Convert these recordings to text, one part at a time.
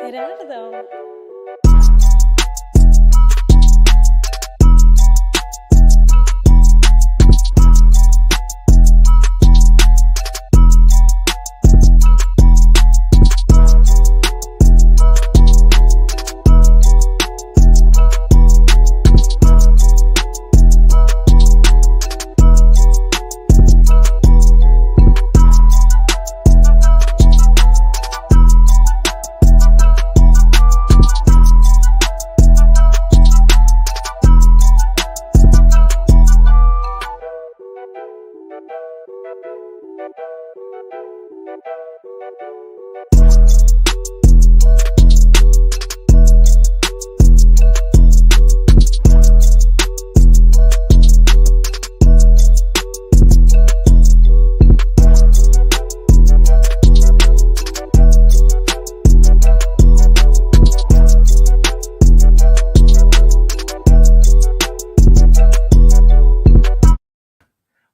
Gerardo.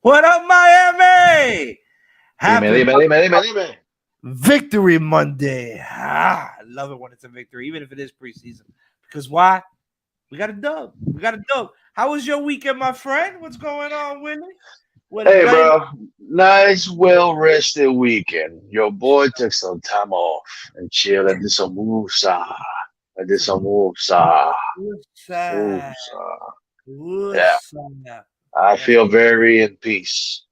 What up, Miami? Dime. Victory Monday. I love it when it's a victory, even if it is preseason. Because why? We got a dub. How was your weekend, my friend? What's going on, Willie? Hey, bro. Nice, well-rested weekend. Your boy took some time off and chilled. I did some woosah. Woosah. Yeah, I feel very in peace.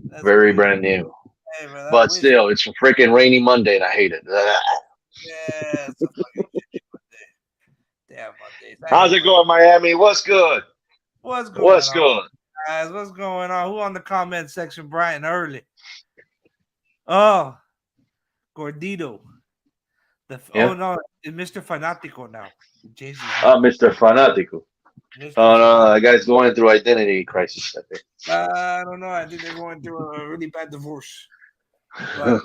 That's Very great. brand new. Hey, bro, But still, it's a freaking rainy Monday and I hate it. yeah, it's a fucking shitty Monday. Damn Mondays. How's it going, Miami? What's good? What's going on, good? guys? What's going on? Who on the comment section bright and early? Oh, Gordito. Yeah. Oh no, it's Mr. Fanatico now. Mr. Fanatico. Oh no, that guy's going through identity crisis, I think. I don't know. I think they're going through a really bad divorce. But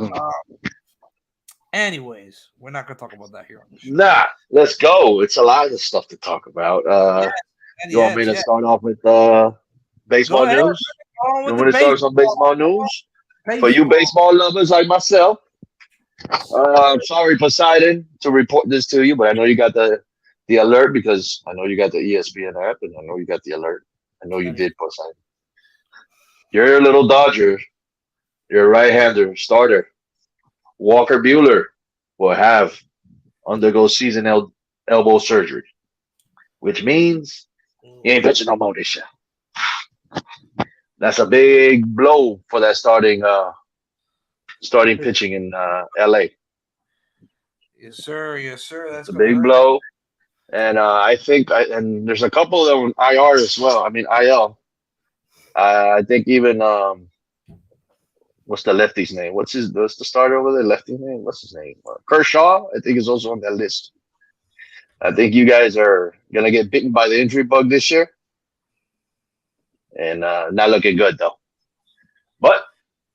anyways, we're not gonna talk about that here on the show. Nah, let's go. It's a lot of stuff to talk about. You want me to start off with baseball news? You want me to start some baseball news? For you baseball lovers like myself, sorry, Poseidon, to report this to you, but I know you got the alert because I know you got the ESPN app, and I know you got the alert. I know you did, Poseidon. Your little Dodger, your right-hander starter, Walker Buehler, will have undergo season elbow surgery, which means he ain't pitching no more this year. That's a big blow for that starting pitching in LA. Yes, sir. That's a big blow. And I think and there's a couple of them IR as well. I mean IL. I think even what's the lefty's name? What's the starter over there? Lefty's name? What's his name? Kershaw, I think, is also on that list. I think you guys are gonna get bitten by the injury bug this year. And not looking good though. But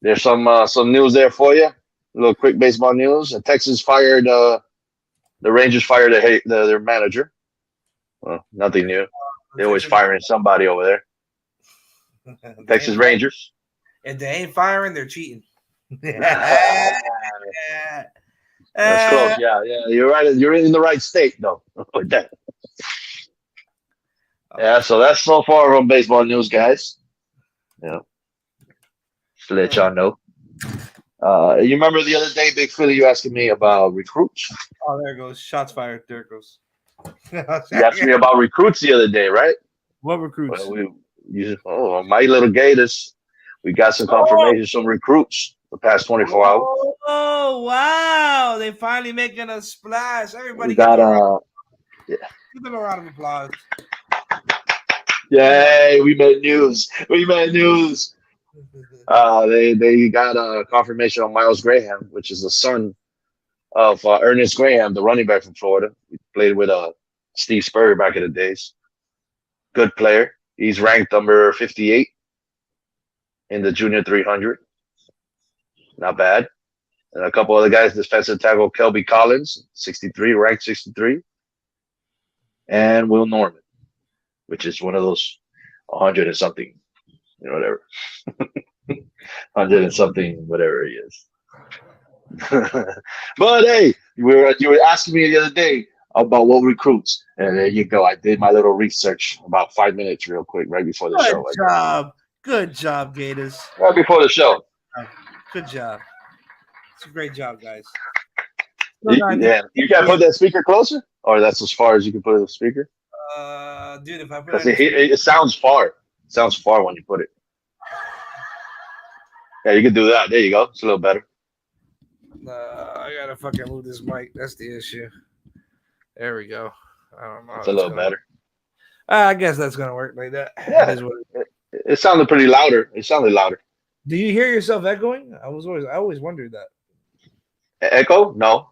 there's some news there for you. A little quick baseball news. Texas fired the Rangers fired their manager. Well, nothing new. They're always firing somebody over there. Texas Rangers. If they ain't firing, they're cheating. That's close. Yeah. You're right. You're in the right state though. With that. Yeah, so that's so far from baseball news, guys. Yeah. Just to let y'all know. You remember the other day, Big Philly, you asking me about recruits? Oh, there it goes. Shots fired. There it goes. You asked me about recruits the other day, right? What recruits? Well, my little Gators. We got some confirmation, some recruits the past 24 hours. Oh, wow. They finally making a splash. Everybody give them a round of applause. Yay, we made news. They got a confirmation on Miles Graham, which is the son of Ernest Graham, the running back from Florida. He played with Steve Spurrier back in the days. Good player. He's ranked number 58 in the junior 300. Not bad. And a couple other guys, defensive tackle Kelby Collins, 63, ranked 63. And Will Norman, which is one of those 100 and something, whatever. 100 and something, whatever he is. But hey, you were asking me the other day about what recruits, and there you go. I did my little research about 5 minutes, real quick, right before the Good show. job. Good job, Gators. Right before the show. Good job. It's a great job, guys. So, Yeah, you can't put that speaker closer, or that's as far as you can put the speaker. dude, if I put Because on this, it sounds far. It sounds far when you put it. Yeah, you can do that. There you go. It's a little better. I gotta fucking move this mic. That's the issue. There we go. I don't know how It's a that's little gonna work. better. I guess that's gonna work like that. It Yeah, is what. it sounded pretty louder. It sounded louder. Do you hear yourself echoing? I always wondered that. Echo? No,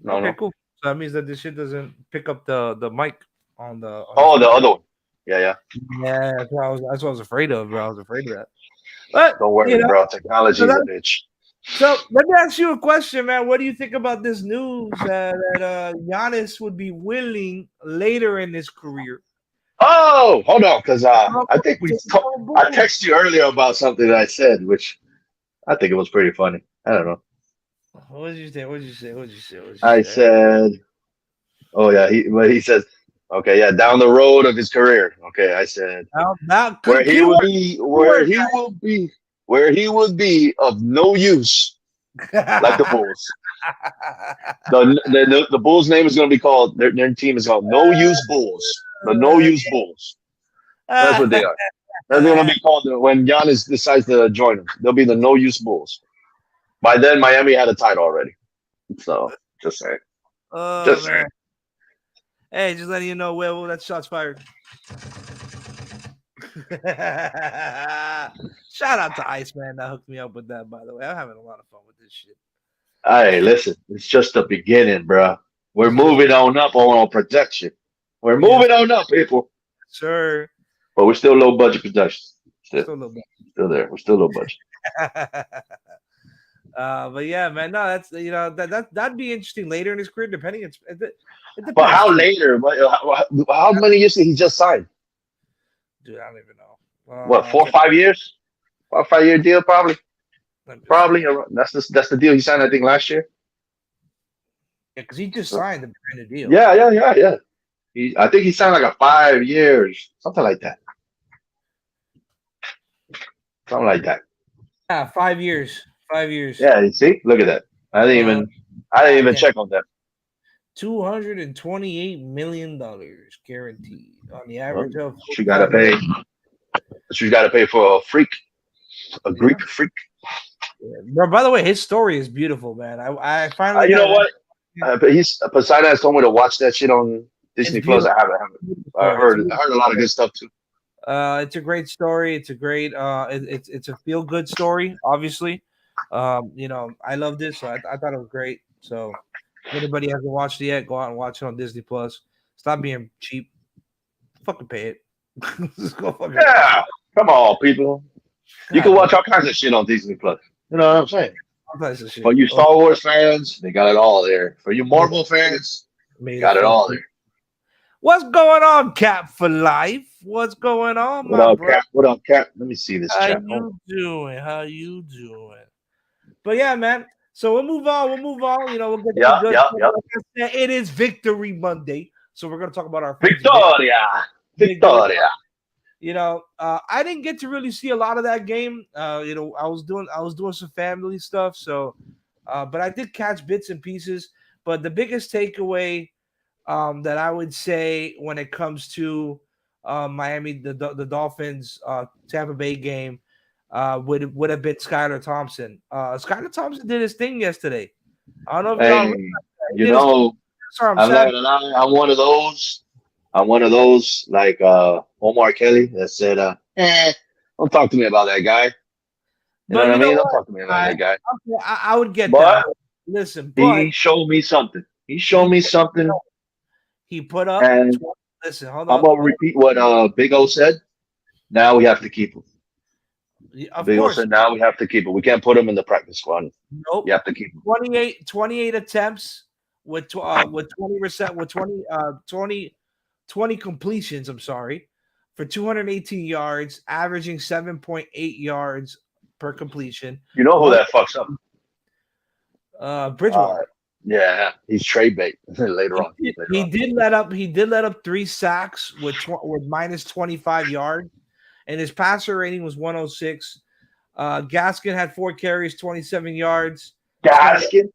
no, Okay, no. cool. So that means that this shit doesn't pick up the mic on the Oh, the speaker. other one. Yeah, yeah. Yeah, that's what I was afraid of, bro. I was afraid of that. But Don't worry, bro. so, Technology's a bitch. so let me ask you a question, man. What do you think about this news that Giannis would be willing later in his career? Oh, hold on, because I think I Boom. texted you earlier about something that I said, which I think it was pretty funny. I don't know. What did you say? What did you say? What did you say? What did you I say? said, oh yeah, he says, okay, yeah, down the road of his career. Okay, I said Now, where he would keyword, be, keyword. where he would be of no use, like the Bulls. The Bulls' name is going to be called their team is called No Use Bulls. The No Use Bulls. That's what they are. That's going to be called when Giannis decides to join them. They'll be the No Use Bulls. By then, Miami had a title already. So just saying. Oh Just saying. man. Hey, just letting you know, well, that shots fired. Shout out to Iceman that hooked me up with that, by the way. I'm having a lot of fun with this shit. Hey, listen, it's just the beginning, bro. We're This is just, moving on up on production. We're yes, moving on up, people. sir. But we're still low budget production. Still, Still a little still there. We're still low budget. bit. But yeah, man, no, that's that'd be interesting later in his career, depending. It But depends how too, later? How many years did he just sign? dude. I don't even know. What, 4 or 5 years? 4 or 5 year deal, probably. Let me see. Probably. That's the deal he signed, I think, last year. Yeah, because he just So, signed the brand new deal. yeah, yeah, yeah, yeah. I think he signed like a 5 years, something like that. Something like that. Yeah, 5 years. 5 years. Yeah, you see, look at that. Uh, I didn't God even damn, check on that. $228 million guaranteed on the Well, average of she got to 45 pay. million. She got to pay for a Yeah. Greek freak. Yeah. Bro, by the way, his story is beautiful, man. I finally You got know around. what? Poseidon has told me to watch that shit on It's Disney Plus. beautiful. I haven't. I heard a lot of good stuff too. It's a great story. It's a great it's a feel good story, obviously. I loved it, so I thought it was great. So if anybody hasn't watched it yet, go out and watch it on Disney Plus. Stop being cheap. Fucking pay it. Just go fucking watch it. Yeah, come on, people. You can God watch damn. all kinds of shit on Disney Plus. You know what I'm saying? All types of For shit. you Oh, Star Wars fans, they got it all there. For you made Marvel fans, they made it got it feel all good. there. What's going on, Cap for Life? What's going on, What my up, bro? Cap? What up, Cap? Let me see this How chat. Hold you doing? How you doing? But yeah, man. So we'll move on. We'll move on. We'll get on. to the Yeah, good yeah, stuff. yeah. Like I said, it is Victory Monday, so we're gonna talk about our friends. Victoria, Victory. Victoria. I didn't get to really see a lot of that game. I was doing some family stuff, so but I did catch bits and pieces. But the biggest takeaway that I would say when it comes to Miami, the Dolphins, Tampa Bay game, would have been Skylar Thompson. Skylar Thompson did his thing yesterday. I don't know if y'all Hey, realized that. He you did his thing. know, Sorry, I'm I'm not sad. gonna lie. I'm one of those. I'm one of those like Omar Kelly that said, don't talk to me about that guy. You know But what I you know mean? Don't what? talk to me about I that guy. I would get that. But Listen, but he showed me something. He showed he me something, he put up. and Listen, hold I'm up. gonna repeat what Big O said. Now we have to keep him. Of Big O course, said now we have to keep him. We can't put him in the practice squad. You nope. have to keep him. 28 attempts with 20% with 20 completions, I'm sorry, for 218 yards, averaging 7.8 yards per completion. You know who One that fucks up? Bridgewater. Yeah, he's trade bait later on. He did let up 3 sacks with minus 25 yards, and his passer rating was 106. Gaskin had 4 carries, 27 yards. Gaskin.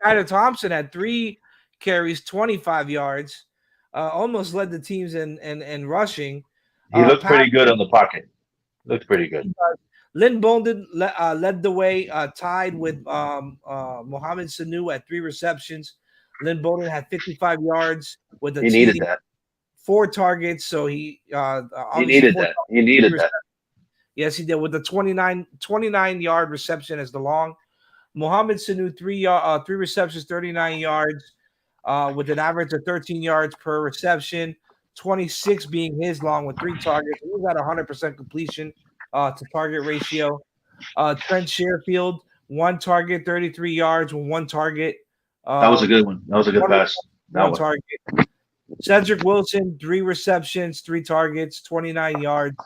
Skylar Thompson had 3 carries, 25 yards. Almost led the teams in rushing. He looked pretty good on the pocket. Looked pretty good. Lynn Bolden led the way, tied with Mohamed Sanu at 3 receptions. Lynn Bolden had 55 yards with he needed that. 4 targets, so he needed that. He needed that. Yes, he did with the 29-yard reception as the long. Mohamed Sanu 3 receptions, 39 yards, with an average of 13 yards per reception. 26 being his long with 3 targets. He was at 100% completion to target ratio. Trent Sherfield 1 target, 33 yards with 1 target. That was a good one. That was a good pass. One target. Cedric Wilson 3 receptions, 3 targets, 29 yards.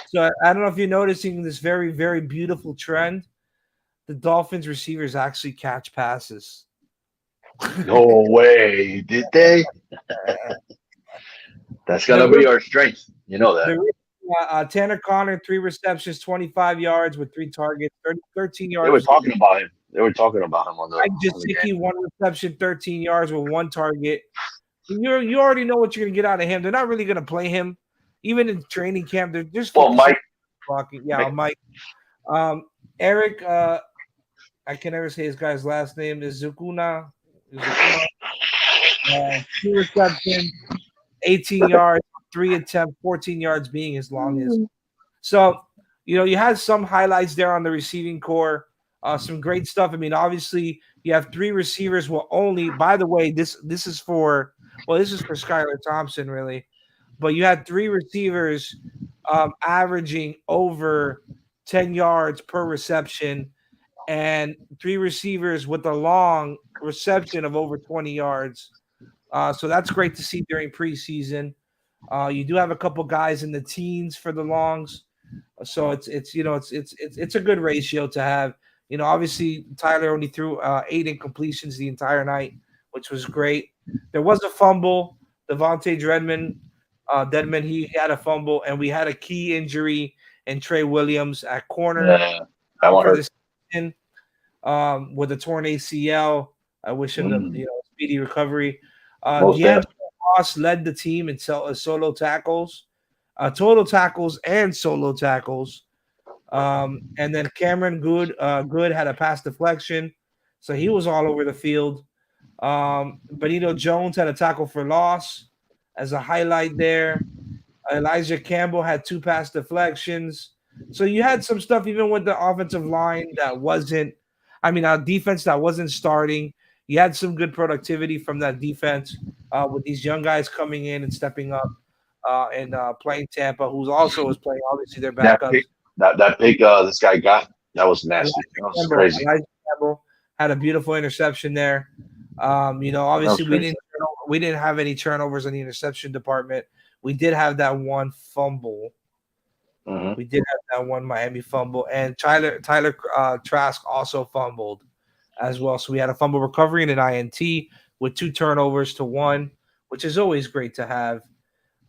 So I don't know if you're noticing this very, very beautiful trend. The Dolphins receivers actually catch passes. No way, did they? That's gotta be our strength. You know that. Tanner Connor 3 receptions, 25 yards with 3 targets, 13 yards. They were talking about him. On the. Mike Gesicki 1 reception, 13 yards with 1 target. You already know what you're gonna get out of him. They're not really gonna play him, even in training camp. They're just Mike. Mike. Eric. I can never say his guy's last name. Is Zukuna. 2 receptions, 18 yards, 3 attempts, 14 yards being his longest. So, you had some highlights there on the receiving core. Some great stuff. I mean, obviously, you have 3 receivers. Well, only, by the way, this is for Skylar Thompson, really. But you had 3 receivers averaging over 10 yards per reception, and 3 receivers with a long reception of over 20 yards. So that's great to see during preseason. You do have a couple guys in the teens for the longs, so it's a good ratio to have. Obviously Tyler only threw 8 incompletions the entire night, which was great. There was a fumble. Devontae Deadman, he had a fumble, and we had a key injury in Trey Williams at corner. Yeah, that one hurt. With a torn ACL. I wish him the speedy recovery. Deandre Ross led the team in solo tackles, total tackles and solo tackles. And then Cameron Good had a pass deflection, so he was all over the field. Benito Jones had a tackle for loss as a highlight there. Elijah Campbell had 2 pass deflections. So you had some stuff even with the offensive line that wasn't, our defense that wasn't starting. You had some good productivity from that defense with these young guys coming in and stepping up and playing Tampa, who's also was playing, obviously, their backups. That pick this guy got, that was nasty. That was crazy. Elijah Campbell had a beautiful interception there. Obviously we didn't have any turnovers in the interception department. We did have that 1 fumble. Mm-hmm. We did have that 1 Miami fumble, and Tyler Trask also fumbled as well. So we had a fumble recovery and an INT with 2 turnovers to 1, which is always great to have.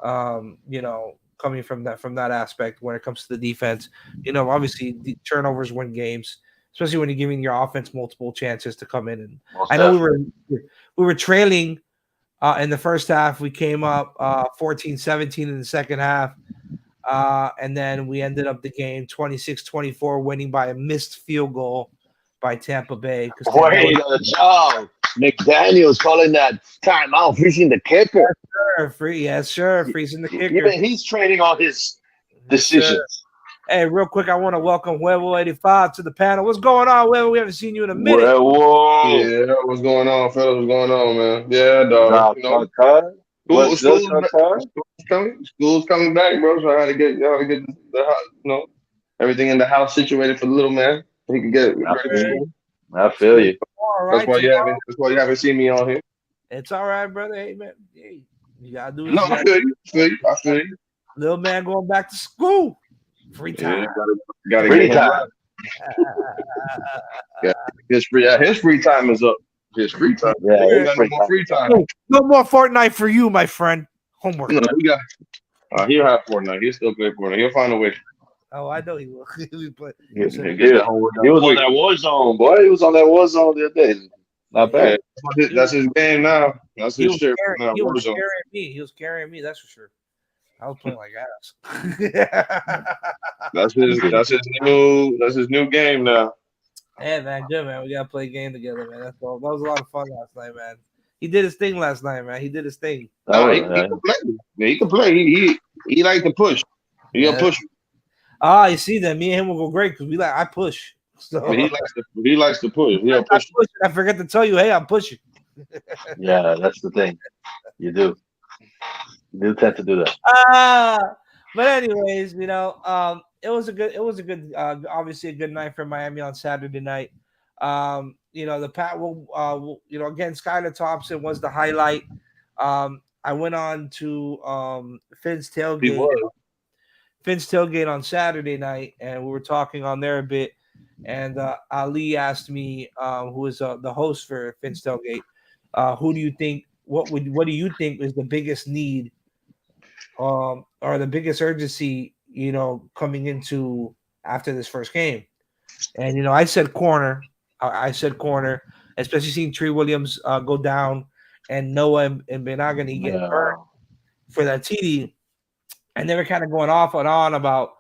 Coming from that aspect when it comes to the defense. Obviously the turnovers win games, especially when you're giving your offense multiple chances to come in. And I know we were trailing in the first half. We came up 14-17 in the second half. And then we ended up the game 26-24, winning by a missed field goal by Tampa Bay. McDaniel's calling that timeout, freezing the kicker. Yes, sir. Freezing the kicker. Even he's trading all his decisions. Hey, real quick, I want to welcome Huevo85 to the panel. What's going on, Huevo? We haven't seen you in a minute. Huevo. Yeah, what's going on, fellas? What's going on, man? Yeah, dog. School's coming back, bro. So I had to get the everything in the house situated for the little man. So he can get ready for school. I feel you. That's why you haven't seen me on here. It's all right, brother. Hey, man. Hey, you gotta do it. No, I feel you. Little man going back to school. Free time. Yeah, gotta free get time. Yeah, his free time is up. His free time. Yeah, He his got no free more time. free time. No more Fortnite for you, my friend. Homework. No, he got. He'll have Fortnite. He'll still play Fortnite. He'll find a way. Oh, I know he will. He'll play. He, Listen, He'll get that homework he done was on quick. that Warzone, boy. He was on that Warzone the other day. Not Yeah, bad. that's his game now. That's he his was shit. carrying, Now, he was Warzone. carrying me. He was carrying me. That's for sure. I was playing like ass. That's his new game now. Yeah, man, good man. We gotta play a game together, man. That's all. That was a lot of fun last night, man. He did his thing last night, man. He did his thing. Nah, he can play. Yeah, he can play. He like to push. He'll push. You see that? Me and him will go great because I push. So He likes to push. He'll push. I forget to tell you, hey, I'm pushing. Yeah, that's the thing. You do. You do tend to do that. But anyways, it was a good, obviously a good night for Miami on Saturday night. The Pat will, again, Skylar Thompson was the highlight. I went on to Finn's tailgate. Finn's tailgate on Saturday night, and we were talking on there a bit. And Ali asked me, who is the host for Finn's tailgate, who do you think? What do you think is the biggest need, or the biggest urgency, coming into after this first game? And I said corner. I said corner, especially seeing Tree Williams go down, and Noah and Benagani get burned for that TD. And they were kind of going off and on about,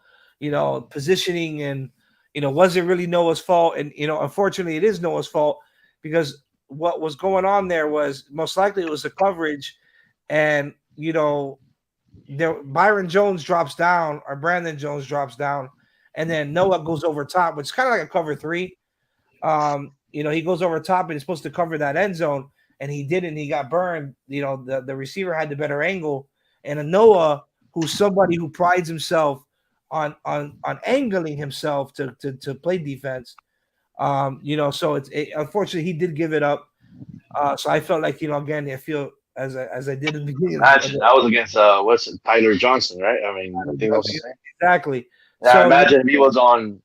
positioning and, was it really Noah's fault? And, unfortunately it is Noah's fault, because what was going on there was most likely it was the coverage. And, Byron Jones drops down, or Brandon Jones drops down, and then Noah goes over top, which is kind of like a cover three. He goes over top and he's supposed to cover that end zone, and he didn't. He got burned. The receiver had the better angle, and a Noah, who's somebody who prides himself on angling himself to play defense. So unfortunately he did give it up. So I felt like, again, I feel as I did in the beginning. Imagine that was against Tyler Johnson, right? I mean, I think that was the same. Exactly. Yeah, so imagine if he was on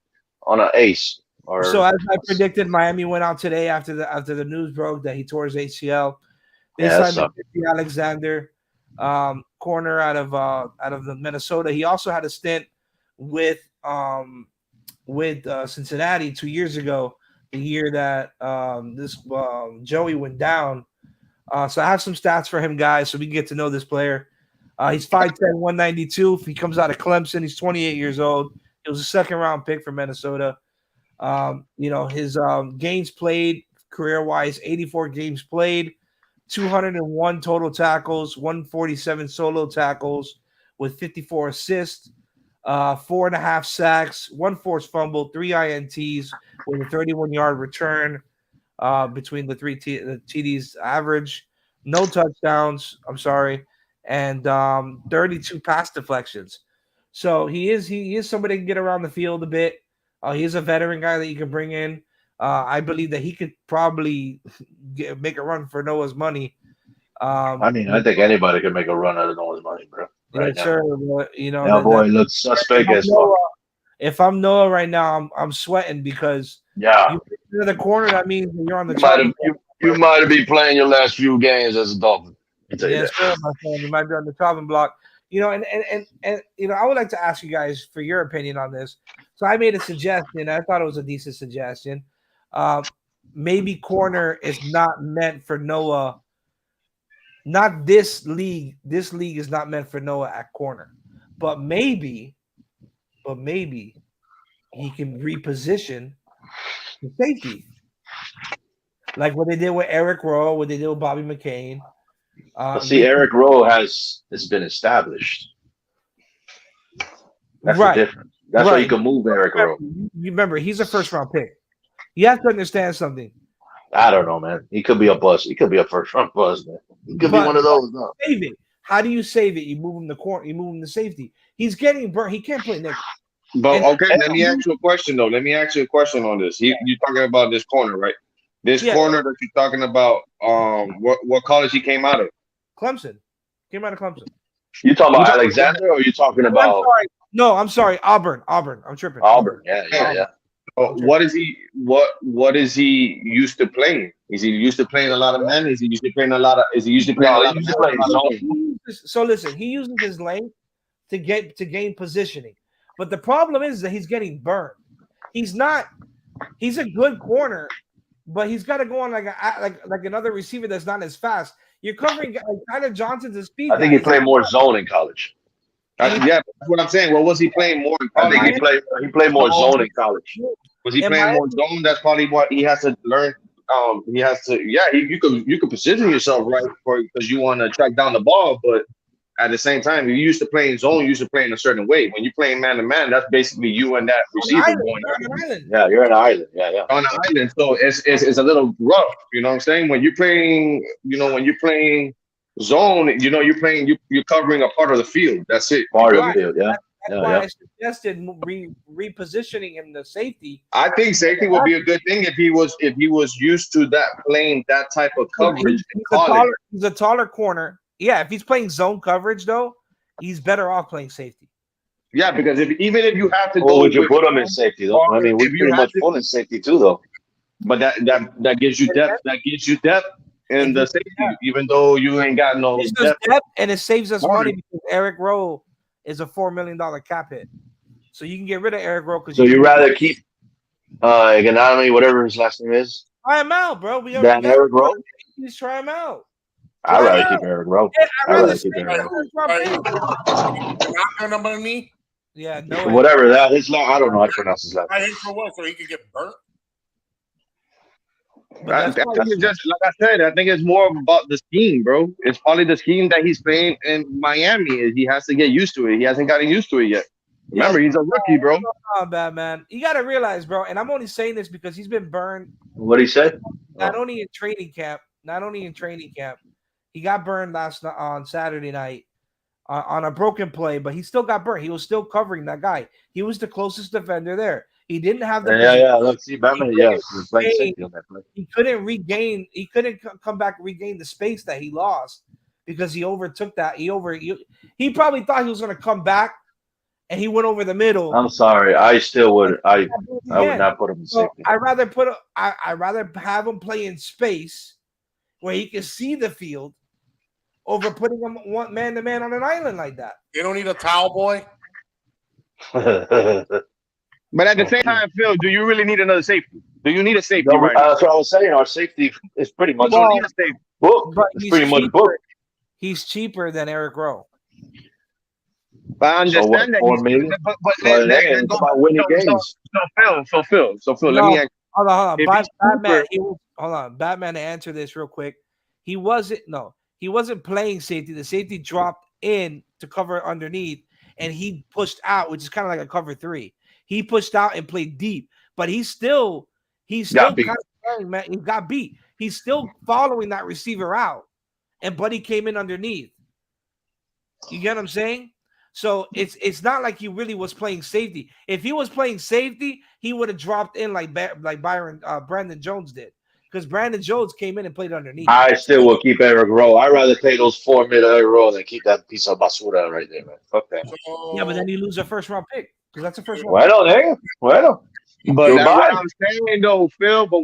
an ace. So as I predicted, Miami went out today after the news broke that he tore his ACL. They signed Alexander, corner out of the Minnesota. He also had a stint with Cincinnati 2 years ago, the year that this Joey went down. So I have some stats for him, guys, so we can get to know this player. He's 5'10", 192. He comes out of Clemson. He's 28 years old. He was a second-round pick from Minnesota. His games played career-wise, 84 games played, 201 total tackles, 147 solo tackles with 54 assists, 4.5 sacks, 1 forced fumble, 3 INTs with a 31-yard return between the three the TDs average, no touchdowns, and 32 pass deflections. So he is somebody that can get around the field a bit. He is a veteran guy that you can bring in. I believe that he could probably make a run for Noah's money. I think anybody can make a run out of Noah's money, bro. Right now. Sure. That boy looks suspect as fuck. If I'm Noah right now, I'm sweating because you're the corner. That means you're on the you might be playing your last few games as a Dolphin. Yes, sir, my friend. You might be on the chopping block. And I would like to ask you guys for your opinion on this. So I made a suggestion. I thought it was a decent suggestion. Maybe corner is not meant for Noah. Not this league. This league is not meant for Noah at corner. But maybe he can reposition to safety. Like what they did with Eric Rowe, what they did with Bobby McCain. Eric Rowe has been established. That's the difference. That's why you can move Eric Rowe. You remember, he's a first-round pick. You have to understand something. I don't know, man. He could be a bust. He could be a first-round bust, man. He could be one of those. No. Save it. How do you save it? You move him to corner. You move him to safety. He's getting burnt. He can't play nickel. But let me ask you a question though. Let me ask you a question on this. You're talking about this corner, right? This corner that you're talking about. What college he came out of? Clemson. Came out of Clemson. You talking about Alexander, or you talking about? I'm sorry. Auburn. I'm tripping. Auburn. Yeah. What is he? What is he used to playing? Is he used to playing a lot of men? Is he used to playing a lot of? Is he used to playing a lot of? So listen, he uses his length to gain positioning, but the problem is that he's getting burned. He's not. He's a good corner, but he's got to go on like another receiver that's not as fast. You're covering like Tyler Johnson's a speed. I think he played more zone in college. Yeah, that's what I'm saying. What was he playing more in college? I think he played more zone in college. Was he playing more zone? That's probably what he has to learn. He has to. Yeah, you could position yourself right because you want to track down the ball, but at the same time, if you used to playing zone, you used to play in a certain way. When you're playing man to man, that's basically you and that receiver going. Yeah, you're on an island. Yeah. On an island, so it's a little rough. You know what I'm saying? When you're playing, when you're playing zone, you're covering a part of the field. That's it. Part of the field, yeah. That's why I suggested repositioning him to safety. I think safety would be a good thing if he was used to that playing that type of coverage. He's a taller corner. Yeah, if he's playing zone coverage though, he's better off playing safety. Yeah, because even if you have to go, would you put him in safety though? I mean, we pretty much put him in safety too, though. But that gives you depth. That gives you depth in the safety, even though you ain't got no depth. And it saves us money because Eric Rowe is a $4 million cap hit, so you can get rid of Eric Rowe. So you rather keep Ganami, whatever his last name is. Try him out, bro. Eric Rowe. Just try him out. I'd rather keep Eric Rowe. I'd rather keep Eric Rowe. Yeah, no. Whatever that his last, I don't know how to pronounce his last. I hate for what? So he could get burnt. I think it's just like I said. I think it's more about the scheme, bro. It's probably the scheme that he's playing in Miami. He has to get used to it. He hasn't gotten used to it yet. Remember, he's a rookie, bro. Oh, bad man. You got to realize, bro. And I'm only saying this because he's been burned. What he said? Not only in training camp. He got burned on Saturday night on a broken play, but he still got burned. He was still covering that guy. He was the closest defender there. He didn't have the Look, see, Batman, he couldn't regain. He couldn't come back and regain the space that he lost because he overtook that. He probably thought he was going to come back, and he went over the middle. I'm sorry. I still would. I would not put him in safety. I'd rather have him play in space where he can see the field over putting him man to man on an island like that. You don't need a towel boy. But at the same time, Phil, do you really need another safety? Do you need a safety? No, that's what I was saying. Our safety is pretty much booked. It's pretty much booked. He's cheaper than Eric Rowe. But I understand that. But let's go about winning games. So Phil, let me ask. Hold on. Batman, to answer this real quick. He wasn't playing safety. The safety dropped in to cover underneath, and he pushed out, which is kind of like a cover 3. He pushed out and played deep, but he's still kind of playing, man. He got beat. He's still following that receiver out, and Buddy came in underneath. You get what I'm saying? So it's not like he really was playing safety. If he was playing safety, he would have dropped in like Brandon Jones did, because Brandon Jones came in and played underneath. I still will keep Eric Rowe. I'd rather play those 4 mid Eric Rowe than keep that piece of basura right there, man. Fuck that. Yeah, but then you lose a first round pick. That's a first one. Well. But that's what I'm saying though, Phil. But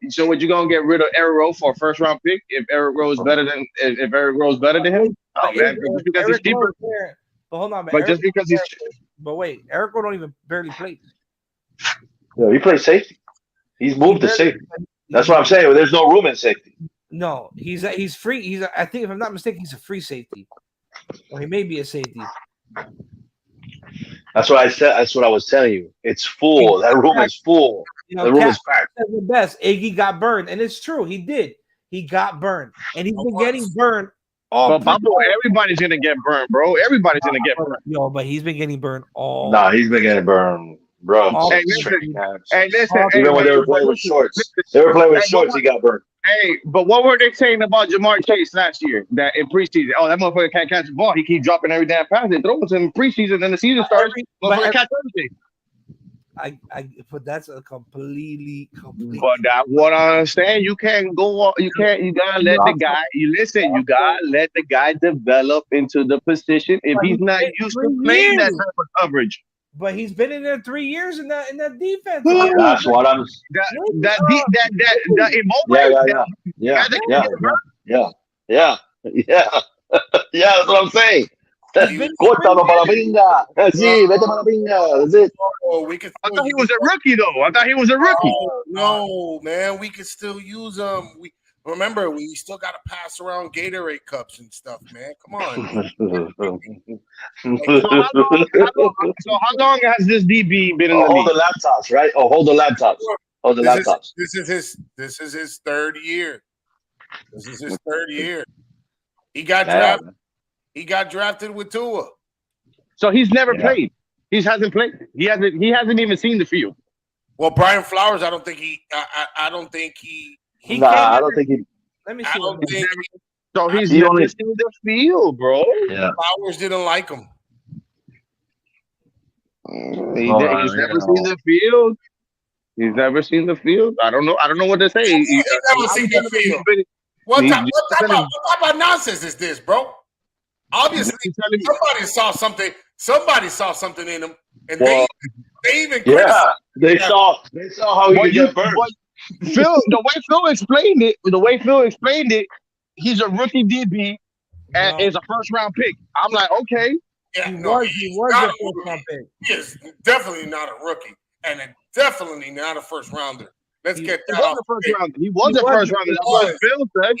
so what you gonna get rid of Eric Rowe for a first round pick if Eric Rowe is better than him? Oh man, because he's cheaper. But hold on, man. But just because he's but wait, Eric Rowe don't even barely play. Yeah, he plays safety. He's moved to safety. That's what I'm saying. There's no room in safety. No, he's free. I think if I'm not mistaken, he's a free safety. Or he may be a safety. That's what I said. That's what I was telling you. It's full. That room is full. The room is packed. The best. Iggy got burned, and it's true. He did. He got burned, and he's been getting burned. Everybody's gonna get burned, bro. Everybody's gonna get burned. Yo, but he's been getting burned all. Nah, he's been getting burned, bro. Hey, listen. Even when they were playing with shorts, he got burned. Hey, but what were they saying about Jamar Chase last year? That in preseason, that motherfucker can't catch the ball. He keeps dropping every damn pass. They throw it to him in preseason, then the season starts. Motherfucker catch everything. But that's a complete. But that's what I understand. You can't go on. You gotta let the guy. You gotta let the guy develop into the position. If he's not used to playing that type of coverage. but he's been in there 3 years in that defense. That's what I'm. That Yeah. That's what I'm saying. Córtalo para la pinga. Sí, vete para la pinga. That's it. We could. I thought he was a rookie though. I thought he was a rookie. No, man, we could still use them. We remember we still got to pass around Gatorade cups and stuff, man. Come on. So how long has this DB been in the hold league? the laptops, right? Oh, hold the laptops. Hold the laptops. This is his third year. This is his third year. He got drafted. He got drafted with Tua. So he's never played. He hasn't played. He hasn't even seen the field. Well, Brian Flowers, I don't think he. I don't think he. I don't think he. Let me I see. don't think. So he's never seen the field, bro. Yeah. Flowers didn't like him. He's never seen the field. He's never seen the field. I don't know. I don't know what to say. He's never seen the field. What type of nonsense is this, bro? Obviously, somebody saw something. Somebody saw something in him, and they even they saw how he could get burned. Phil, the way Phil explained it, he's a rookie DB and is a first round pick. I'm like, okay. Yeah, he was a first round pick. He is definitely not a rookie, and definitely not a first rounder. Let's get that off. He was a first rounder. That's what Phil said.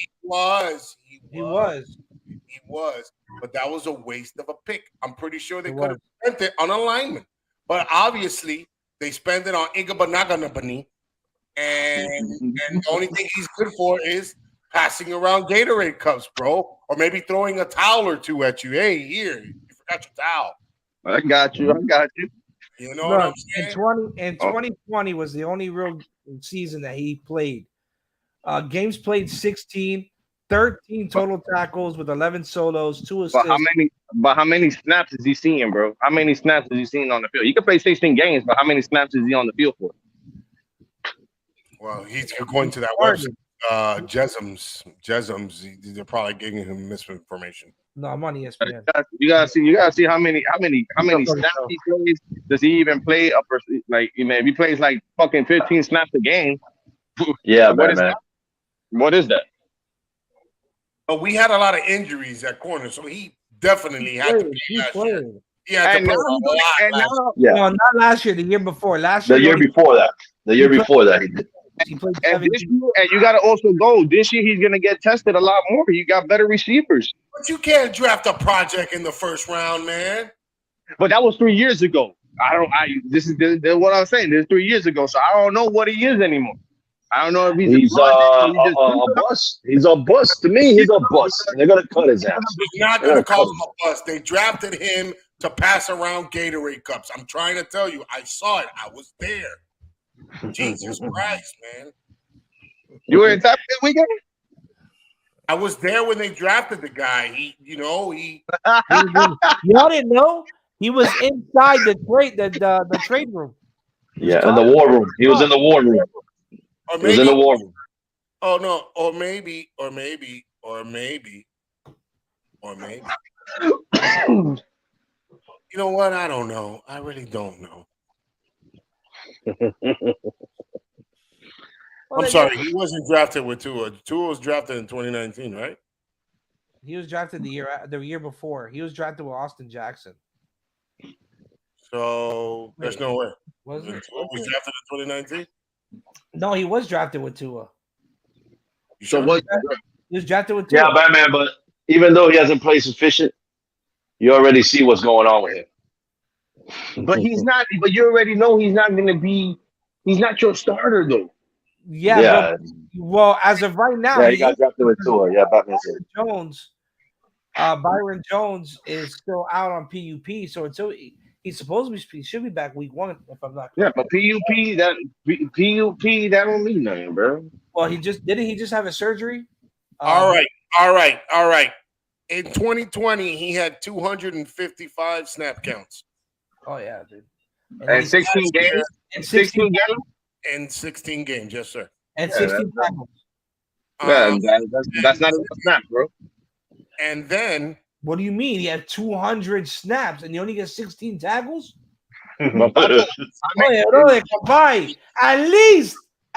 He was. But that was a waste of a pick. I'm pretty sure they could have spent it on alignment. But obviously, they spent it on Igabanaganabani. And the only thing he's good for is passing around Gatorade cups, bro. Or maybe throwing a towel or two at you. Hey, here, you forgot your towel. I got you. You know what I'm saying? In 2020 was the only real season that he played. Games played 16. 13 total tackles with 11 solos, 2 assists. But how many snaps is he seeing, bro? How many snaps is he seeing on the field? He can play 16 games, but how many snaps is he on the field for? Well, he's going to that website. Jesums. They're probably giving him misinformation. No, I'm on ESPN. You gotta see how many snaps he plays. Does he even play if he plays like fucking 15 snaps a game? Yeah, what is that? But we had a lot of injuries at corner, so he definitely had to play. He had to play a lot. No, not last year. The year before. The year before that, he did. He played and you got to also go. This year, he's gonna get tested a lot more. You got better receivers. But you can't draft a project in the first round, man. But that was 3 years ago. This is what I'm saying. This is 3 years ago, so I don't know what he is anymore. I don't know if he's a bust. He's a bust. To me, he's a bust. And they're going to cut his ass. They're not going to call him a bust. They drafted him to pass around Gatorade cups. I'm trying to tell you. I saw it. I was there. Jesus Christ, man. You were in Tampa this weekend? I was there when they drafted the guy. He y'all didn't know? He was inside the trade room. Yeah, in the war room. He was in the war room. Or maybe, he was in the war room. Oh no, or maybe. You know what? I don't know. I really don't know. I'm sorry. He wasn't drafted with Tua. Tua was drafted in 2019, right? He was drafted the year before. He was drafted with Austin Jackson. So there's no way. Was he drafted in 2019? No, he was drafted with Tua. So what? He was drafted with Tua. Yeah, Batman. But even though he hasn't played sufficient, you already see what's going on with him. But he's not. But you already know he's not going to be. He's not your starter though. Yeah. Well, as of right now, he got drafted with Tua. Yeah, Batman said. Byron Jones is still out on PUP, so until he's supposed to be, he should be back week 1 if I'm not correct. Yeah, but PUP that don't mean nothing, bro. Well, he just have a surgery? All right. In 2020, he had 255 snap counts. Oh yeah, dude. And 16 games. And 16 games. In 16 games, yes, sir. And 16 tackles. That's not a snap, bro. And then, what do you mean? He had 200 snaps and he only gets 16 tackles? Combined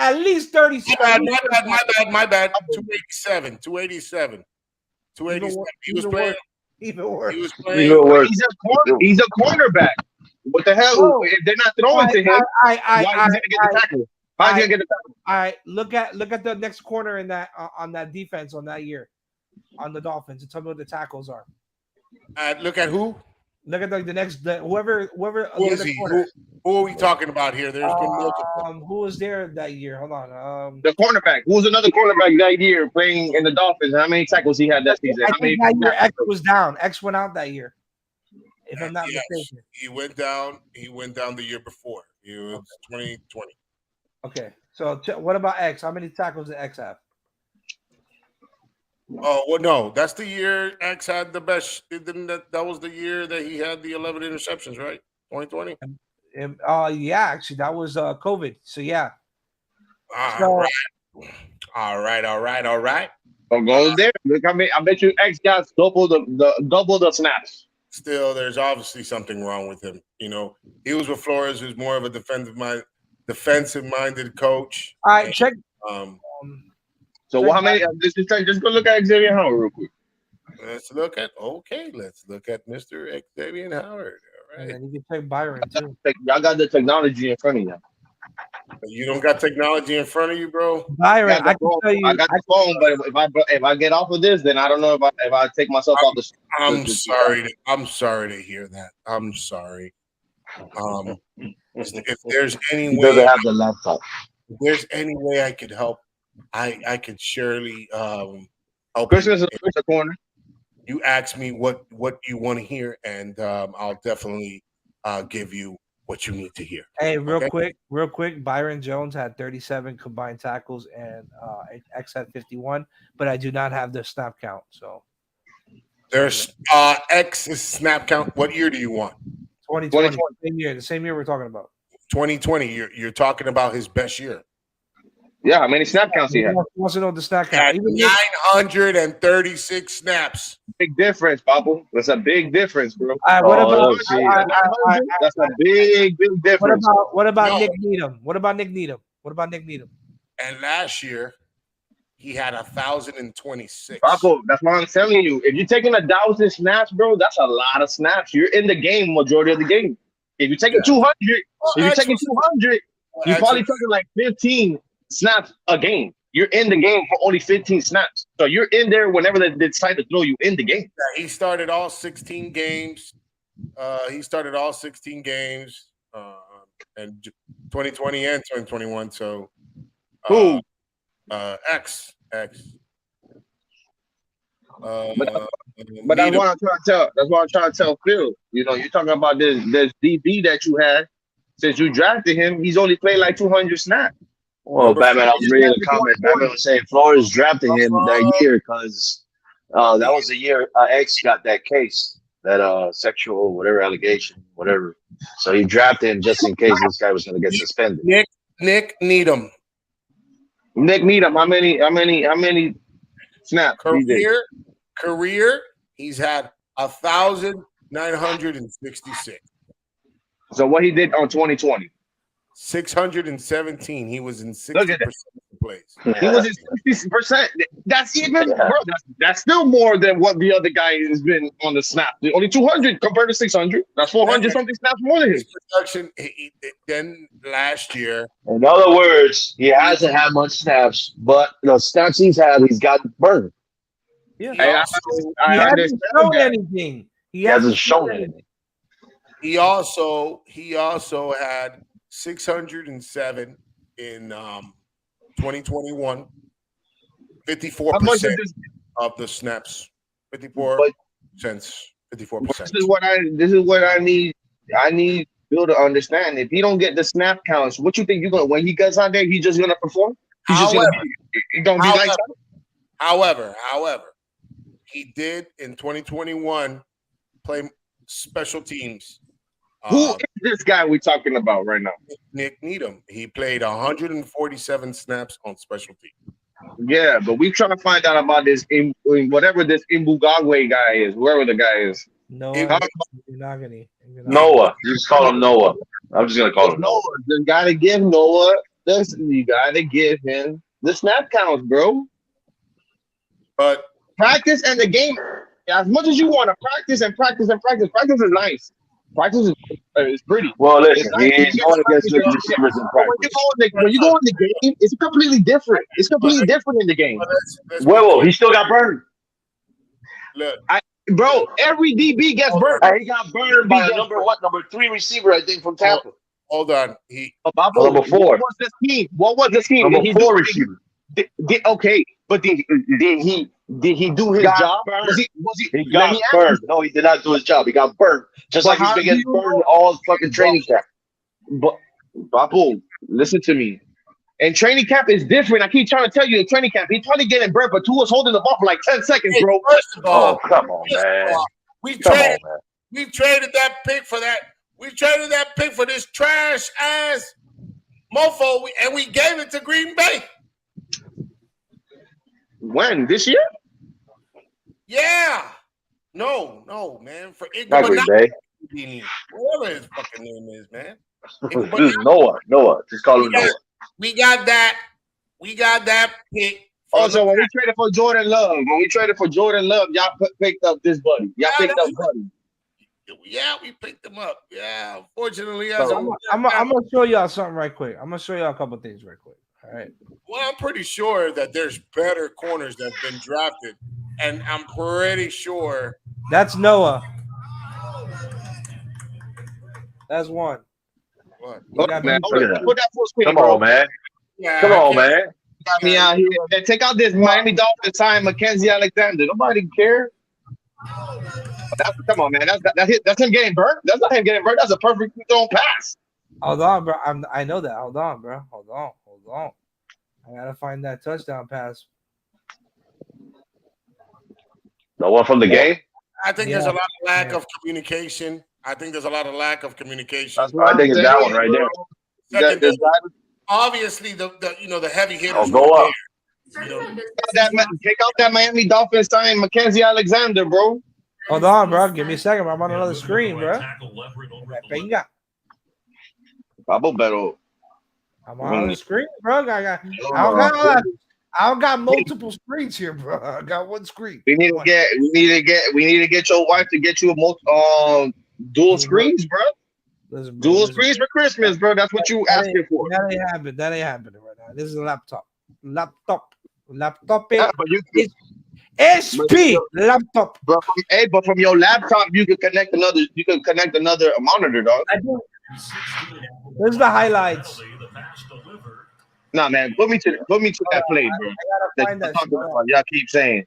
at least 30. My bad. 287. 287. 287. He was playing. Even worse. He was playing. He's a cornerback. What the hell? Bro, if they're not throwing to him, why is he gonna get the tackle? Why is he gonna get the tackle? All right, look at the next corner in that on that defense on that year on the Dolphins and tell me what the tackles are. Look at who? Look at whoever. Who is he? Who are we talking about here? There's been multiple. Who was there that year? Hold on. The cornerback. Who was another cornerback that year playing in the Dolphins? How many tackles he had that season? I think that year X was down. X went out that year. If I'm not mistaken. He went down. He went down the year before. It was 2020. Okay. So what about X? How many tackles did X have? Oh, well, no. That's the year X had the best. That was the year that he had the 11 interceptions, right? 2020? Yeah, actually, that was COVID. So, yeah. All right. So go there. Look, I bet you X got double the snaps. Still, there's obviously something wrong with him. You know, he was with Flores, who's more of a defensive-minded coach. All right, check. So how many? Just go look at Xavier Howard real quick. Let's look at Mr. Xavier Howard. All right. And then you can check Byron too. Y'all got the technology in front of you. You don't got technology in front of you, bro. Byron, I can tell you. I got the phone, but if I get off of this, then I don't know if I take myself off the. I'm sorry to hear that. I'm sorry. If there's any way, doesn't have the laptop. If there's any way I could help, I could surely help. Christmas is the corner. You ask me what you want to hear, and I'll definitely give you what you need to hear. Hey, real quick. Byron Jones had 37 combined tackles, and X had 51. But I do not have the snap count. So there's X's snap count. What year do you want? 2020. The same year we're talking about. 2020. You're talking about his best year. Yeah, how many snap counts he had? He wants to know the snap count. 936 snaps. Big difference, Papa. That's a big difference, bro. What about? That's a big difference. What about Nick Needham? What about Nick Needham? And last year, he had 1,026. Papa, that's why I'm telling you. If you're taking 1,000 snaps, bro, that's a lot of snaps. You're in the game majority of the game. If you're taking 200, you're probably taking like 15 snaps a game. You're in the game for only 15 snaps. So you're in there whenever they decide to throw you in the game. Yeah, he started all 16 games. And 2020 and 2021. So who? X. But that's what I'm trying to tell. That's what I'm trying to tell Phil. You know, you're talking about this DB that you had since you drafted him. He's only played like 200 snaps. Well, Batman, I was reading a comment. Batman was saying Flores drafted him that year because that was the year X got that case, that sexual whatever allegation, whatever. So he drafted him just in case this guy was going to get suspended. Nick Needham. How many snaps? Career, he's had 1,966. So what he did on 2020? 617. He was in 60% of the plays. He was in 60%. That's even bro, that's still more than what the other guy has been on the snap. Only 200 compared to 600. That's 400 something snaps more than his production. Then last year, in other words, he hasn't had much snaps, but the snaps he's had, he's gotten burned. Yeah, I hasn't shown anything. He hasn't shown anything. He also had 607 in 2021. 54% of the snaps. 54 cents. 54%. This is what I need. I need Bill to understand. If he don't get the snap counts, what you think you're gonna when he gets out there, he's just gonna perform? However, he did in 2021 play special teams. Who is this guy we're talking about right now? Nick Needham. He played 147 snaps on special teams. Yeah, but we trying to find out about this whatever this Mbugagwe guy is, whoever the guy is. No, How Noah. You just call him Noah. I'm just gonna call him Noah. You gotta give Noah this. You gotta give him the snap counts, bro. But Practice and the game. As much as you want to practice and practice and practice, practice is nice. Practice is pretty. Well, listen, Nice. he's going against good receivers in practice. When you go in the game, it's completely different. It's completely different in the game. Well, he still got burned. Look, Bro, every DB gets burned. He got burned by number 3 receiver, I think, from Tampa. Hold on. Number 4. What was the scheme? What was the scheme? Number 4 receiver. Okay, but did he do his job? He got burned. No, he did not do his job. He got burned. Just like he's been getting burned all fucking training camp. But Babu, listen to me. And training camp is different. I keep trying to tell you, in training camp, he's probably getting burnt, but Tua's holding the ball for like 10 seconds, bro. First of all, come on, man. We traded that pick for that. We traded that pick for this trash ass mofo, and we gave it to Green Bay. When? This year? Yeah. No, man. For not Green Bay. Whatever his fucking name is, man. This is Noah. Just call him Noah. We got that pick. Also, when we traded for Jordan Love, y'all picked up this buddy. Y'all picked up Buddy. Yeah, we picked him up. Yeah, unfortunately, I'm gonna show y'all something right quick. I'm gonna show y'all a couple of things right quick. All right. Well, I'm pretty sure that there's better corners that have been drafted, and I'm pretty sure that's Noah. That's one. What? Put that full screen, Come on, man. Yeah, Come on, man. Got me out here. Then take out this Miami Dolphins sign Mackenzie Alexander. Nobody care. Come on, man. That's him getting burnt. That's not him getting burnt. That's a perfect thrown pass. Hold on, bro. I know that. Hold on, bro. Hold on. I gotta find that touchdown pass. The one from the game? I think there's a lot of lack of communication. I think it's that one right there. Second, obviously the heavy hitters. Go up. Take out that Miami Dolphins sign Mackenzie Alexander, bro. Hold on, bro. Give me a second. I'm on another screen, bro. I'm on the screen, bro. I don't got multiple screens here, bro. I got one screen. We need to get your wife to get you a dual screens, bro. Listen, dual screens for Christmas, bro. That's what you asking for. That ain't happening right now. This is a laptop. Laptop. SP laptop. But from your laptop, you can connect another monitor, dog. There's the highlights. Nah, man, put me to that play, bro. Y'all keep saying.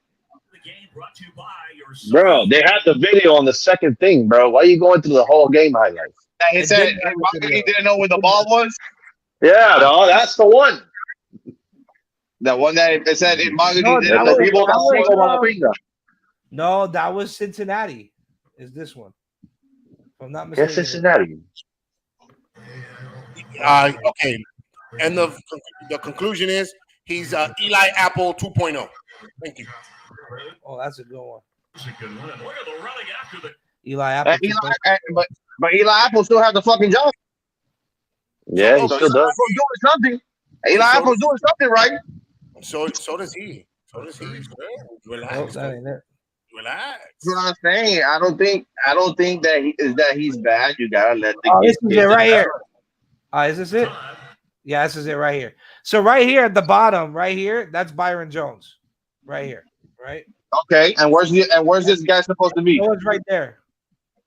Bro, they had the video on the second thing, bro. Why are you going through the whole game highlights? He said he didn't know where the ball was. Yeah, no, that's the one. The one that it said it No, that was Cincinnati. Is this one? If I'm not mistaken. Yes, Cincinnati. Okay. And the conclusion is he's Eli Apple 2.0. Thank you. Oh, that's a good one. Eli Apple. But Eli Apple still has the fucking job. Yeah, he still does. Doing something. Eli Apple's doing something right. So does he. Relax. Relax. That's what I'm saying. I don't think that he's bad. You gotta let the this is it right here. Is this it? Yeah, this is it right here. So right here at the bottom, right here, that's Byron Jones. Right here. Right? Okay. And where's this guy supposed to be? Oh, it's right there.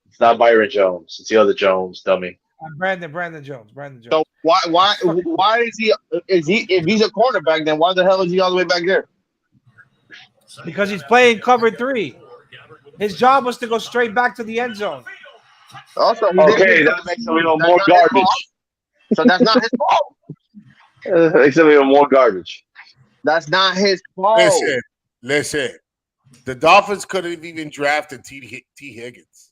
It's not Byron Jones. It's the other Jones, dummy. Brandon Jones. So why is he if he's a cornerback, then why the hell is he all the way back there? Because he's playing cover 3. His job was to go straight back to the end zone. Also, that makes him even more garbage. So that's not his fault. Makes him even more garbage. That's not his fault. Listen. The Dolphins could have even drafted T. Higgins.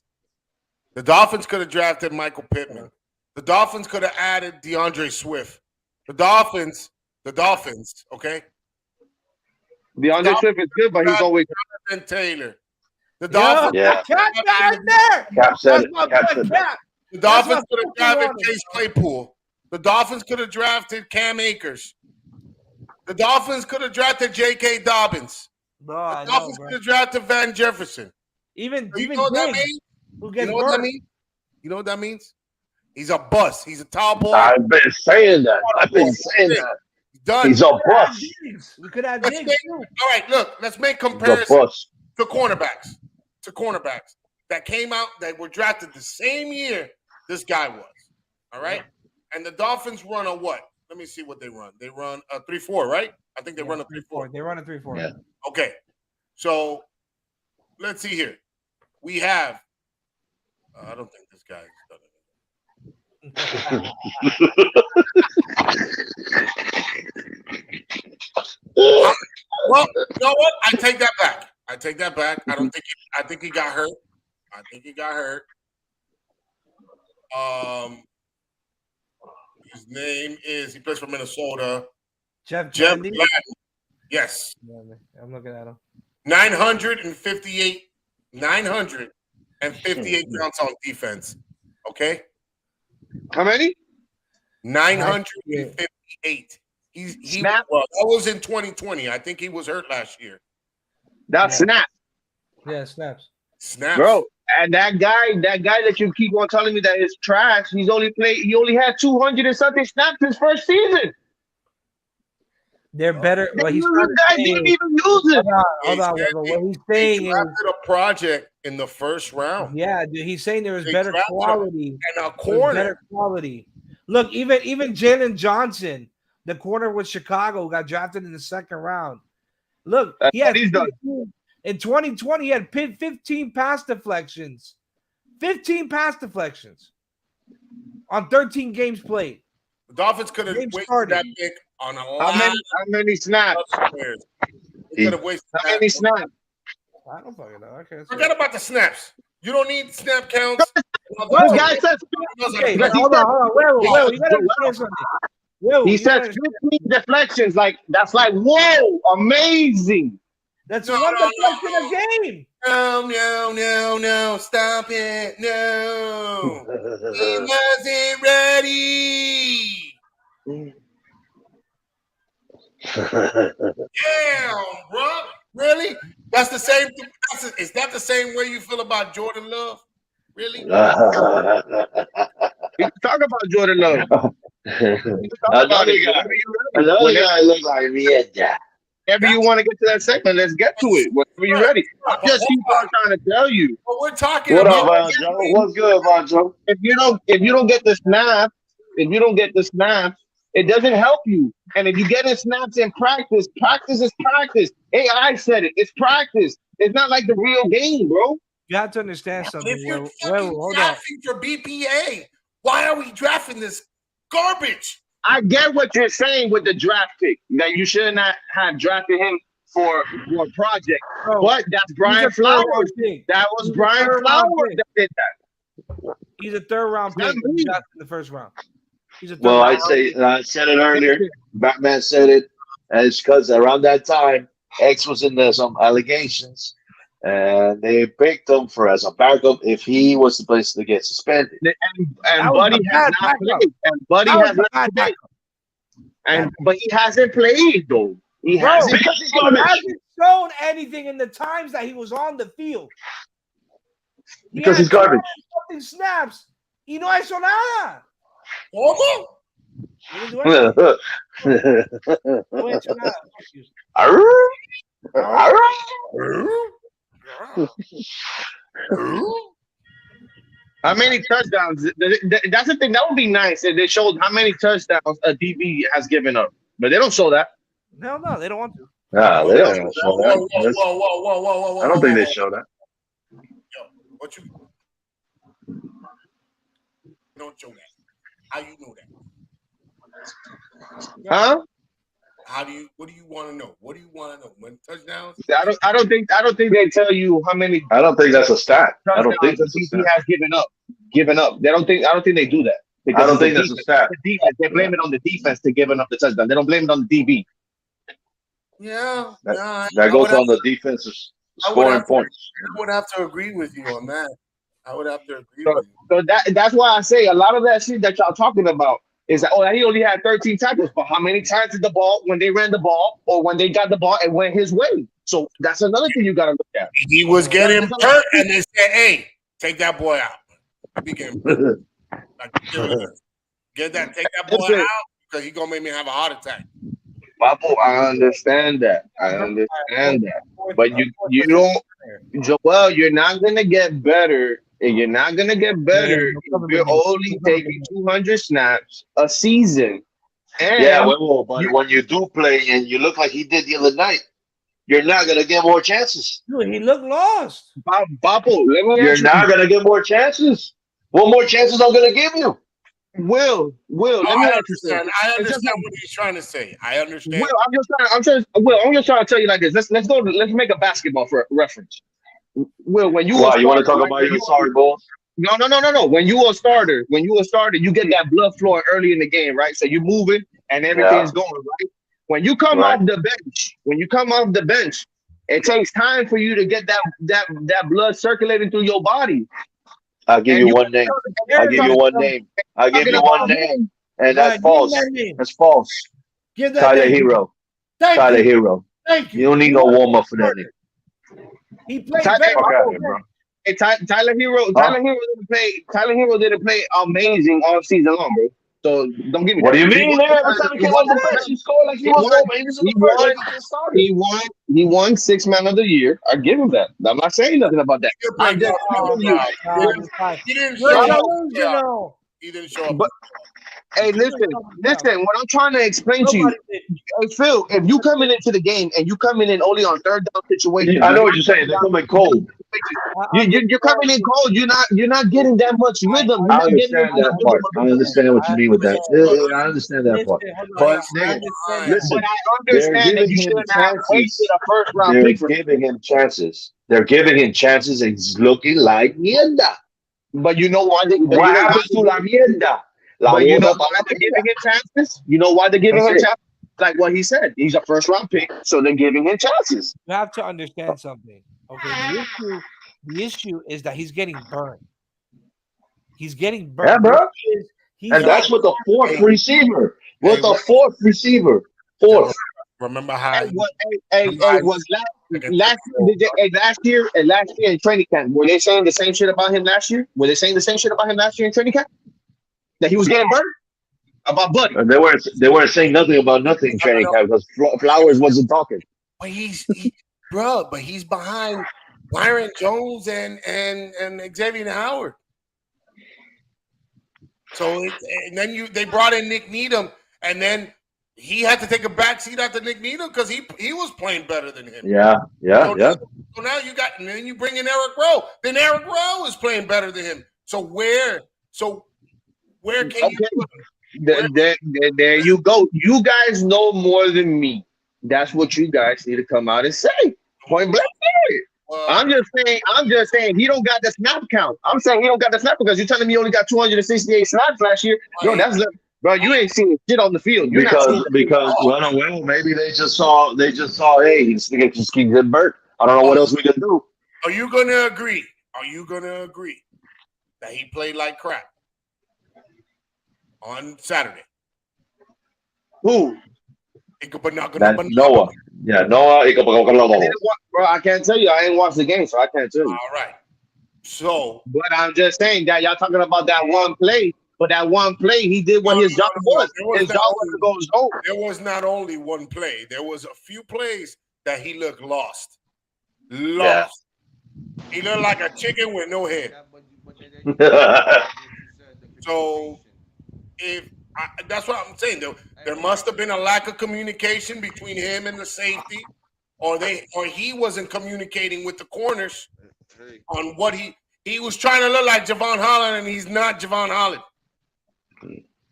The Dolphins could have drafted Michael Pittman. The Dolphins could have added DeAndre Swift. The Dolphins, okay? DeAndre Swift is good, but he's always Jonathan Taylor. The Dolphins. Yeah. Cap right there. Cap said That's it. my Cap boy, said Cap. The Dolphins could have fucking drafted wanted. Chase Claypool. The Dolphins could have drafted Cam Akers. The Dolphins could have drafted J.K. Dobbins. Bro, The Dolphins could have drafted Van Jefferson. Even you know what that means? Who You gets know what that burnt? means? You know what that means? He's a bust. He's a tall boy. I've been saying that. I've been saying that. He's done. He's a bust. We could have Let's Diggs make- too. All right, look. Let's make He's a comparisons bust. to cornerbacks. That came out that were drafted the same year this guy was. All right, and the Dolphins run a what? Let me see what they run. They run a 3-4, right? I think they run a 3-4. They run a 3-4. Yeah. Okay, so let's see here. We have. I don't think this guy's done it. Well, you know what? I take that back. I don't think. I think he got hurt. His name is. He plays for Minnesota. Jeff Gladden. Gladden. Yes. I'm looking at him. 958 counts on defense. Okay. How many? 958. That was in 2020. I think he was hurt last year. That's snap. Yeah, snaps. Bro. And that guy that you keep on telling me that is trash, he only had 200 and something snaps his first season. They're better. What he's guy didn't even use it. Hold on. What he's saying is a project in the first round. Yeah, dude, he's saying there was better quality and a corner. Better quality. Look, even Jalen Johnson, the corner with Chicago, got drafted in the second round. Look, he had 15, in 2020, he had 15 pass deflections. 15 pass deflections on 13 games played. The Dolphins could have wasted that pick on a lot. How many snaps? How many snaps? I don't fucking know. Okay, forget about the snaps. You don't need snap counts. This guy says, okay, hold on. Wait, you gotta understand something. He says 15 deflections. Like that's like whoa, amazing. That's one deflection a game. No, stop it. No. He wasn't ready. Damn, bro. Really? That's the same. Is that the same way you feel about Jordan Love? Really? You can talk about Jordan Love. Another guy look like me. Whenever you want to get to that segment, let's get to it. Whenever you're ready. I'm just keep on trying to tell you. Well, we're talking what about up, Joe? What's good, Joe? If you don't get the snaps, it doesn't help you. And if you get in snaps in practice is practice. AI said it. It's practice. It's not like the real game, bro. You have to understand something. If you're drafting for BPA, why are we drafting this garbage? I get what you're saying with the draft pick, that you should not have drafted him for a project. But that's Brian Flowers. That was Brian Flowers that did that. He's a third round pick. He got in the first round. Well, I said it earlier. Batman said it. And it's because around that time, X was in there some allegations. And they picked him for as a backup if he was the place to get suspended. And Buddy has not played. And Buddy has not played. But he hasn't played though. He hasn't shown anything in the times that he was on the field. Because he's garbage. Nothing snaps. Y no ha hecho nada. ¿Cómo? No ha hecho nada. How many touchdowns? That's the thing. That would be nice if they showed how many touchdowns a DB has given up. But they don't show that. No, they don't want to. No, they don't show that. Whoa. I don't think they show that. Yo, what you don't show that? How you know that? Huh? What do you want to know? What do you want to know? When touchdowns? I don't think they tell you how many. I don't think that's a stat. I don't think that's a he stat. has given up. I don't think they do that. I don't think that's a stat. The defense, they blame it on the defense to giving up the touchdown. They don't blame it on the DB. Yeah. That goes on the defensive. scoring points. I would have to agree with you on that. I would have to agree So, with you. so that's why I say a lot of that shit that y'all talking about is that he only had 13 tackles, but how many times did the ball when they ran the ball or when they got the ball and went his way? So that's another thing you got to look at. He was getting hurt, and they said, "Hey, take that boy out." I be getting hurt. Take that boy out because he's gonna make me have a heart attack. Papo, I understand that. But you don't, Joel. You're not gonna get better. You're not gonna get better if you're only taking 200 snaps a season. And but when you do play and you look like he did the other night, you're not gonna get more chances. Dude, he looked lost. Papo, you're not gonna get more chances. What more chances I'm gonna give you? Will, I understand what he's trying to say. I understand. Will, I'm just trying to tell you like this. Let's make a basketball for reference. Will, when you you want to talk about your sorry balls? No. When you a starter, you get that blood flowing early in the game, right? So you're moving and everything's going right. When you come off the bench, it takes time for you to get that blood circulating through your body. I'll give you one name. And that's false. That's false. Tyler Hero. Tyler Hero. Thank you. You don't need no warm up for that name. He played bro. Hey, Tyler Hero didn't play amazing all season long, bro. So don't give me. What do you mean? Every time he came on the bench, he scored like he was He won 6 Man of the Year. I give him that. I'm not saying nothing about that. I'm just telling you. He didn't show up. But hey, listen. What I'm trying to explain to you, hey Phil, if you coming into the game and you coming in only on third down situation, I know what you're saying. They're coming cold. You're coming in cold. You're not getting that much rhythm. I understand that part. I understand what you mean with that. I understand that part. But listen, I understand that you shouldn't have wasted a first round pick. They're giving him chances. They're giving him chances, and he's looking like mierda. But you know why? What happens to la mierda? But you know why they're giving him chances? You know why they're giving him chances? Like what he said, he's a first round pick, so they're giving him chances. You have to understand something. Okay, the issue is that he's getting burned. He's getting burned. Yeah, bro. And that's with the fourth receiver. Fourth. Remember how last year in training camp, were they saying the same shit about him last year? Were they saying the same shit about him last year in training camp? That he was getting burned? About Buddy. And they weren't saying nothing about nothing in training camp because Flowers wasn't talking. But he's behind Byron Jones and Xavier Howard. So and then they brought in Nick Needham, and then he had to take a back seat after Nick Needham because he was playing better than him. Yeah. So now and then you bring in Eric Rowe. Then Eric Rowe is playing better than him. So where can you put him? There you go. You guys know more than me. That's what you guys need to come out and say. Point blank. I'm just saying he don't got the snap count. I'm saying he don't got the snap because you're telling me he only got 268 snaps last year. Bro, you ain't seen shit on the field. Because maybe they just saw hey, this nigga just keep getting burnt. I don't know what else we can do. Are you gonna agree that he played like crap on Saturday? Who? Noah. Yeah, Noah. Bro, I can't tell you. I ain't watched the game, so I can't tell you. All right. So, but I'm just saying that y'all talking about that one play. But that one play, he did what his job was. His job was to go zone. There was not only one play. There was a few plays that he looked lost. Yeah. He looked like a chicken with no head. So, that's what I'm saying. There must have been a lack of communication between him and the safety, or he wasn't communicating with the corners on what he was trying to look like Javon Holland, and he's not Javon Holland.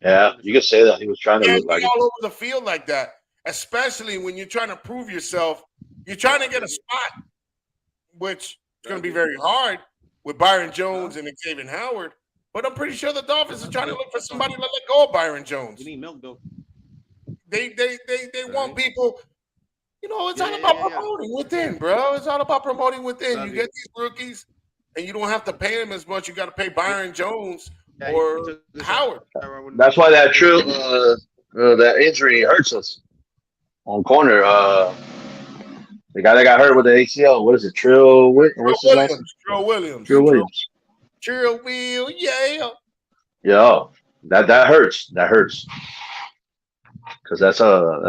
Yeah, you can say that he was trying to look like all over the field like that, especially when you're trying to prove yourself. You're trying to get a spot, which is going to be very hard with Byron Jones and Xavier Howard. But I'm pretty sure the Dolphins are trying to look for somebody to let go of Byron Jones. You need milk, though. They want people. You know, it's all about promoting within, bro. It's all about promoting within. You get these rookies, and you don't have to pay them as much. You got to pay Byron Jones or Howard. That's why that that injury hurts us on corner. The guy that got hurt with the ACL, what is it? What's his last name? Trill Williams. Trill Will, yeah. Yeah, that hurts. That hurts. Because that's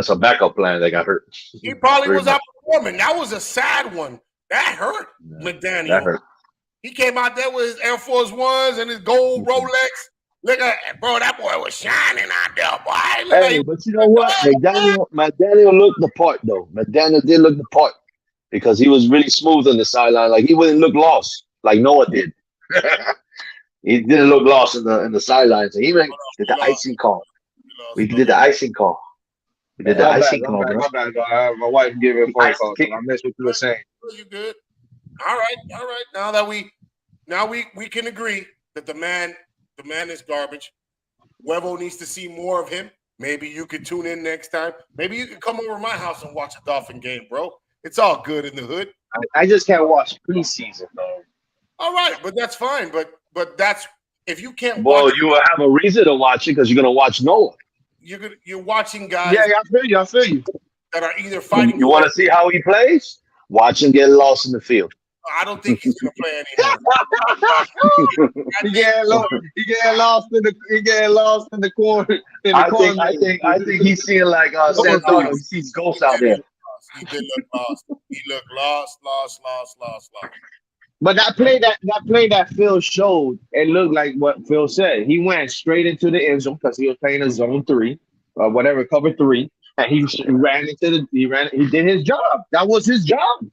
a backup plan that got hurt. He probably was outperforming. That was a sad one. That hurt McDaniel. That hurt. He came out there with his Air Force Ones and his gold Rolex. Look at bro, that boy was shining out there, boy. Hey, but you know what? McDaniel looked the part though. McDaniel did look the part because he was really smooth on the sideline. Like he wouldn't look lost like Noah did. He didn't look lost in the sidelines. He did the icing call. We did the icing call. We did the icing call, bro. My bad, my wife gave me a phone call. So I missed what you were saying. You good? All right. Now that we can agree that the man is garbage. Huevo needs to see more of him. Maybe you could tune in next time. Maybe you can come over to my house and watch a Dolphin game, bro. It's all good in the hood. I just can't watch preseason, though. All right, but that's fine. But that's if you can't. Well, you will have a reason to watch it because you're gonna watch Noah. You're watching guys. Yeah, I feel you. That are either fighting. You want to see how he plays? Watch him get lost in the field. I don't think he's gonna play anymore. He getting lost in the corner. I think he's seeing like San Antonio. He sees ghosts out there. He did look lost. He looked lost. But that play that Phil showed, it looked like what Phil said. He went straight into the end zone because he was playing a zone 3, or whatever, cover 3, and he did his job. That was his job.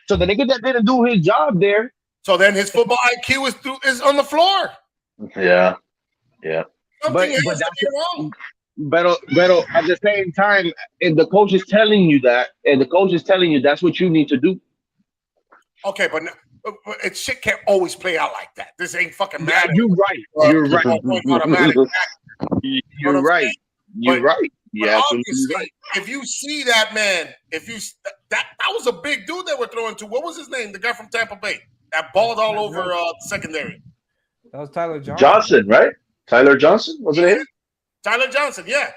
So the nigga that didn't do his job there. So then his football IQ is on the floor. Yeah. But at the same time, if the coach is telling you that, and the coach is telling you that's what you need to do. Okay, but shit can't always play out like that. This ain't fucking matter. You're right. You're right. Yeah, obviously, if you see that man, that was a big dude that we're throwing to. What was his name? The guy from Tampa Bay that balled all over secondary. That was Tyler Johnson. Johnson, right? Tyler Johnson, wasn't it him? Tyler Johnson, yeah.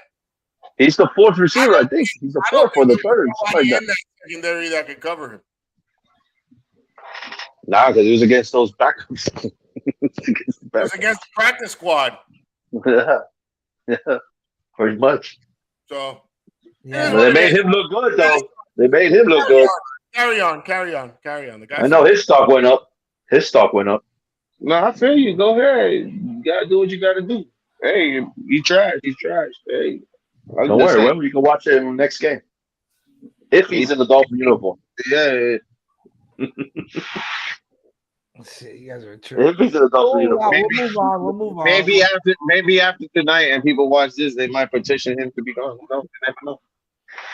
He's the 4th receiver, I think. He's the 4th or the 3rd. Something like that secondary that could cover him. Nah, because it was against those backups. It was against the practice squad. Yeah, pretty much. So, yeah, they made him look good, though. They made him look good. Carry on. The guy. I know his stock went up. No, I feel you. Go ahead. You gotta do what you gotta do. Hey, he trash. Hey, don't worry. Well, you can watch it in the next game if he's in the Dolphin uniform. Yeah. You guys are true. If he's in the Dolphin uniform. We'll move on. Maybe after tonight, and people watch this, they might petition him to be gone. No, never know.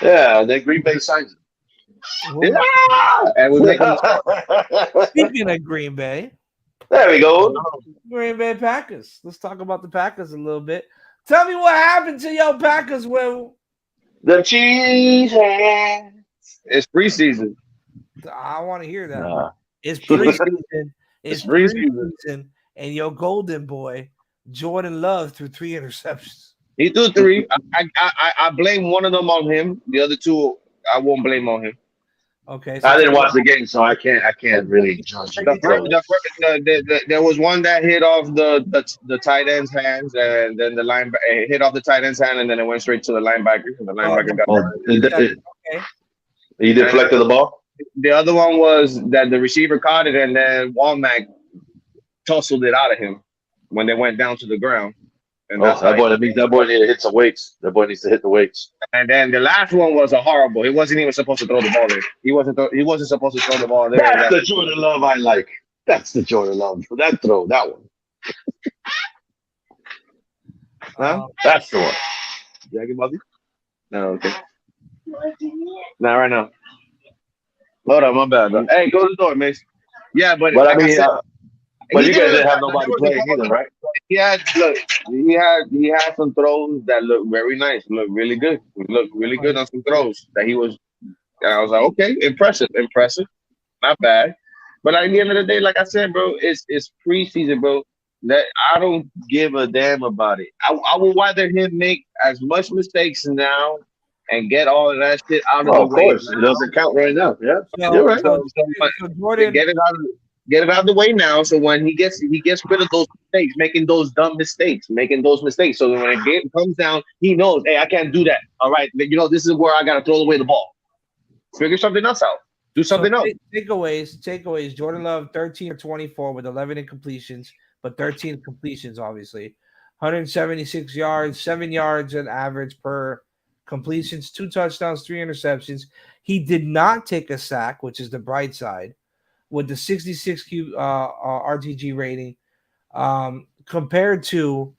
Yeah, then Green Bay signs him. Yeah, and we make him. Speaking of Green Bay. There we go. Green Bay Packers. Let's talk about the Packers a little bit. Tell me what happened to your Packers, Will. The cheese hands. It's preseason. I want to hear that. It's preseason. It's preseason. And your golden boy, Jordan Love, threw 3 interceptions. He threw 3. I blame one of them on him. The other 2, I won't blame on him. Okay. So I didn't watch the game, so I can't really judge. There was one that hit off the tight end's hands, and then the linebacker hit off the tight end's hand, and then it went straight to the linebacker. And the linebacker okay. He deflected the ball. The other one was that the receiver caught it, and then Womack tussled it out of him when they went down to the ground. And that boy needs to hit some weights. That boy needs to hit the weights. And then the last one was a horrible. He wasn't even supposed to throw the ball there. He wasn't supposed to throw the ball there. That's the Jordan Love I like. That's the Jordan Love. That throw, that one. Huh? That's the one. Jackie Bobby? No, okay. Not right now. Hold on, my bad. Bro. Hey, go to the door, Mace. Yeah, but I mean, but you guys didn't have nobody playing either, right? He had some throws that looked very nice, looked really good. Looked really good on some throws that he was And I was like, okay, impressive, impressive, not bad. But at the end of the day, like I said, bro, it's preseason, bro. That I don't give a damn about it. I would rather him make as much mistakes now and get all of that shit out of Well, the of way course, it doesn't count right now. Yeah, you're So right. so but so to Jordan. get it out of the way now. So when he gets rid of those mistakes, making those dumb mistakes, making those mistakes. So when a game comes down, he knows, hey, I can't do that. All right, this is where I gotta throw away the ball. Figure something else out. Do So something else. takeaways. Jordan Love 13 or 24 with 11 incompletions, but 13 completions obviously. 176 yards, 7 yards an average per completions, 2 touchdowns, 3 interceptions. He did not take a sack, which is the bright side, with the 66 RTG rating, compared to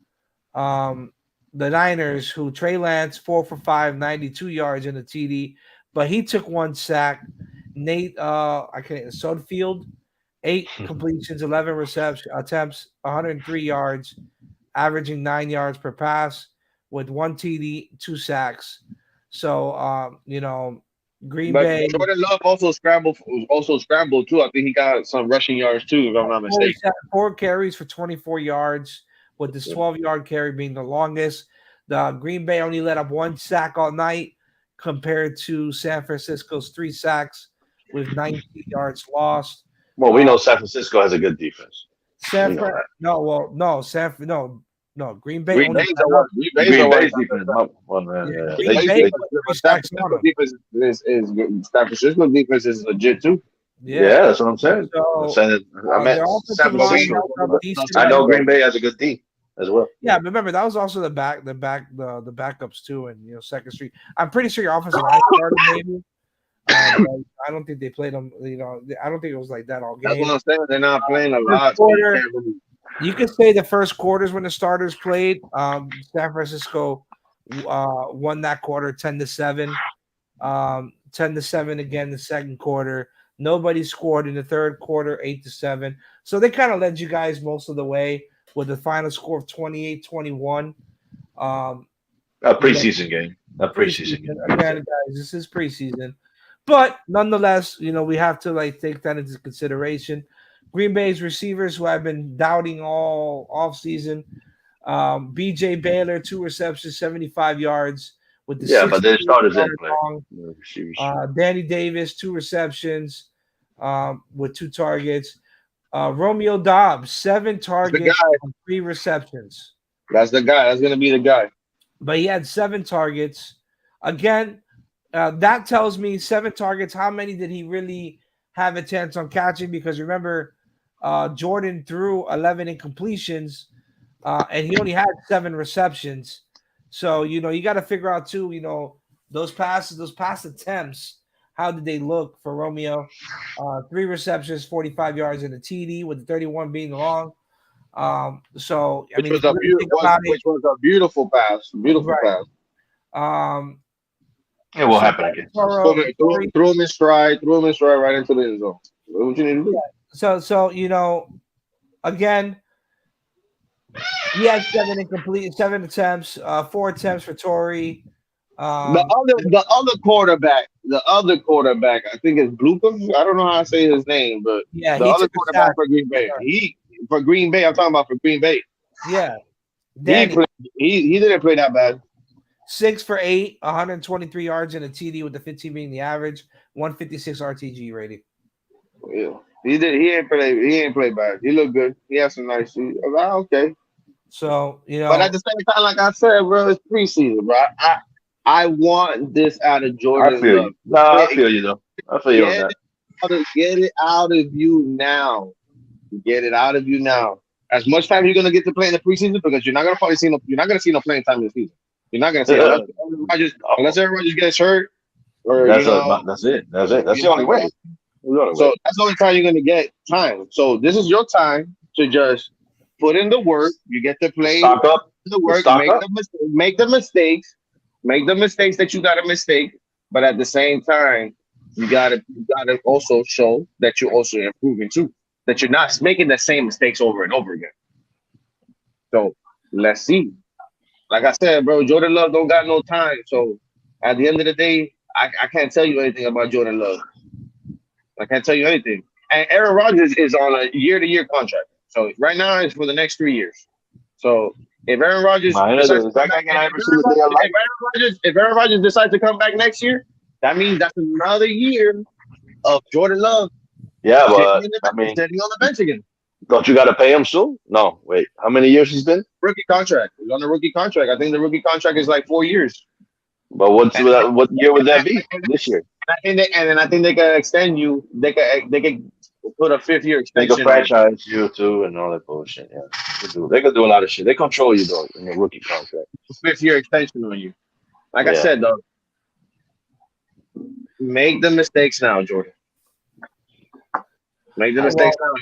um, the Niners, who Trey Lance 4 for 5, 92 yards in the TD, but he took 1 sack. Nate, I can't. Sudfield, 8 completions, 11 reception attempts, 103 yards, averaging 9 yards per pass, with 1 TD, 2 sacks. So, Green But Bay Jordan Love also scrambled too. I think he got some rushing yards too, if I'm not four, mistaken. 4 carries for 24 yards, with this 12-yard carry being the longest. The Green Bay only let up 1 sack all night compared to San Francisco's 3 sacks with 19 yards lost. Well, we Uh, know San Francisco has a good defense. We San know Fran, that. no, well, no, no. Green Bay Green only Bay's let the one. up. Green Bay's the Green one. Bay's defense. Well, Yeah, yeah, Green Green Bay's Bay they defense, put but 3 sacks San on Francisco them. defense is good. San Francisco defense is legit too. Yeah. yeah, that's what I'm saying. I'm So saying that, I meant their San offensive But line Francisco, held up but I decently. know Green Bay has a good team as well. Yeah, but remember that was also the backups too, and Second Street. I'm pretty sure your offensive line started maybe, but I don't think they played them. I don't think it was like that all that's what game. I'm saying. They're not playing a First lot, so you quarter, can't really. you could say the first quarters when the starters played. San Francisco won that quarter 10-7. 10-7 again the second quarter. Nobody scored in the third quarter, 8-7. So they kind of led you guys most of the way with the final score of 28-21. Um, A you know, preseason game. A preseason preseason game. again, guys. This is preseason, but nonetheless, we have to take that into consideration. Green Bay's receivers, who I've been doubting all off season, B.J. Baylor, 2 receptions, 75 yards with the Yeah, but their 68 starters didn't yard play. long. The receivers. Danny Davis, 2 receptions, with 2 targets. Romeo Dobbs, seven That's the targets guy. on 3 receptions, That's the guy. That's gonna be the guy. but he had 7 targets. Again, that tells me 7 targets. How many did he really have a chance on catching? Because remember, Jordan threw 11 incompletions, and he only had 7 receptions. So you got to figure out too. Those passes, those pass attempts. How did they look for Romeo? 3 receptions, 45 yards in the TD, with the 31 being long. So I Which mean, was if you a really think beautiful, about it, which was a beautiful pass. Beautiful right? pass. Um, It will so happen again. Threw him in stride. Threw him in stride right into the end zone. What you need to do? so again, he had 7 attempts, 4 attempts for Torrey. Um, The other quarterback, I think it's Blooper. I don't know how I say his name, but yeah, the he other took a sack. quarterback for Green Bay, for Green Bay. I'm talking about for Green Bay. Yeah, He Danny, played, he didn't play that bad. 6 for 8, 123 yards in a TD, with the 15 being the average, 156 RTG rating. Yeah, he did. He ain't play bad. He looked good. He had some nice. Okay, So but at the same time, like I said, bro, it's preseason, bro. I want this out of I Jordan feel Love. you. No, I feel you though. I feel you on Get that. it get it out of you now. Get it out of you now. As much time you're gonna get to play in the preseason, because you're not gonna see no playing time in the season. You're not gonna see it unless No, everyone just gets hurt or that's it. That's it. That's you the only know. way. That's the only So way. that's the only time you're gonna get time. So this is your time to just put in the work. You get to To play stock up. the To work, stock up. make the mistakes that you gotta mistake, but at the same time, you gotta also show that you're also improving too. That you're not making the same mistakes over and over again. So let's see. Like I said, bro, Jordan Love don't got no time. So at the end of the day, I can't tell you anything about Jordan Love. I can't tell you anything. And Aaron Rodgers is on a year-to-year contract. So right now it's for the next 3 years. So if Aaron Rodgers decides to come back, if Aaron Rodgers decides to come back next year, that means that's another year of Jordan Love. Yeah, but I mean, sitting on the bench again. Don't you got to pay him soon? No, wait. How many years he's been? Rookie contract. He's on the rookie contract. I think the rookie contract is like 4 years. But what year would that be? This year. And then I think they can extend you. They can put a 5th-year extension. They can franchise you too and all that bullshit. Yeah, they could do a lot of shit. They control you though in the rookie contract. 5th-year extension on you. Like I said though, make the mistakes now, Jordan. Make the mistakes now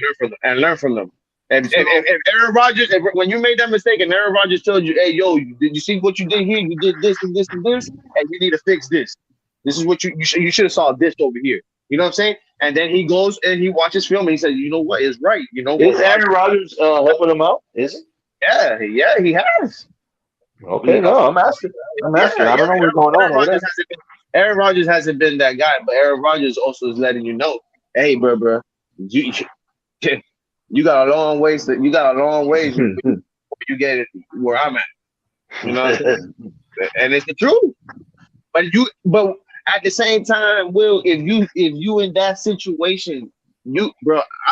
and learn from them. If Aaron Rodgers, when you made that mistake and Aaron Rodgers told you, hey, yo, did you see what you did here? You did this and this and this, and you need to fix this. This is what you should have saw this over here. You know what I'm saying? And then he goes and he watches film and he says, you know what, it's right. You know what? Is Aaron Rodgers helping him out? Is he? Yeah, he has. Okay, no, I'm asking. I don't know what's going on over there. Aaron Rodgers hasn't been that guy, but Aaron Rodgers also is letting you know, hey, bro, you got a long ways. You got a long ways before you get it where I'm at. You know what I'm saying? And it's the truth. But at the same time, Will, if you in that situation, I'll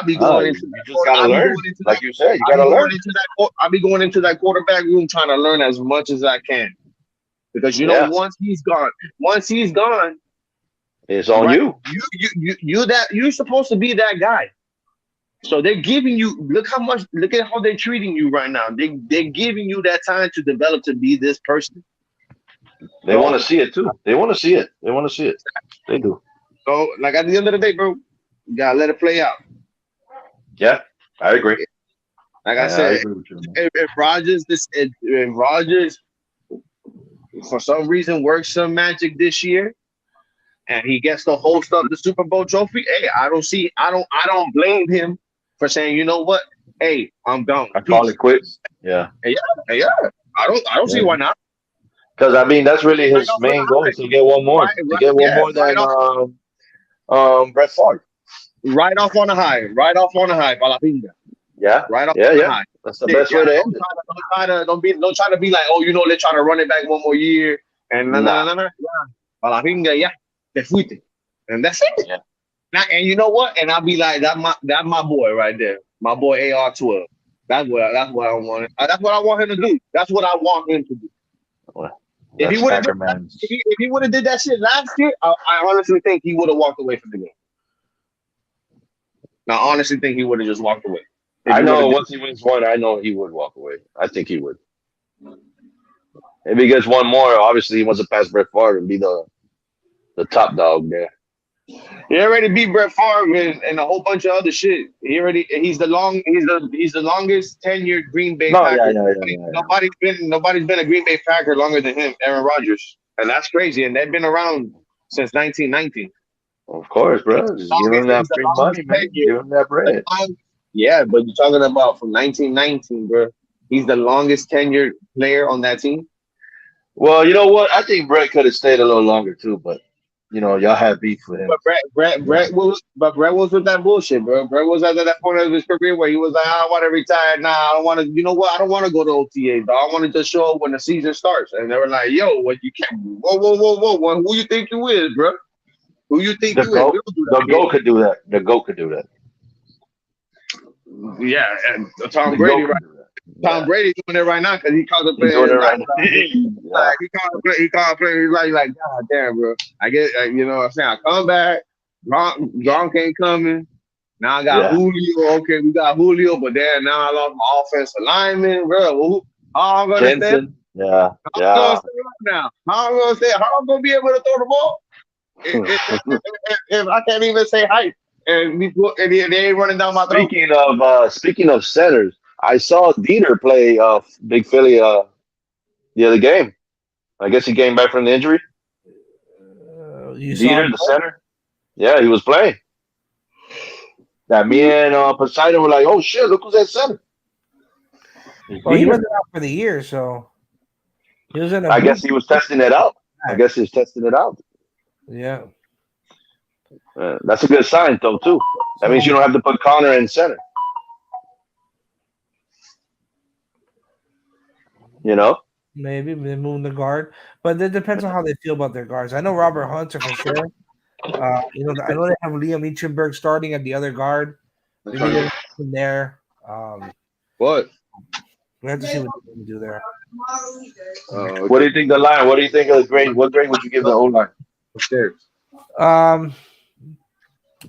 be going into that. You just gotta learn. Like you said, you gotta learn. I'll be going into that quarterback room trying to learn as much as I can. Because once he's gone, it's on you. You're supposed to be that guy. So they're giving you look at how they're treating you right now. They're giving you that time to develop to be this person. They want to see it too. They want to see it. They do. So like at the end of the day, bro, you gotta let it play out. Yeah, I agree. Like I said, if Rodgers for some reason works some magic this year and he gets to host up the Super Bowl trophy, hey, I don't blame him for saying, you know what? Hey, I'm gone. I call it quits. Yeah. Yeah. I don't see why not. Because I mean that's really his main goal is to get one more. To get one more than Brett Favre. Right off on a high. Para la pinga. Yeah. Right off on the high. That's the best way to end it. Don't try to be like, let's try to run it back one more year. And no. Para la pinga, yeah. Te fuiste. And that's it. Yeah. And you know what? And I'll be like, that's my boy right there. My boy AR12. That's what I want. That's what I want him to do. That's what I want him to do. Well, if he would have did that shit last year, I honestly think he would have walked away from the game. Now, I honestly think he would have just walked away. I know once he wins one, I know he would walk away. I think he would. If he gets one more, obviously he wants to pass Brett Favre and be the top dog there. He already beat Brett Favre and a whole bunch of other shit. He's the longest tenured Green Bay Packer. Yeah. Nobody's been a Green Bay Packer longer than him, Aaron Rodgers. And that's crazy. And they've been around since 1919. Of course, bro. Just give him that free money, man. Give him that bread. Yeah, but you're talking about from 1919, bro. He's the longest tenured player on that team. Well, you know what? I think Brett could have stayed a little longer too, but y'all have beef with him. But Brett was with that bullshit, bro. Brett was at that point of his career where he was like, I want to retire now. I don't want to. You know what? I don't want to go to OTA, dog. I want to just show up when the season starts. And they were like, yo, what you can't? Whoa. Who you think you is, bro? Who you think you is? The GOAT could do that. The GOAT could do that. Yeah, and Tom Brady, right? Tom Brady's doing it right now because he contemplating. He's doing it right now. He contemplating. He's like, God damn, bro. I get, you know what I'm saying? I come back. Gronk ain't coming. Now I got Julio. Okay, we got Julio, but then now I lost my offensive lineman, bro. How I'm gonna stay? Yeah. How I'm gonna be able to throw the ball if I can't even say hype and they ain't running down my throat. Speaking of centers. I saw Dieter play Big Philly the other game. I guess he came back from the injury. Dieter, the center. Yeah, he was playing. That me and Poseidon were like, oh shit, look who's at center. Well, he wasn't out for the year, so he was in I guess he was testing it out. Yeah. That's a good sign, though, too. That means you So don't have to put Connor in center. You know? maybe they move the guard, but it depends on how they feel about their guards. I know Robert Hunter for sure. I know they have Liam Eichenberg starting at the other guard. Maybe they're in there. What? We have to see what they're going to do there. What do you think the line? What do you think of the grade? What grade would you give the O line? Upstairs. Um,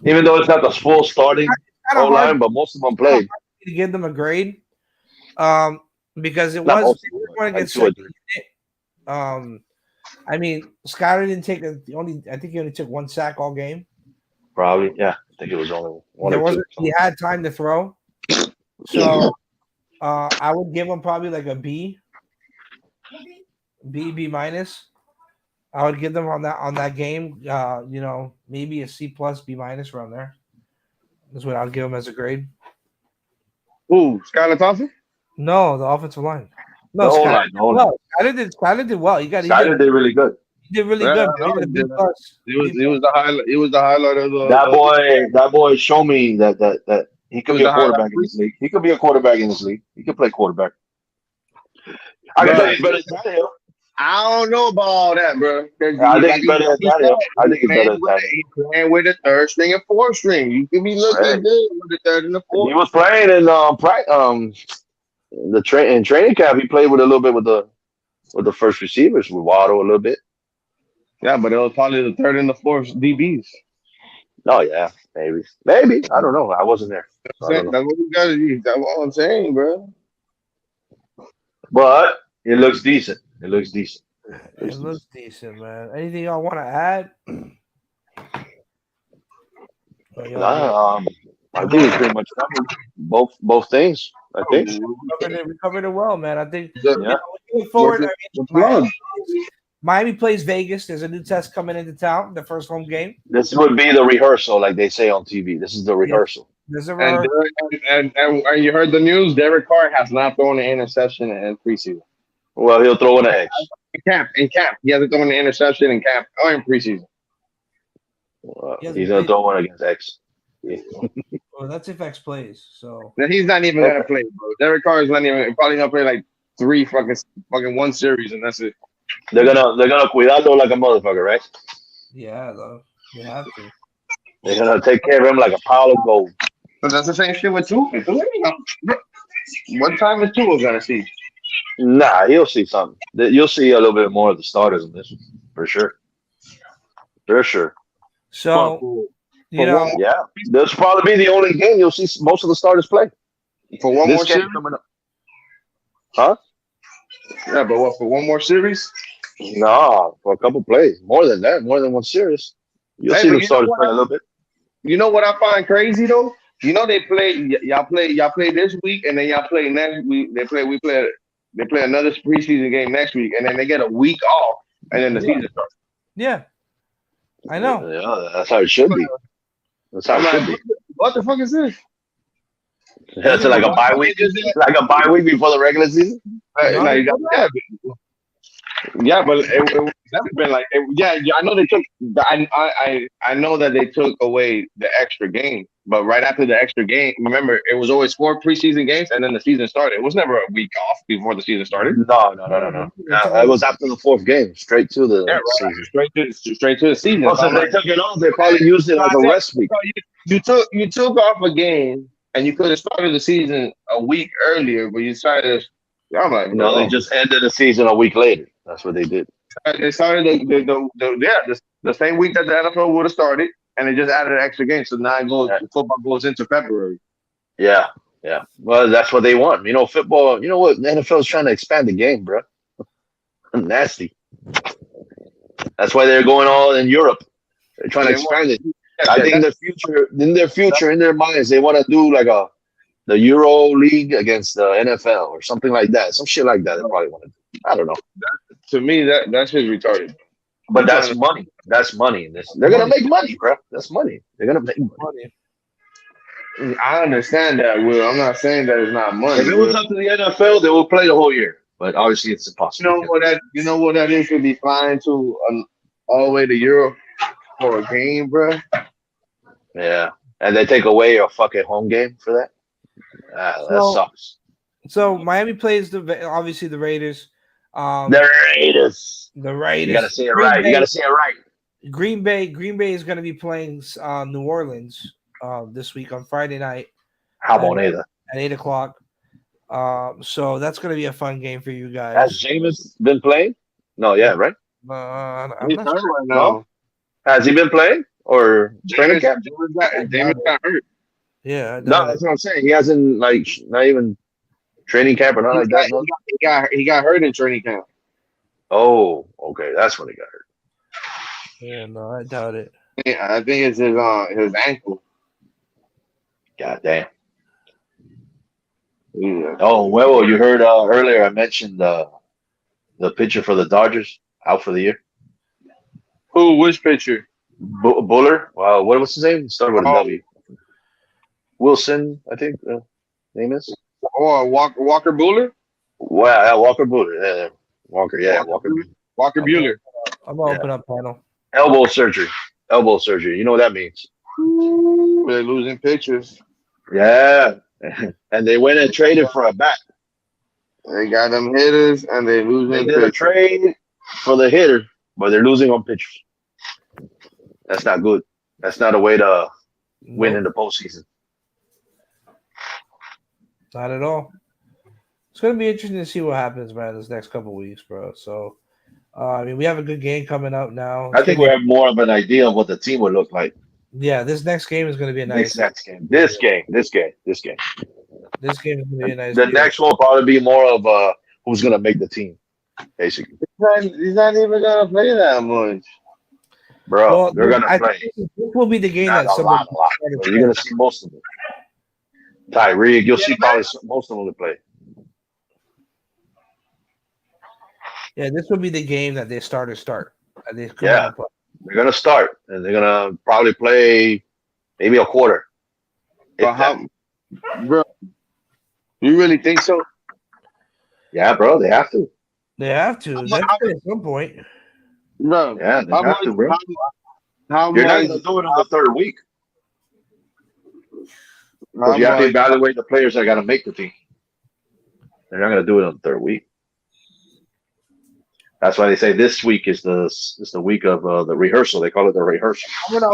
Even though it's not the full starting kind O of hard line, but most of them played. to give them a grade. Because it Not was most they of them, were going like against 2 or 3. I mean, Skyler didn't take I think he only took one sack all game. Probably, yeah. I think it was only one There or wasn't. two. He had time to throw, so I would give him probably like a B minus. I would give them on that game. Maybe a C plus B minus around there. That's what I'd give them as a grade. Who? Skylar Thompson? No, the offensive line. No, The whole Skyler line, did well. Skyler did well. Skyler did really good. He did really Yeah, good. no, He got a B plus. He was the highlight. He was the highlight of the. That boy showed me that he could was be a the highlight. quarterback in this league. He could be a quarterback in this league. He could play quarterback. I can tell you he's better than Tannehill. I don't know about all that, bro. I think he's better than Tannehill. I think he's better than Tannehill. He's playing with the third string and fourth string. You can be looking Right. good with the third and the fourth. He was playing in in training camp. He played with a little bit with the first receivers with Waddle a little bit. Yeah, but it was probably the third and the fourth DBs. Oh yeah, maybe. I don't know. I wasn't there. So I That's don't know. what you gotta do. That's what I'm saying, bro. But it looks decent. It looks decent. It looks decent, man. Anything y'all want to add? I think it's pretty much covered both things. I think. We covered it well, man. I think. Yeah. We look forward. Miami plays Vegas. There's a new test coming into town. The first home game. This would be the rehearsal, like they say on TV. This is the rehearsal. There's a And you heard the news. Derek Carr has not thrown an interception in preseason. Well, he'll throw in an X. In camp, he hasn't thrown an interception in camp or in preseason. He's gonna throw one against X. Well, that's if X plays. So now, he's not even gonna play, bro. Derek Carr is not even probably gonna play like 3 fucking one series, and that's it. They're gonna cuidarlo like a motherfucker, right? Yeah, though you have to. They're gonna take care of him like a pile of gold. So that's the same shit with Tua. What time is Tua gonna see? Nah, he'll see something. You'll see a little bit more of the starters in this one, for sure. For sure. So, yeah, this will probably be the only game you'll see most of the starters play. For one this more game series? coming up. Huh? Yeah, but what, for one more series? No, for a couple plays. More than that, more than one series. You'll see them starters play a little bit. You know what I find crazy though? You know they y'all play this week, and then y'all play next week. They play another preseason game next week, and then they get a week off, and then the season starts. Yeah, I know. Yeah, that's how it should be. That's how it should be. What the fuck is this? That's like a bye week. Like a bye week before the regular season. Yeah, but it never been like yeah. I know they took. I know that they took away the extra game, but right after the extra game, remember it was always 4 preseason games, and then the season started. It was never a week off before the season started. No. It was after the 4th game, straight to the season. Straight to the season. Also, they took it off. They probably used it as a rest week. You took off a game, and you could have started the season a week earlier, but you decided. I'm like, no, they just ended the season a week later. That's what they did. They started the same week that the NFL would have started, and they just added an extra game. So now football goes into February. Yeah. Well, that's what they want. Football. You know what? The NFL is trying to expand the game, bro. Nasty. That's why they're going all in Europe. They're trying to expand it. I think in their future, in their minds, they want to do like the Euro League against the NFL or something like that. Some shit like that. They probably want to do. I don't know. To me, that's just retarded. But that's money. That's money in this. They're gonna make money, bro. That's money. They're gonna make money. I understand that, Will. I'm not saying that it's not money. If it was up to the NFL, they will play the whole year. But obviously, it's impossible. You know what that is to be flying to all the way to Europe. for a game, bro. Yeah, and they take away your fucking home game for that. That So sucks. so Miami plays obviously the Raiders. The Raiders. The You gotta Raiders. say it right. You gotta say it right. Green Bay is going to be playing New Orleans this week on Friday night How at, about either? at 8 o'clock. So that's going to be a fun game for you Has guys. Jameis been playing? No, yeah, right. I'm He's not hurt sure. right No, now. has he been playing or training James, camp? James got hurt. Yeah, I No, doubt that's it. what I'm saying. He hasn't like not even training camp or nothing like that. No. He got hurt in training camp. Oh, okay, that's when he got hurt. Yeah, no, I doubt it. Yeah, I think it's his ankle. God damn. Yeah. Oh well, you heard earlier. I mentioned the pitcher for the Dodgers out for the year. Who? Which pitcher? Buller. Wow, what was his name? It started with a Oh, W. Wilson, I think name is. Walker Bueller. Wow, yeah, Walker Buller. Yeah, Walker. Yeah, Walker. Walker Bueller. I'm going to Yeah. open up panel. Elbow surgery. Elbow surgery. You know what that means? They're losing pitchers. Yeah. And they went and traded for a bat. They got them hitters and they They losing did a pitchers. trade for the hitter, but they're losing on pitchers. That's not good. That's not a way to win Nope, in the postseason. not at all. It's going to be interesting to see what happens, man, this next couple weeks, bro. So, I mean, we have a good game coming up now. I think we have more of an idea of what the team would look like. Yeah, this next game is going to be a nice. This next game. This game. This game is going to be a nice. The game. next one will probably be more of who's gonna make the team, basically. He's not even gonna play that much. Bro, Well, they're gonna I play. think this will be the game Not that a lot. But you're gonna see most of them. Tyreek, you'll see probably most of them to play. Yeah, this will be the game that they start. They come Yeah. out and play. They're gonna start, and they're gonna probably play maybe a quarter. But If that. bro? You really think so? Yeah, bro, they have to. They have to. They have to at some point. Bro, Yeah, they how have much? to, bro. How You're not much? gonna do it on the third week How because you have to much? evaluate the players that gotta make the team. They're not gonna do it on the third week. That's why they say this week is the week of the rehearsal. They call it the rehearsal. I'm gonna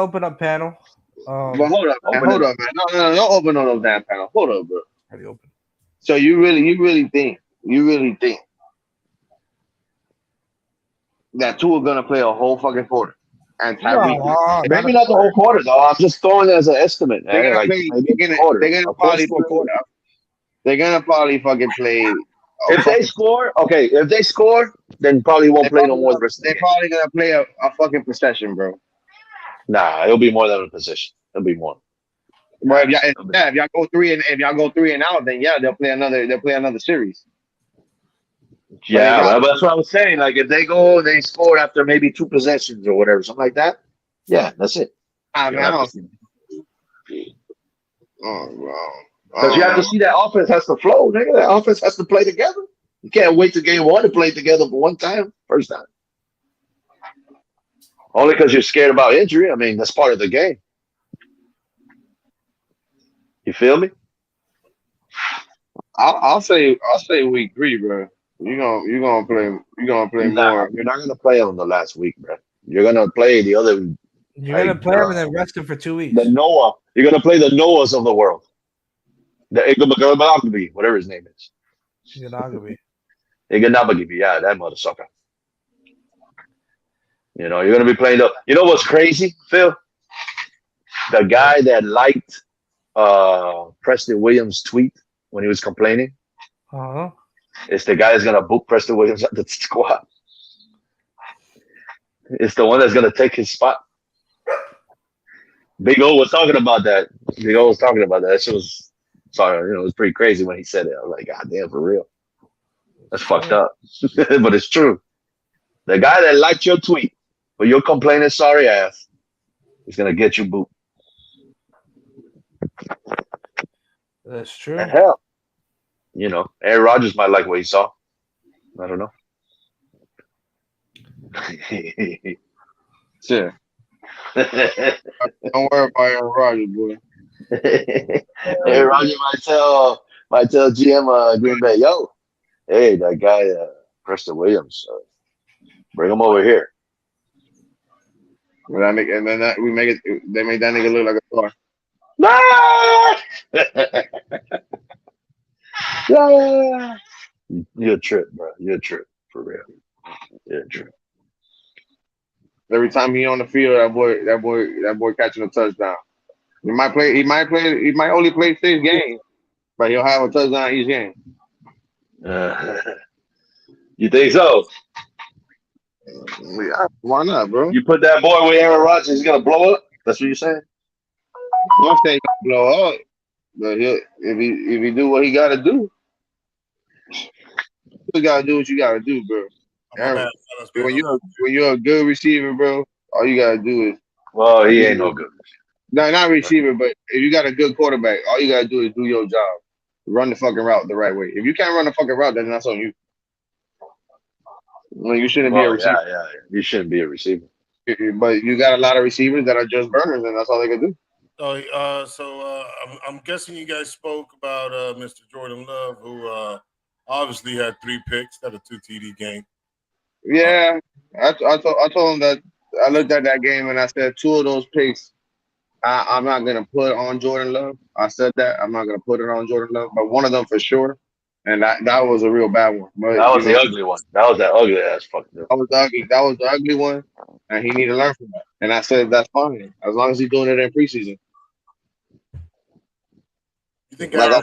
open up panel. But hold up, man. Open Hold it. up, man. No, don't open on those damn panels. Hold up, bro. Already open. So you really think that two are gonna play a whole fucking quarter and Tyreek? Maybe not the whole quarter though. I'm just throwing it as an estimate. They're gonna Like play. maybe They're a quarter. gonna A probably close to a quarter. They're gonna probably fucking play. If they score, okay. If they score, then probably won't play no more the rest of the They're game. probably gonna play a fucking possession, bro. Nah, it'll be more than a position. It'll be more. Bro, if y'all go three and out, then yeah, they'll play another series. Yeah, got- well, that's what I was saying. Like if they go, they score after maybe 2 possessions or whatever, something like that. Yeah, that's it. I You have to- Oh, bro. Because you have to see that offense has to flow, nigga. That offense has to play together. You can't wait to game one to play together for one time, first time. Only because you're scared about injury. I mean, that's part of the game. You feel me? I'll say week 3, bro. You're gonna play Nah, more. you're not gonna play on the last week, bro. You're gonna play the other, You're gonna play them and then rest them for 2 weeks. the Noah. You're gonna play the Noahs of the world, the Igabagabagbi, whatever his name is. Yanagabe. Iganabagibi, yeah, that motherfucker. You know, you're gonna be playing the. You know what's crazy, Phil? The guy that liked Preston Williams' tweet when he was complaining. Uh-huh. It's the guy that's gonna book Preston Williams at the squad. It's the one that's gonna take his spot. Big O was talking about that. Big O was talking about that. That shit was sorry, it was pretty crazy when he said it. I was like, God damn, for real. That's fucked up. But it's true. The guy that liked your tweet, but your complaining sorry ass, is gonna get you boot. That's true. And hell, Aaron Rodgers might like what he saw. I don't know. Shit. Don't worry about Aaron Rodgers, boy. Aaron Rodgers might tell GM Green Bay, yo, hey, that guy Preston Williams, bring him over here. And then we make it. They make that nigga look like a star. You're a trip, bro. You're a trip for real. You're a trip. Every time he on the field, that boy catching a touchdown. He might play. He might play. He might only play 6 games, but he'll have a touchdown each game. You think so? Yeah, why not, bro? You put that boy with Aaron Rodgers, he's gonna blow up. That's what you're saying? One thing blow up, but if he do what he got to do, you gotta do what you gotta do, bro. Aaron, when you're a good receiver, bro, all you gotta do is. Well, he ain't no good. No, not receiver, but if you got a good quarterback, all you gotta do is do your job, run the fucking route the right way. If you can't run the fucking route, then that's on you. Well, you shouldn't be a receiver. Yeah. You shouldn't be a receiver. But you got a lot of receivers that are just burners, and that's all they can do. I'm guessing you guys spoke about Mr. Jordan Love, who obviously had 3 picks, had a 2 TD game. Yeah, I told him that I looked at that game and I said 2 of those picks I'm not gonna put on Jordan Love. I said that I'm not gonna put it on Jordan Love, but one of them for sure, and that was a real bad one. But, that was the ugly one. That was that ugly ass fucking. That was the ugly one, and he need to learn from that. And I said that's fine as long as he's doing it in preseason. You think like I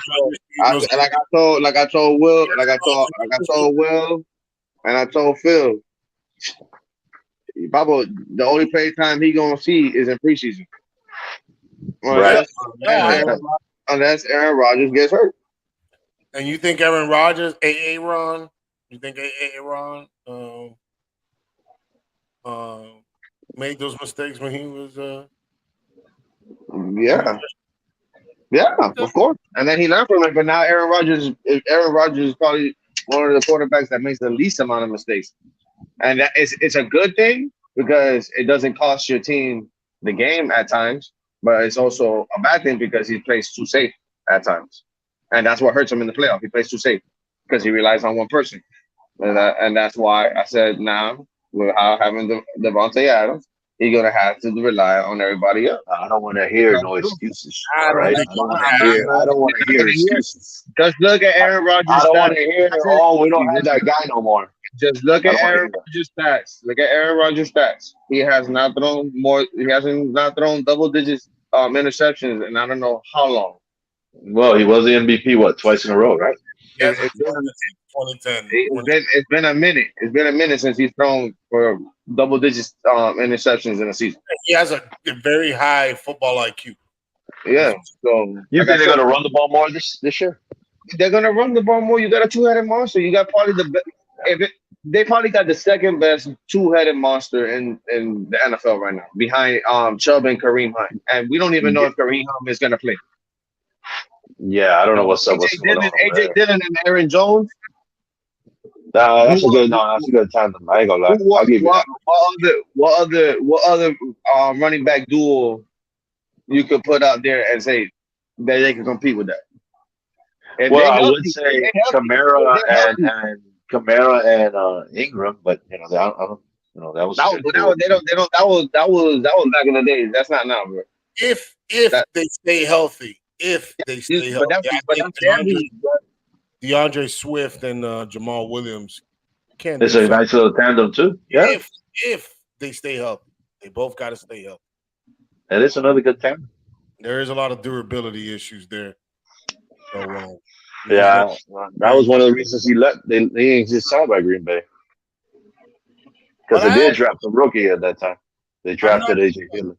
told Will, and I told Phil, Pablo, the only play time he gonna see is in preseason. Right. Unless Aaron Rodgers gets hurt. And you think Aaron Rodgers, Aaron? You think Aaron made those mistakes when he was? Yeah, of course. And then he learned from it. But now Aaron Rodgers is probably one of the quarterbacks that makes the least amount of mistakes, and it's a good thing because it doesn't cost your team the game at times. But it's also a bad thing because he plays too safe at times, and that's what hurts him in the playoff. He plays too safe because he relies on one person, and that's why I said now with how having Devontae Adams, he's gonna have to rely on everybody else. I don't want to hear no excuses. All right, I don't want to hear excuses. Just look at Aaron Rodgers. I don't want to hear. Oh, we don't have that guy no more. Just look at Aaron Rodgers' stats. Look at Aaron Rodgers' stats. He has not thrown more. He hasn't not thrown double digits interceptions, and I don't know how long. Well, he was the MVP twice in a row, right? Yeah, it's been a minute. It's been a minute since he's thrown for double digits interceptions in a season. He has a very high football IQ. Yeah. So you think they're gonna run the ball more this year? They're gonna run the ball more. You got a 2-headed monster. You got probably the best. They probably got the second best 2-headed monster in the NFL right now, behind Chubb and Kareem Hunt. And we don't even know if Kareem Hunt is gonna play. Yeah, I don't know what's up. AJ Dillon and Aaron Jones. That's a good tandem. I ain't gonna lie. I'll give you that. What other running back duo you could put out there and say that they can compete with that? I would say Kamara and Ingram, but I don't. That was that was back in the days. That's not now, bro. If they stay healthy, DeAndre Swift and Jamal Williams can't. It's a nice little tandem too. Yeah. If they stay healthy, they both got to stay healthy. And it's another good tandem. There is a lot of durability issues there. So, that was one of the reasons he left. They didn't get signed by Green Bay because they did draft a rookie at that time. They drafted AJ Dillon.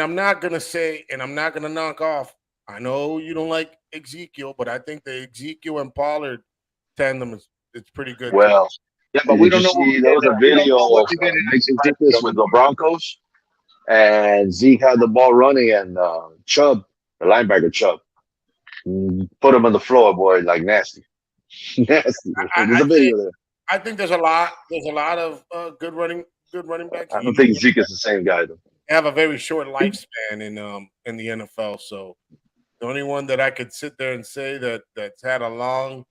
I'm not gonna knock off. I know you don't like Ezekiel, but I think the Ezekiel and Pollard tandem it's pretty good. Well, yeah, but we don't know. There was a video of Ezekiel with the Broncos, and Zeke had the ball running, and Chubb, the linebacker Chubb, put him on the floor, boy, like nasty. Nasty. There's a video there. I think there's a lot of good running good running backs. I don't think Zeke is the same guy though. Have a very short lifespan in the NFL. So the only one that I could sit there and say that's had a long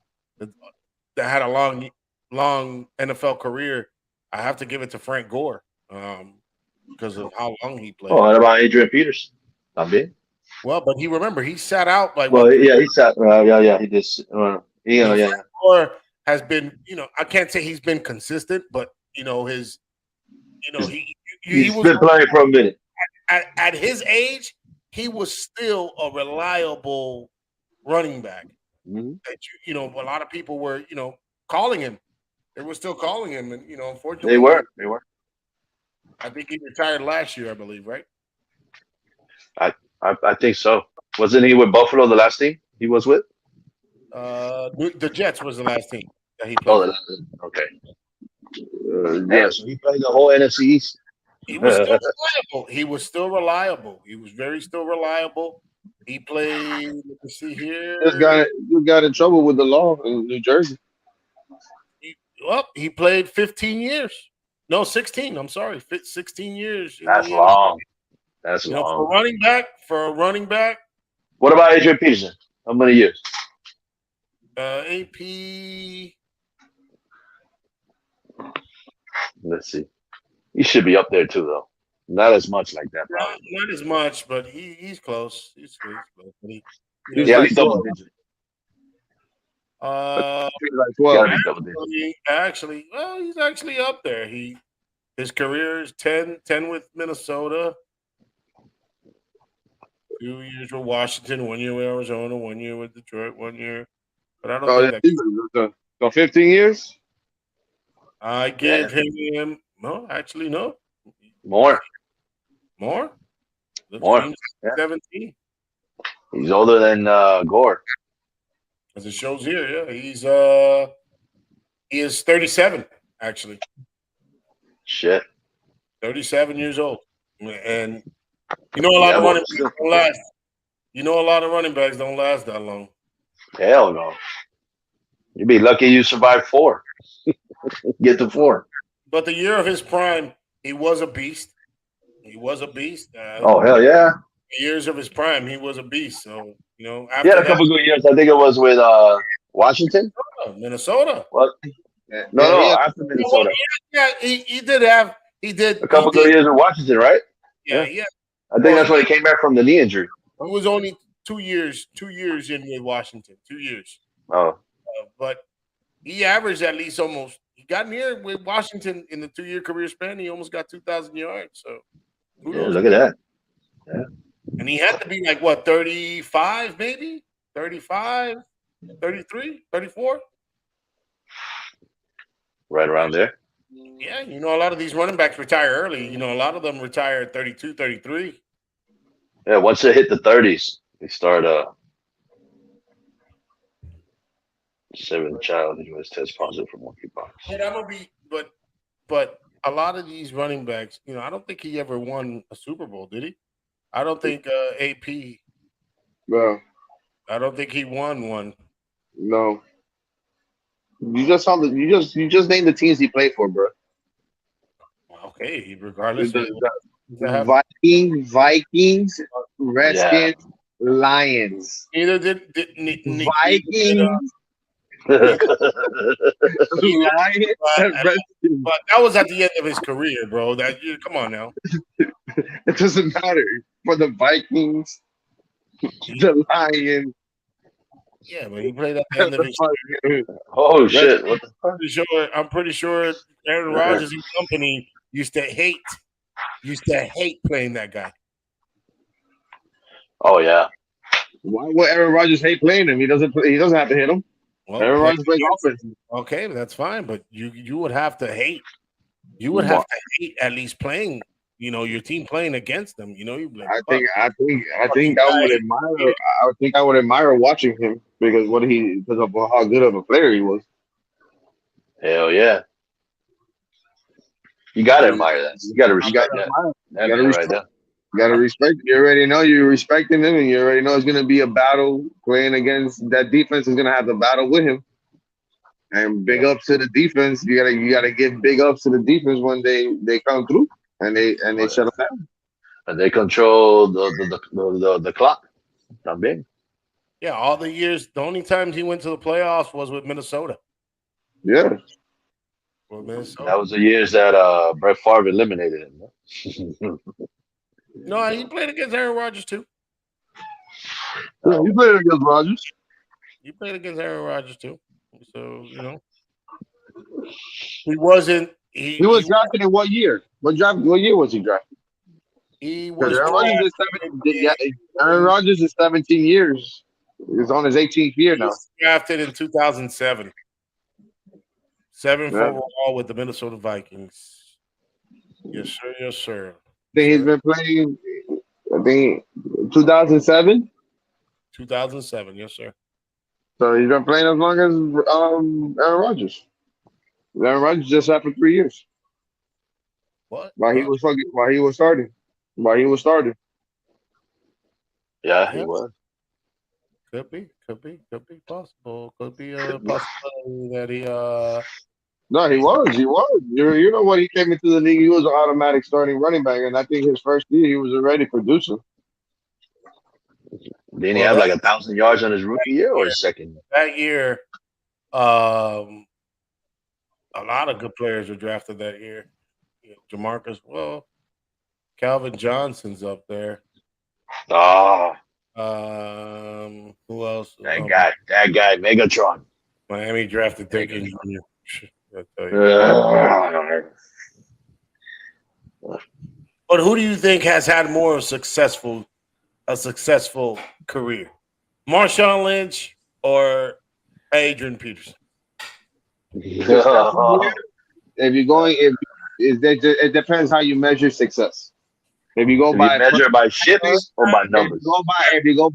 long NFL career, I have to give it to Frank Gore because of how long he played. Oh, what about Adrian Peterson? Not big. Well, but he sat out like he sat. He did. Gore has been, I can't say he's been consistent, but he's been playing for a minute. At his age, he was still a reliable running back. Mm-hmm. That a lot of people were, calling him. They were still calling him, and unfortunately, they were. I think he retired last year, I believe, right? I think so. Wasn't he with Buffalo the last team he was with? The Jets was the last team that he played. Oh, okay. So he played the whole NFC East. He was still reliable. He was still reliable. He was still reliable. He played. Let me see here. Just got in trouble with the law in New Jersey. He played 15 years. No, 16. I'm sorry, 16 years. That's long. That's long. For a running back. What about Adrian Peterson? How many years? AP. Let's see. He should be up there too, though. Not as much like that, probably. Not as much, but he's close. He's close. He's like double digit. Like 12. Actually, he's actually up there. His career is 10 with Minnesota, 2 years with Washington, 1 year with Arizona, 1 year with Detroit, 1 year. But I don't think that. So 15 years? I give him no. More. 17. He's older than Gore. As it shows here, he is 37 actually. Shit. 37 years old, and a lot of running backs don't last. A lot of running backs don't last that long. Hell no. You'd be lucky you survived 4. Get to 4. But the year of his prime, he was a beast. Oh hell yeah! The years of his prime, he was a beast. So after he had a couple good years. I think it was with Washington, Minnesota. What? No, after Minnesota. Yeah, he did have. He did a couple good years with Washington, right? Yeah. I think that's when he came back from the knee injury. It was only 2 years. 2 years in with Washington. 2 years. Oh. But he averaged at least almost. He got near with Washington in the 2-year career span. He almost got 2,000 yards. So look at that. Yeah. And he had to be like what, 35 maybe? 35, 33, 34? Right around there. Yeah, a lot of these running backs retire early. A lot of them retire at 32, 33. Yeah, once they hit the 30s, they start 7th child who was test positive for monkeypox. But a lot of these running backs, I don't think he ever won a Super Bowl, did he? I don't think AP. Bro. I don't think he won one. No. You just named the teams he played for, bro. Okay, regardless. Vikings, Redskins, Lions. Neither did Vikings. But that was at the end of his career, bro. Come on now. It doesn't matter for the Vikings, the Lions. Yeah, but he played at the end of his career. Oh shit! What the fuck? I'm pretty sure Aaron Rodgers and company used to hate playing that guy. Oh yeah. Why would Aaron Rodgers hate playing him? He doesn't have to hit him. Well, Aaron Rodgers plays offense. Okay, that's fine, but you would have to hate. You would have to hate at least playing. Your team playing against them. You'd be like, I think I would admire watching him because of how good of a player he was. Hell yeah. You gotta admire that. You gotta respect that. You gotta respect. You already know you're respecting him, and you already know it's gonna be a battle playing against that defense. Is gonna have the battle with him. And big ups to the defense. You gotta give big ups to the defense when they come through and they shut them down. And they control the clock. También. Yeah, all the years, the only times he went to the playoffs was with Minnesota. Yeah. With Minnesota. That was the years that Brett Favre eliminated him. No, he played against Aaron Rodgers too. Yeah, he played against Rodgers. He played against Aaron Rodgers too. So he wasn't. He was drafted in what year? What year was he drafted? He was Aaron Rodgers is 17 years. He's on his 18th year now. Drafted in 2007. 7th overall with the Minnesota Vikings. Yes, sir. Yes, sir. I think he's been playing. I think 2007. 2007. Yes, sir. So he's been playing as long as Aaron Rodgers. Aaron Rodgers just after 3 years. What? While he was starting. Yeah, he was. Could be possible. Could be a possibility that he. No, he was. You know when he came into the league, he was an automatic starting running back, and I think his first year he was already producing. Didn't he have like 1,000 yards on his rookie year or his second? That year, a lot of good players were drafted that year. Jamarcus, Calvin Johnson's up there. Oh, who else? that guy, Megatron. Miami drafted Dickens Jr. But who do you think has had more a successful career? Marshawn Lynch or Adrian Peterson? If you're going, it depends how you measure success. If you go by ships or by numbers. If you go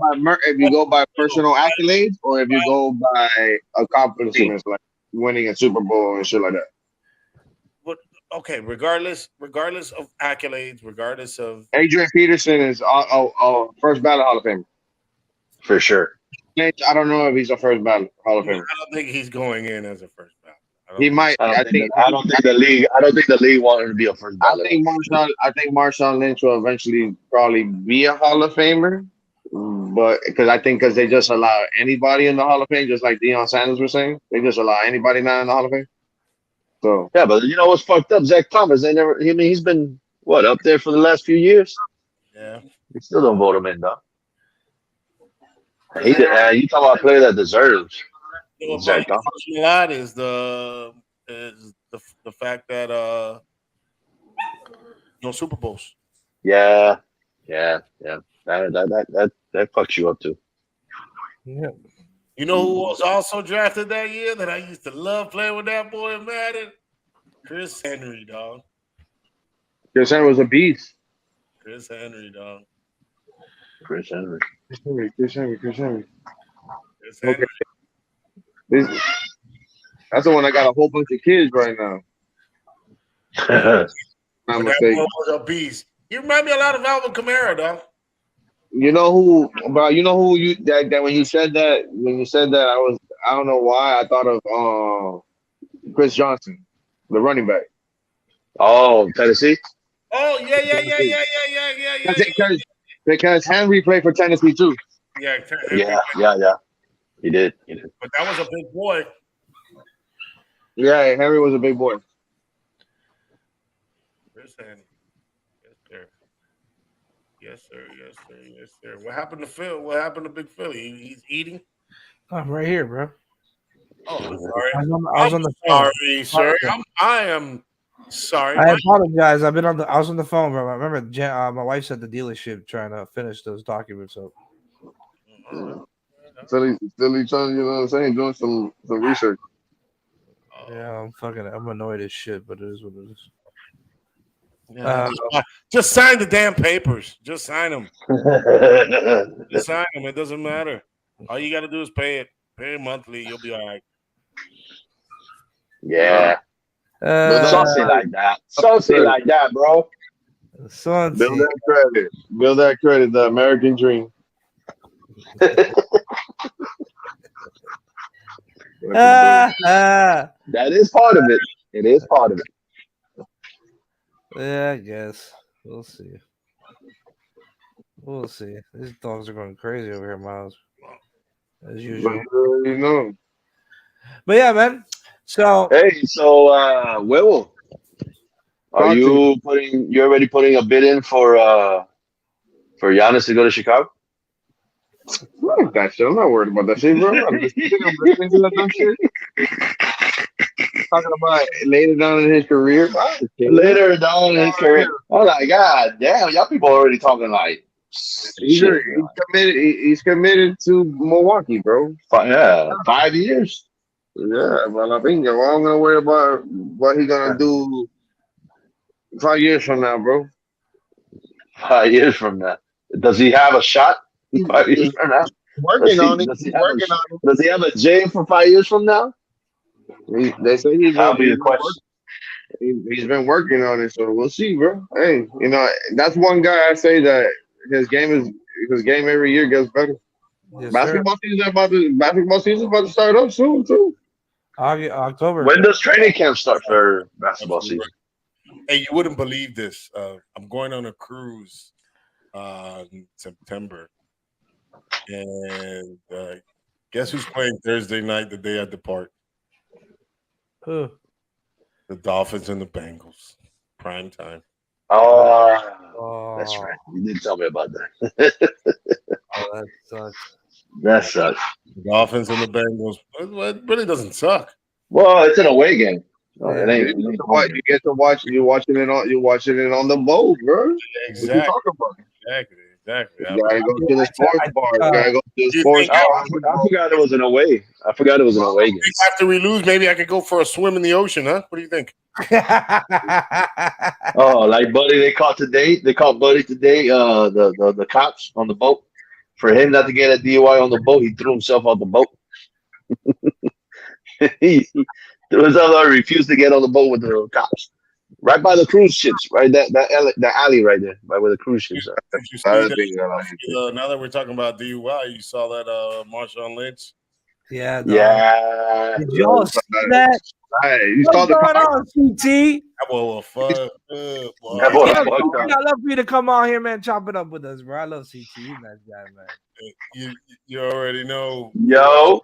by personal accolades, or if you go by accomplishments like winning a Super Bowl and shit like that. But okay, regardless of accolades, regardless of Adrian Peterson is first ballot Hall of Famer for sure. I don't know if he's a first ballot Hall of Famer. I don't think he's going in as a first ballot. He might. I don't think the league wanted him to be a first ballot. I think Marshawn Lynch will eventually probably be a Hall of Famer, but because they just allow anybody in the Hall of Fame, just like Deion Sanders was saying, they just allow anybody now in the Hall of Fame. So yeah, but you know what's fucked up? Zach Thomas, he's been up there for the last few years. Yeah, they still don't vote him in though. You talking about a player that deserves. A lot is the fact that no Super Bowls. Yeah. That fucks you up too. Yeah. You know who was also drafted that year that I used to love playing with that boy in Madden? Chris Henry, dog. Chris Henry was a beast. Chris Henry, dog. Chris Henry. Okay. That's the one that got a whole bunch of kids right now. That boy was a beast. You remind me a lot of Alvin Kamara, dog. You know who that when you said that I don't know why I thought of Chris Johnson, the running back. Oh, Tennessee? Oh, yeah. Because Henry played for Tennessee too. Yeah. He did. But that was a big boy. Yeah, Henry was a big boy. Chris Henry. Yes, sir. What happened to Phil? What happened to Big Philly? He's eating? I'm right here, bro. Oh, I'm sorry. I was on the phone. Sorry, sir. I am sorry. I apologize. I was on the phone, bro. I remember my wife's at the dealership trying to finish those documents up. Still trying, you know what I'm saying, doing some research. Yeah, I'm annoyed as shit, but it is what it is. Yeah, just sign the damn papers. Just sign them. Just sign them. It doesn't matter. All you got to do is pay it. Pay it monthly. You'll be all right. Yeah. Something like that, bro. Build that credit. The American dream. That is part of it. It is part of it. Yeah, I guess we'll see. We'll see. These dogs are going crazy over here, Miles, as usual. You know. But yeah, man. So Hey, so Will, are Talk to me. you already putting a bid in for Giannis to go to Chicago? Fuck that shit. I'm not worried about that shit, bro. I'm listening to that dumb shit. Talking about later down in his career. Later down in his career. Oh my God, damn, y'all people already talking like He's shit. committed. He's committed to Milwaukee, bro. Yeah, 5 years. Yeah, well, I think well, I'm gonna worry about what he's gonna do 5 years from now, bro. 5 years from now, does he have a shot? 5 years from now, Working on it. He's working on it. does he have a J for 5 years from now? They say That'll be the question. he's been working on it, so we'll see, bro. Hey, that's one guy I say that his game every year gets better. yes, Basketball season about to start up soon too. October. When does training camp start for basketball season? Hey, you wouldn't believe this. I'm going on a cruise in September, and guess who's playing Thursday night? The day I depart. Who? The Dolphins and the Bengals, prime time. Oh, that's right. You didn't tell me about that. Oh, that sucks. That sucks. The Dolphins and the Bengals. It really doesn't suck. Well, it's an away game. Yeah. It ain't You get to watch. You're watching it on the boat, bro. Exactly. What you talking about? Exactly. You gotta go to the sports bar. You gotta go to the you sports think bar. I forgot it was an away. I forgot it was an away game. After we lose, maybe I could go for a swim in the ocean, huh? What do you think? Oh, like Buddy, they caught Buddy today. The cops on the boat for him not to get a DUI on the boat. He threw himself off the boat. he threw himself out. Refused to get on the boat with the cops. Right by the cruise ships, right that alley right there, right where the cruise ships are. Did you see that? Now that we're talking about DUI, you saw that Marshawn Lynch? Yeah, dog. Yeah. Did y'all see that? Hey, you What's saw the going on, CT? That boy was fucked up, boy. That boy Yeah, fucked up. I'd love for you to come on here, man. Chop it up with us, bro. I love CT. He's a nice guy, man. You already know. Yo,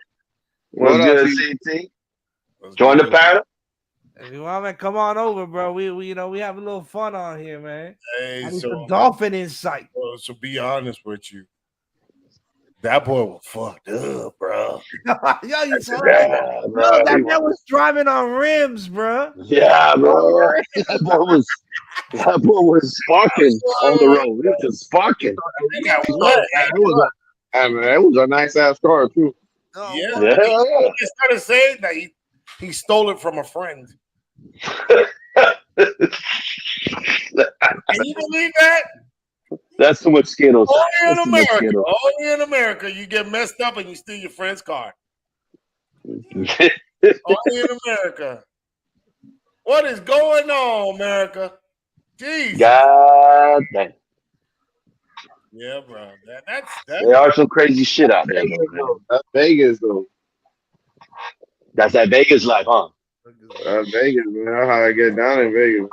what's What good, else? CT? Join the panel. If you want, man, come on over, bro. We have a little fun on here, man. Hey, I need so some dolphin insight. so be honest with you. That boy was fucked up, bro. Yo, you saw that? Yo, that man was driving on rims, bro. Yeah, bro. That boy was sparking on the road. He was just sparking. It was a nice ass car too. Yeah. He started saying that he stole it from a friend. Can you believe that? That's too much Skittles. Only in America, you get messed up and you steal your friend's car. Only in America. What is going on, America? Jeez. God damn. Yeah, bro. That's there are some crazy shit out there. That's Vegas, though. That's that Vegas life, huh? Vegas, man. That's how I get down in Vegas.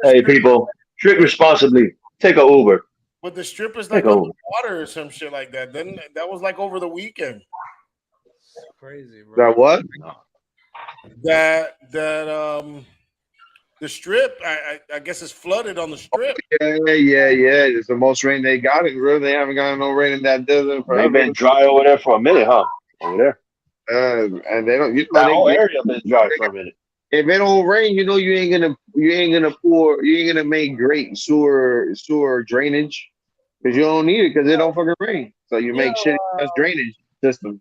Hey, people, drink responsibly. Take a Uber. But the strippers like on the water or some shit like that. Then that was like over the weekend. Crazy, bro. That what? That the strip, I guess it's flooded on the strip. Yeah. It's the most rain they got. It really, they haven't gotten no rain in that desert. They've been dry over there for a minute, huh? Over there. And they don't. That whole area been dry for a minute. If it don't rain, you ain't gonna make great sewer drainage because you don't need it because it don't fucking rain. So you make shitty drainage system.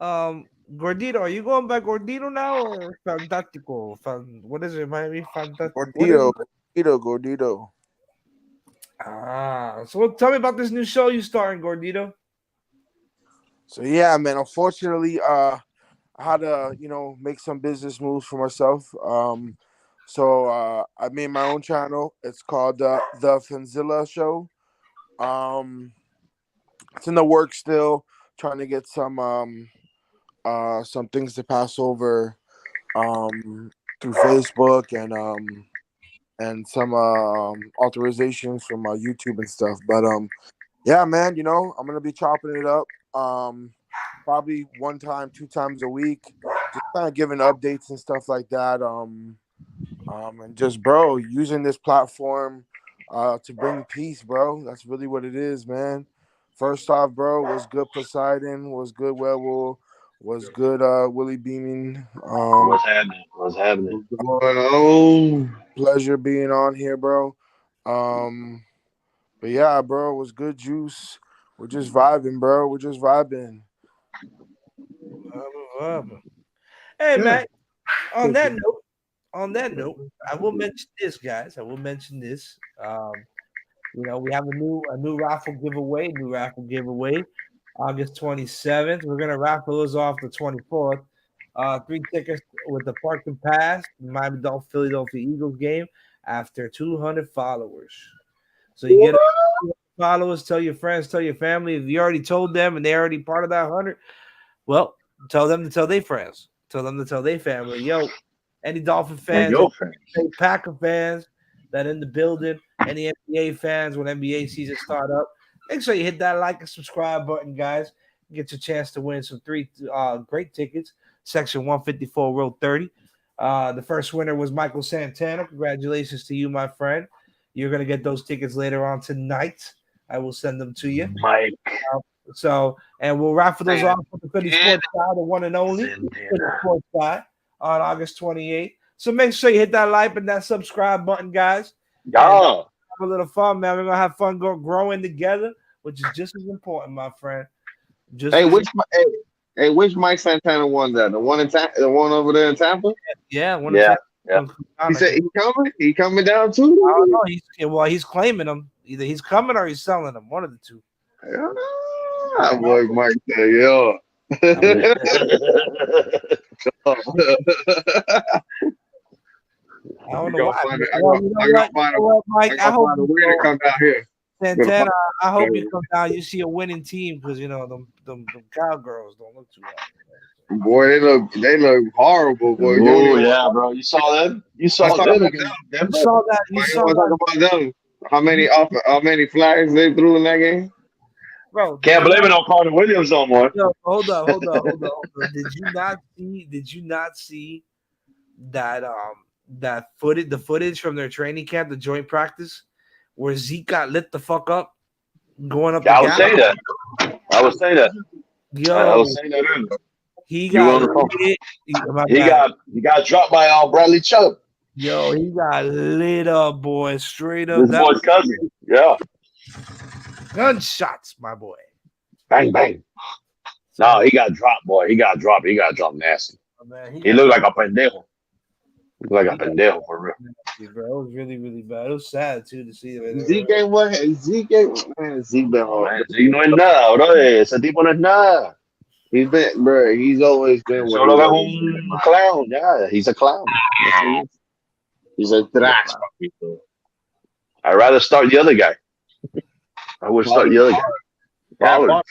Gordito, are you going by Gordito now or Fantastico? What is it? Miami Fantastico. Gordito. So tell me about this new show you starring, Gordito. So yeah, man. Unfortunately, I had to, make some business moves for myself. So I made my own channel. It's called the Fanzilla Show. It's in the works still, trying to get some some things to pass over through Facebook and some authorizations from YouTube and stuff. But yeah, man, I'm gonna be chopping it up. Probably one time, 2 times a week, just kind of giving updates and stuff like that. And just, bro, using this platform to bring peace, bro. That's really what it is, man. First off, bro, was good Poseidon, was good Werewolf, was good Willie Beaming. What's happening? What's happening? What's going on? Pleasure being on here, bro. But yeah, bro, it was good juice. We're just vibing, bro. We're just vibing. Hey, man. On that note, I will mention this, guys. I will mention this. We have a new raffle giveaway, August 27th. We're gonna raffle those off the 24th. 3 tickets with the parking pass, Miami Dolphins Philadelphia Eagles game after 200 followers. So you get followers, tell your friends, tell your family. If you already told them and they're already part of that 100, well, tell them to tell their friends. Tell them to tell their family. Yo, any Dolphin fans, any Packer fans that in the building, any NBA fans when NBA season start up, make sure you hit that like and subscribe button, guys. Get your chance to win some 3 great tickets. Section 154, row 30. The first winner was Michael Santana. Congratulations to you, my friend. You're going to get those tickets later on tonight. I will send them to you. Mike. And we'll raffle those off with the Philly Sports Guy, the one and only Philly Sports Guy, on August 28th. So make sure you hit that like and that subscribe button, guys. Yeah. Have a little fun, man. We're going to have fun growing together, which is just as important, my friend. Which Mike Santana won that? The one the one over there in Tampa? Yeah. He said he coming? He coming down too? I don't know. He's claiming them. Either he's coming or he's selling them. One of the two. I boy Mike said, yo. I don't know why. Mike, I hope you come down here. Santana, I hope you come down. You see a winning team because them cowgirls don't look too hot. Boy, they look horrible, boy. Oh yeah, bro. You saw them? You saw them. You saw that. You saw that. Talk about them. How many flags they threw in that game? Bro, can't blame it on Carter Williams no more. Yo, hold up. Did you not see that the footage from their training camp, the joint practice, where Zeke got lit the fuck up going up? I would say that. Yo, I was saying that earlier. He got dropped by Bradley Chubb. Yo, he got lit up, boy. Straight up. His boy's cousin. Yeah. Gunshots, my boy. Bang, bang. No, he got dropped, boy. He got dropped nasty. Oh, man, he looked like a pendejo. Like a pendejo for real. Bro, it was really, really bad. It was sad too to see it. Zeke been hard. Zeke no es nada, bro. Ese tipo no es nada. He's always been Solo es un clown. Yeah, he's a clown. He's a trash. I'd rather start the other guy. I would start the other guy.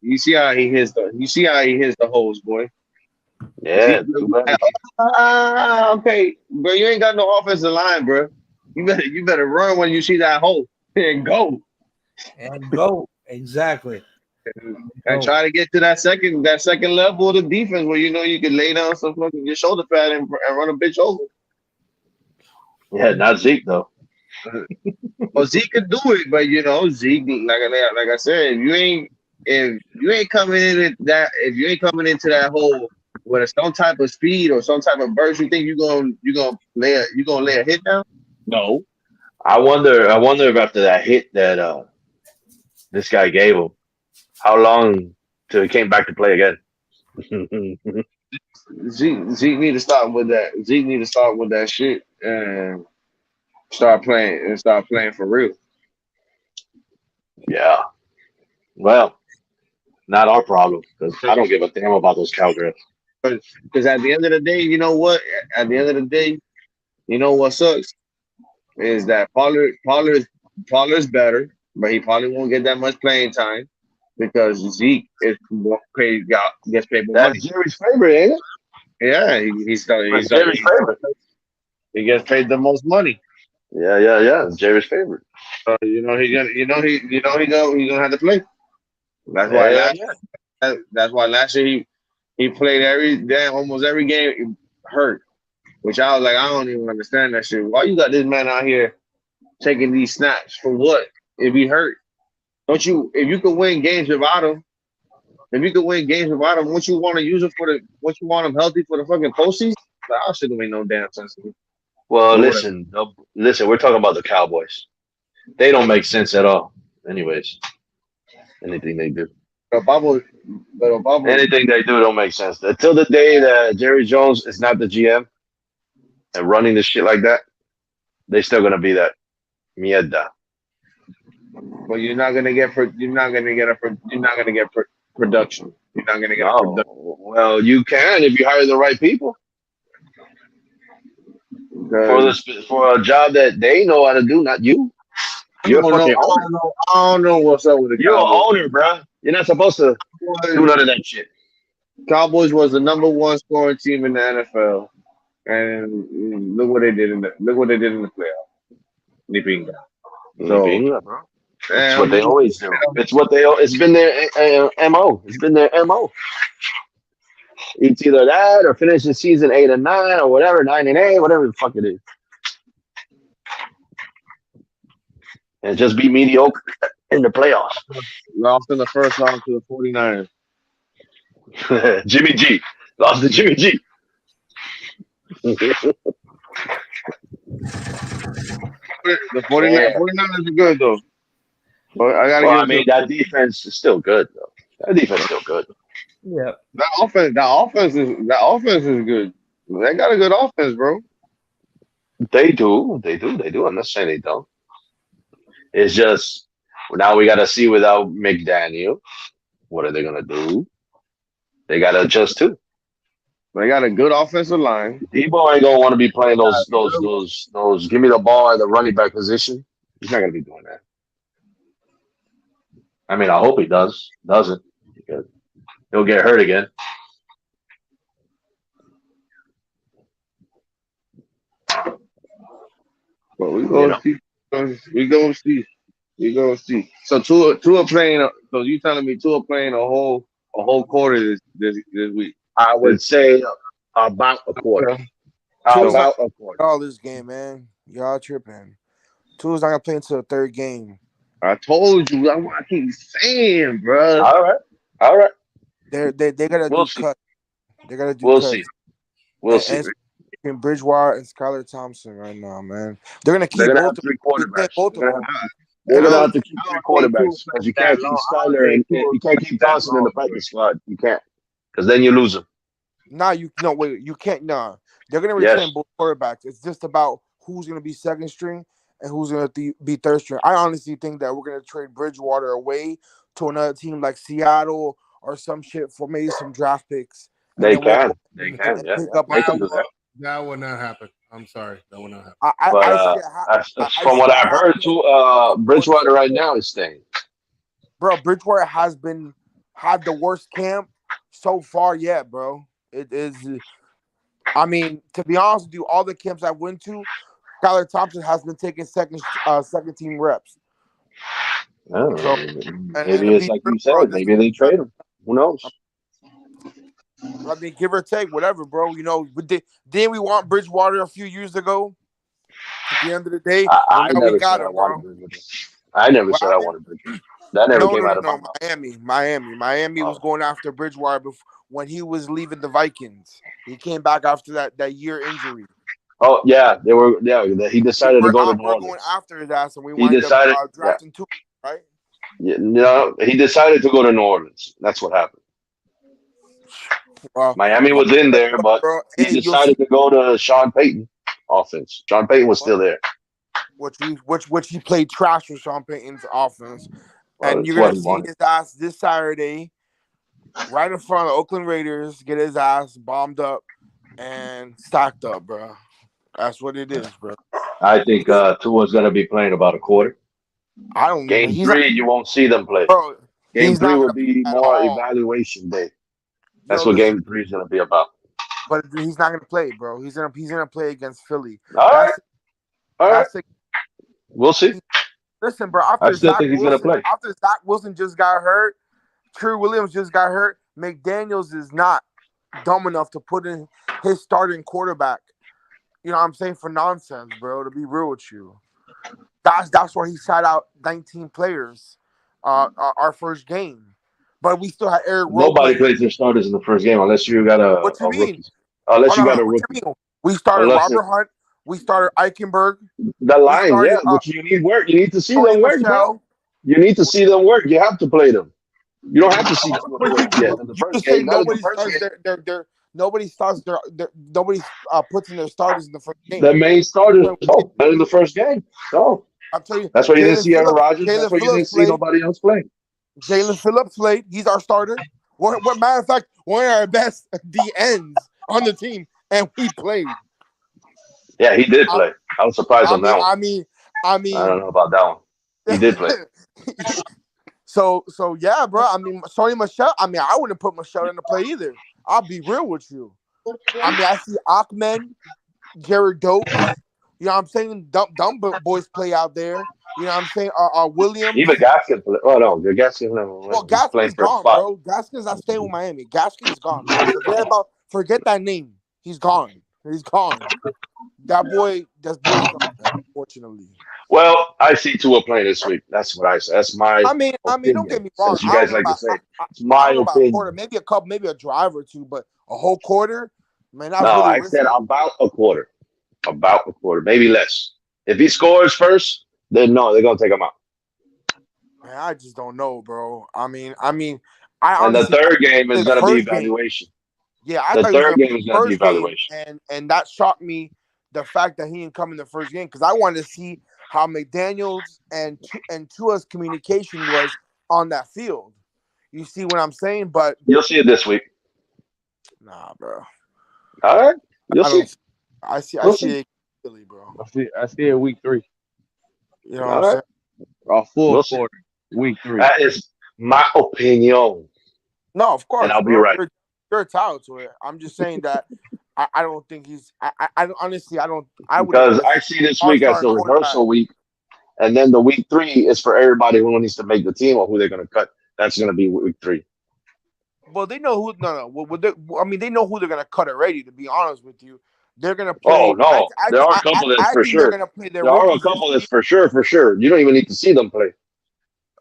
You see how he hits the holes, boy. Yeah. Okay, bro. You ain't got no offensive line, bro. You better run when you see that hole and go. Exactly. And try to get to that second level of the defense where you can lay down some fucking your shoulder pad and run a bitch over. Yeah, not Zeke though. Well, Zeke could do it, but Zeke, like I said, if you ain't coming into that hole with some type of speed or some type of burst, you think you're gonna lay a hit down? No. I wonder if after that hit that this guy gave him, how long till he came back to play again? Zeke need to stop with that. Zeke need to start with that shit and start playing for real. Yeah. Well, not our problem because I don't give a damn about those cowgirls. Because at the end of the day, you know what? At the end of the day, you know what sucks is that Pollard's better, but he probably won't get that much playing time. because Zeke is gets paid more money. That's Jerry's favorite, ain't it? Yeah, That's Jerry's favorite. he gets paid the most money. Yeah. It's Jerry's favorite. He's gonna have to play. That's why Yeah, last that's why last year he played almost every game hurt. Which I was like, I don't even understand that shit. Why you got this man out here taking these snaps for what? If he hurt, don't you? If you could win games without him, what you want to use him for what you want him healthy for the fucking postseason? Like, I should have made no damn sense to me. Well, But whatever. listen. We're talking about the Cowboys. They don't make sense at all. Anyways, anything they do, But anything they do don't make sense. Until the day that Jerry Jones is not the GM and running the shit like that, they still gonna be that mierda. but you're not gonna get production. You're not gonna get a production. No, well, you can if you hire the right people for Because for a job that they know how to do, not you. You're a fucking owner. I don't know what's up with the You're an Cowboys. owner, bro. You're not supposed to do none of that shit. Cowboys was the number one scoring team in the NFL, and look what they did in the playoffs. Nipping. So Bro. It's what they always do. It's been their mo. It's been their mo. It's either that or finish the season 8-9 or whatever, 9-8, whatever the fuck it is, and just be mediocre in the playoffs. lost in the first round to the 49ers. Jimmy G lost to Jimmy G. The 49ers are good though. But I gotta Well, I give mean, it to that defense is still good, though. That defense is still good. Yeah. that offense is good. They got a good offense, bro. They do. I'm not saying they don't. It's just now we got to see without McDaniel. What are they gonna do? They got to adjust too. They got a good offensive line. Debo ain't gonna want to be playing those. Give me the ball at the running back position. He's not gonna be doing that. I mean, I hope he doesn't, because he'll get hurt again. But we gonna see. We gonna see. We gonna see. So Tua playing. So you telling me Tua playing a whole quarter this week? I would say about a quarter. Okay. Tua's not About a quarter. all this game, man. Y'all tripping. Tua's not gonna play until the third game. I told you. I keep saying, bro. All right. They gotta We'll do see. cut. They gotta do We'll cuts. see. We'll see. And between Bridgewater and Skylar Thompson right now, man. They're gonna They're keep gonna both have three of them. quarterbacks. Both of them. They're gonna have to keep I three don't think quarterbacks because you can't keep Skyler and you can't keep that Thompson in the long, practice squad. You can't, because then you lose them. Wait, you can't. Nah, they're gonna Yes. retain both quarterbacks. It's just about who's gonna be second string and who's gonna be third string. I honestly think that we're gonna trade Bridgewater away to another team like Seattle or some shit for maybe some draft picks. And They then we'll can. go They and can. Yeah. pick up. They can do that. That will not happen. I'm sorry. That will not happen. But I see it. from what I've heard, too, Bridgewater right now is staying. Bro, Bridgewater had the worst camp so far yet, bro. It is. I mean, to be honest with you, all the camps I went to, Skylar Thompson has been taking second team reps. Oh, So, maybe and it's like you said. Maybe they trade him. Who knows? I mean, give or take, whatever, bro. You know, didn't we want Bridgewater a few years ago? At the end of the day, I now we never got said I him, wanted bro. Bridgewater. I never What said I happened? wanted Bridgewater. That never came out of my No. mouth. Miami was Oh. going after Bridgewater when he was leaving the Vikings. He came back after that year injury. Oh yeah, they were. Yeah, he decided to go to New We're going Orleans. after his ass, and we He wind up decided. Yeah, drafting two, right? yeah. No, he decided to go to New Orleans. That's what happened. Miami was in there, but bro, he hey, you'll see decided to go to Sean Payton offense. Sean Payton was still there. which he played trash with Sean Payton's offense, Well, and that's you're what gonna he see wanted. his ass this Saturday, right in front of the Oakland Raiders, get his ass bombed up and stacked up, bro. That's what it is, bro. I think Tua's going to be playing about a quarter. I don't. Game He's not, 3, you won't see them play. bro. Game He's three not will gonna play be at more all. evaluation day. That's Yo, what listen, game three is gonna be about. but he's not gonna play, bro. He's gonna play against Philly. All right, That's all right. that's the We'll see. listen, bro. I still think he's gonna play. After Zach Wilson just got hurt, True Williams just got hurt. McDaniels is not dumb enough to put in his starting quarterback. You know what I'm saying, for nonsense, bro. To be real with you, that's why he sat out 19 players, our first game. But we still had Eric Nobody Rowe. plays their starters in the first game unless you got What you a mean? rookie. Unless Oh you no, got no. a What rookie. you mean? We started Unless Robert Hunt. We started Eichenberg. the We line, started yeah, which you need work. You need to see Tony them work, bro. Michelle. You need to see them work. You have to play them. You don't have to see Tua What work yet in the you first just say game. Not in the nobody first starts game. their nobody starts their nobody puts in their starters in the first game. The main starters, no, not in the first game. No. I'll tell you, That's why you didn't see Aaron Rodgers. That's Jalen why you didn't Phillips see played. nobody else play. Jalen Phillips played. He's our starter. What matter of fact, one of our best D ends on the team, and he played. Yeah, he did play. I was surprised on that one. I mean, I don't know about that one. He did play. So yeah, bro. I mean, Sony Michelle. I mean, I wouldn't put Michelle in the play either. I'll be real with you. I mean, I see Ahmed, Jared Doak. You know what I'm saying? Dumb boys play out there. You know what I'm saying? Williams. Even Gaskin play. Oh no, Gaskin never went. Well, He's playing Gaskin's for a gone, spot. bro. Gaskin's not staying with Miami. Gaskin's gone, bro. Forget that name. He's gone. He's gone. That boy gone, unfortunately. Well, I see Tua playing this week. That's what I say. That's my I mean, don't get me wrong. As you guys like to say, it's my I don't know about a opinion. quarter, maybe a couple, maybe a drive or two, but a whole quarter, man. That's No, really I said about a quarter. About a quarter, maybe less. If he scores first, then no, they're gonna take him out. Man, I just don't know, bro. I mean, and the third game is gonna be evaluation. Yeah, I the thought third game is gonna be evaluation, and that shocked me. The fact that he didn't come in the first game because I wanted to see how McDaniels and Tua's communication was on that field. You see what I'm saying? But you'll see it this week. Nah, bro. All right, you'll see. I see it, Philly, bro. I see it week 3. You know what I'm saying? A full quarter, week 3. That is my opinion. No, of course. And I'll be right. You're entitled to it. I'm just saying that I don't think he's. I honestly I don't. Because I see this week as the rehearsal week, and then the week 3 is for everybody who needs to make the team or who they're going to cut. That's going to be week 3. Well, they know who. I mean, they know who they're going to cut already. To be honest with you, they're going to play. Oh no, there are a couple that's for sure. There are a couple that's for sure. For sure, you don't even need to see them play.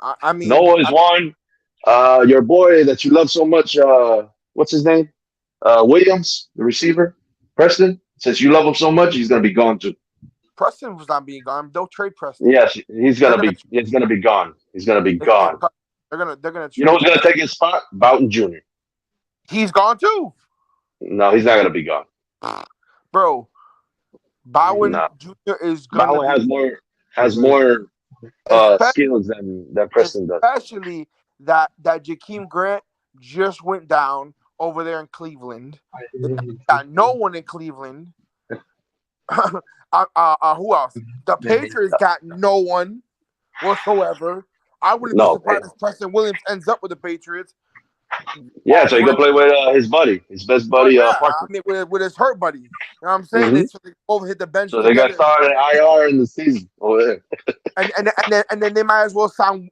I mean, Noah is one. Your boy that you love so much. What's his name? Williams, the receiver. Preston. Since you love him so much, he's going to be gone too. Preston was not being gone. They'll trade Preston. Yes, he's going to be. He's going to be gone. He's going to be gone. They're gonna. You know who's going to take his spot? Bowden Jr. He's gone too. No, he's not going to be gone. Bro, Bowen Jr. is gonna. Bowen has more skills than Preston does. Especially that Jakeem Grant just went down over there in Cleveland. Got no one in Cleveland. Who else? The Patriots got no one whatsoever. I wouldn't be surprised if Preston Williams ends up with the Patriots. Yeah, so he can play with his best buddy, Parker. I mean, with his hurt buddy. You know what I'm saying? Mm-hmm. They both hit the bench. So they got started at IR in the season. and then they might as well sign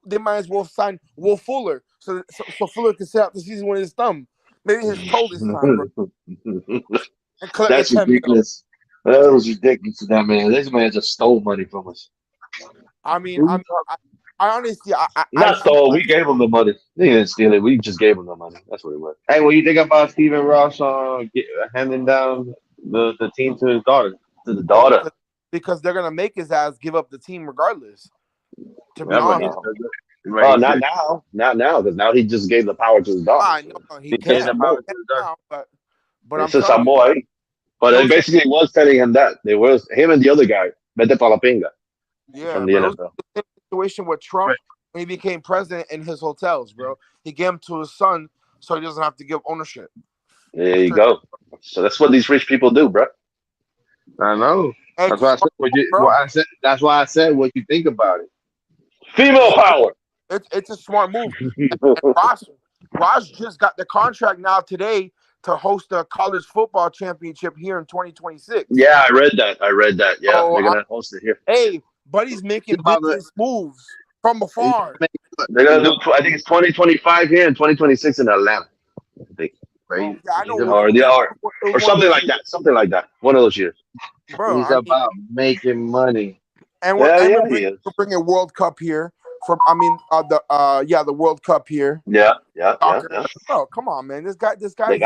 Will Fuller, so Fuller can sit out the season with his thumb. Maybe his toe this time. That's ridiculous. That was ridiculous to that man. This man just stole money from us. I mean, I honestly, stole. We gave him the money. They didn't steal it. We just gave him the money. That's what it was. Hey, what do you think about Stephen Ross handing down the team to his daughter? To the daughter. Because they're gonna make his ass give up the team regardless. To be honest. Oh, not now. Not now, because now he just gave the power to his daughter. I know he can't. But it's a boy. But it basically was telling him that they was him and the other guy, Vete pa la pinga. Yeah, from the NFL. Situation with Trump when he became president in his hotels, bro. He gave them to his son so he doesn't have to give ownership. There you go. So that's what these rich people do, bro. I know. That's why I said that's why I said what you think about it. Female power. It's a smart move. And Ross just got the contract now today to host the college football championship here in 2026. Yeah, I read that. Yeah, So, they're gonna host it here. hey, buddy's making business moves from afar. They're gonna do. I think it's 2025 here and 2026 in Atlanta. I think. Oh, yeah, I know. Or something like that. Something like that. One of those years. Bro, He's about making money. And we're bringing a World Cup here. The World Cup here. Yeah. Bro, come on, man. This guy This guy's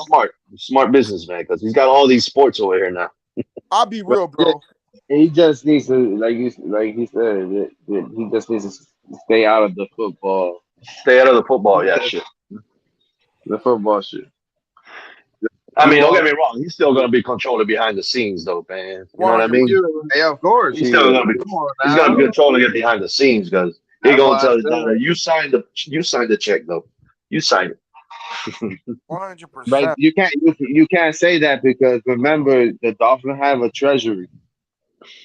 smart. He's smart businessman because he's got all these sports over here now. I'll be real, bro. He just needs to, like he said, he just needs to stay out of the football. Stay out of the football, yeah, shit. The football shit. I mean, don't get me wrong. He's still gonna be controlling behind the scenes, though, man. You know what I mean? Yeah, of course. He's still gonna be. He's gonna be controlling it behind the scenes because he's gonna tell his daughter, "You signed the check, though. You signed it." 100%. But you can't say that because remember the Dolphins have a treasury.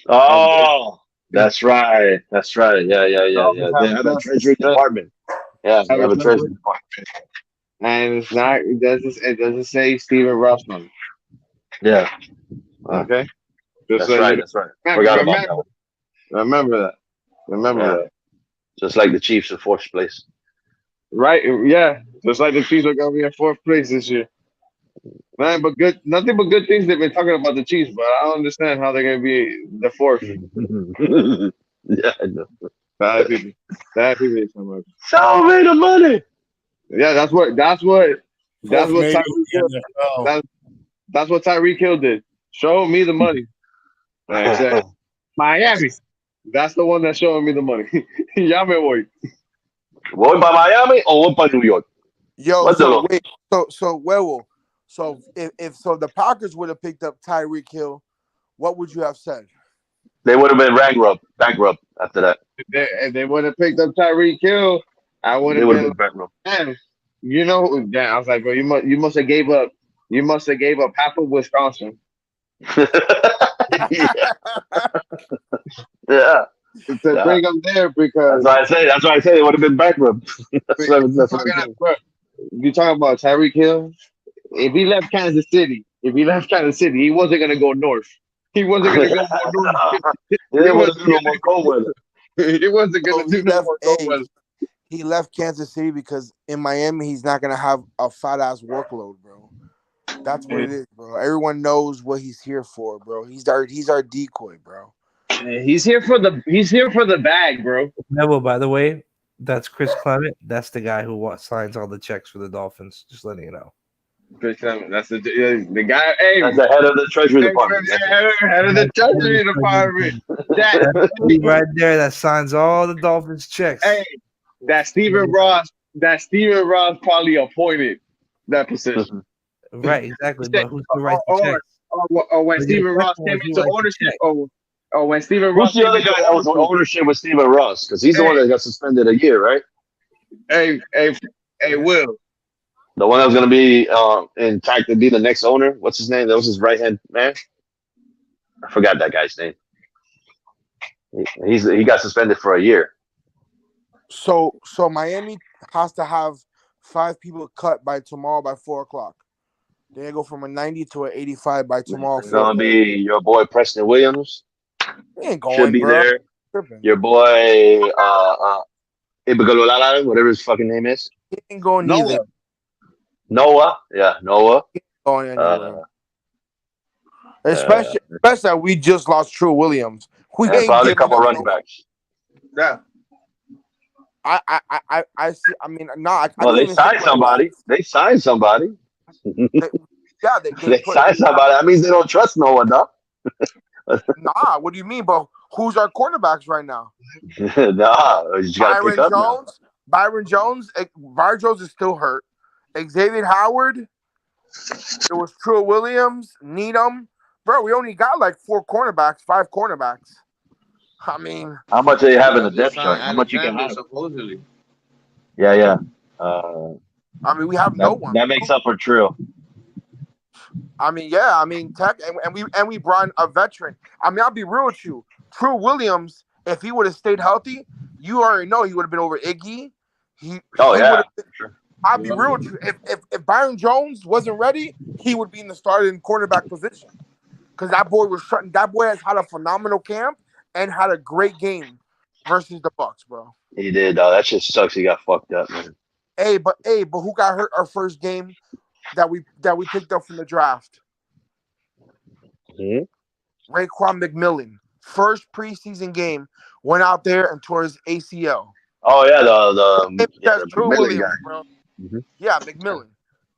Oh, that's right. That's right. Yeah. They have a treasury department. Yeah, they have a treasury department. And it's not. It doesn't say Stephen Ross on it. Yeah. Okay. That's right. Forgot about that one. Remember that. Just like the Chiefs in fourth place. Right. Yeah. Just like the Chiefs are gonna be in fourth place this year. Man, nothing but good things they've been talking about the Chiefs, but I don't understand how they're gonna be the fourth. Yeah, I know. Bad people so much. Show me the money. Yeah, that's what Tyreek Hill did. Show me the money. Exactly. Miami. That's the one that's showing me the money. Ya me voy. Voy para Miami or voy para New York? Yo, Werewolf. So if the Packers would have picked up Tyreek Hill, what would you have said? They would have been bankrupt after that. If they would have picked up Tyreek Hill, I would have been bankrupt. Man, I was like, bro, you must have gave up half of Wisconsin. Yeah. To bring them there because that's why I say they would have been bankrupt. That's you talking about Tyreek Hill? If he left Kansas City, he wasn't gonna go north. He wasn't gonna go more north. He wasn't gonna go more cold weather. He wasn't gonna do no more cold weather. He left Kansas City because in Miami he's not gonna have a fat ass workload, bro. That's what it is, bro. Everyone knows what he's here for, bro. He's our decoy, bro. He's here for the bag, bro. Neville, by the way, that's Chris Clement. That's the guy who signs all the checks for the Dolphins. Just letting you know. Chris Clement. That's the guy. Hey, that's the head of the Treasury Department. Head of the Treasury Department. Right there, that signs all the Dolphins checks. Hey, that Stephen Ross probably appointed that position. Right, exactly. But who's going to write the checks? Or when Stephen Ross came into ownership, or when Stephen Ross. Who's the other guy that was on ownership with Stephen Ross? Because he's the one that got suspended a year, right? Hey, Will. The one that was going to be in fact to be the next owner. What's his name? That was his right hand man. I forgot that guy's name. He got suspended for a year. So Miami has to have 5 people cut by tomorrow by 4:00. They go from a 90 to an 85 by tomorrow. It's gonna be your boy Preston Williams. He ain't going, should be bro. there. Your boy Ibagalola, whatever his fucking name is. He ain't going either. Noah. Yeah, Noah. He ain't going anywhere. Especially that we just lost True Williams. We ain't probably a couple running backs. Yeah. I see. I mean, no. Well, they signed somebody. They signed somebody. They signed somebody. That means they don't trust no one, though. Nah, what do you mean? But who's our quarterbacks right now? Byron Jones is still hurt. Xavier Howard. There was True Williams, Needham. Bro, we only got like 5 cornerbacks. I mean, how much do they have in the depth chart? How much you can have? Supposedly. Yeah. I mean, we have no one. That makes up for Trill. I mean, yeah. I mean, Tech, and we brought in a veteran. I mean, I'll be real with you. True Williams, if he would have stayed healthy, you already know he would have been over Iggy. He yeah. Sure. I'll be real with you. If Byron Jones wasn't ready, he would be in the starting cornerback position. Because that boy was shutting. That boy has had a phenomenal camp and had a great game versus the Bucks, bro. He did. That shit sucks. He got fucked up, man. But who got hurt our first game that we picked up from the draft? Raekwon McMillan. First preseason game, went out there and tore his ACL. Oh yeah, the Drew Williams, guy. bro. Yeah, McMillan.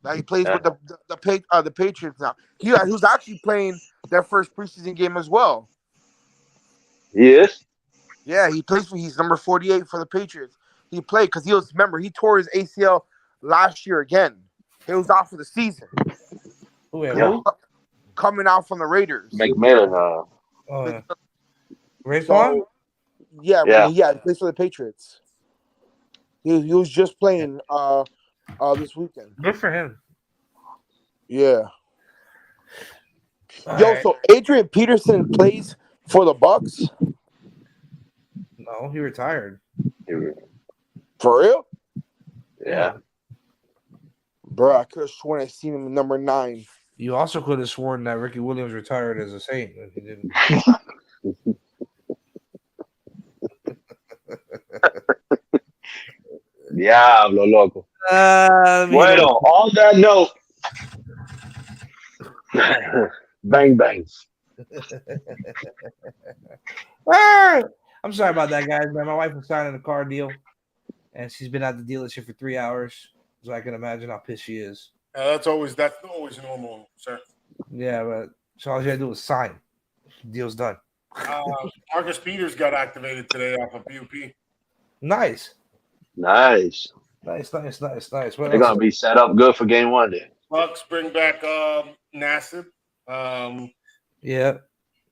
Now he plays with the Patriots now. He was actually playing their first preseason game as well. He is? Yeah, he plays for. He's number 48 for the Patriots. He played because he tore his ACL last year again. He was out for the season. Who? Coming out from the Raiders. McMillan. Raekwon? Yeah, he plays for the Patriots. He was just playing this weekend. Good for him. Yeah. All Yo, right. so Adrian Peterson plays for the Bucks? No, he retired. For real? Yeah. Bro, I could have sworn I seen him number 9. You also could have sworn that Ricky Williams retired as a Saint. He didn't. Diablo, loco. Bueno, on that note, bang bangs. I'm sorry about that, guys. Man, my wife was signing a car deal, and she's been at the dealership for 3 hours, so I can imagine how pissed she is. That's always normal, sir. Yeah, but so all you gotta do is sign. Deal's done. Marcus Peters got activated today off of PUP. Nice. Nice. What They're gonna be set up good for game 1 then. Bucks bring back Nassib. Yeah,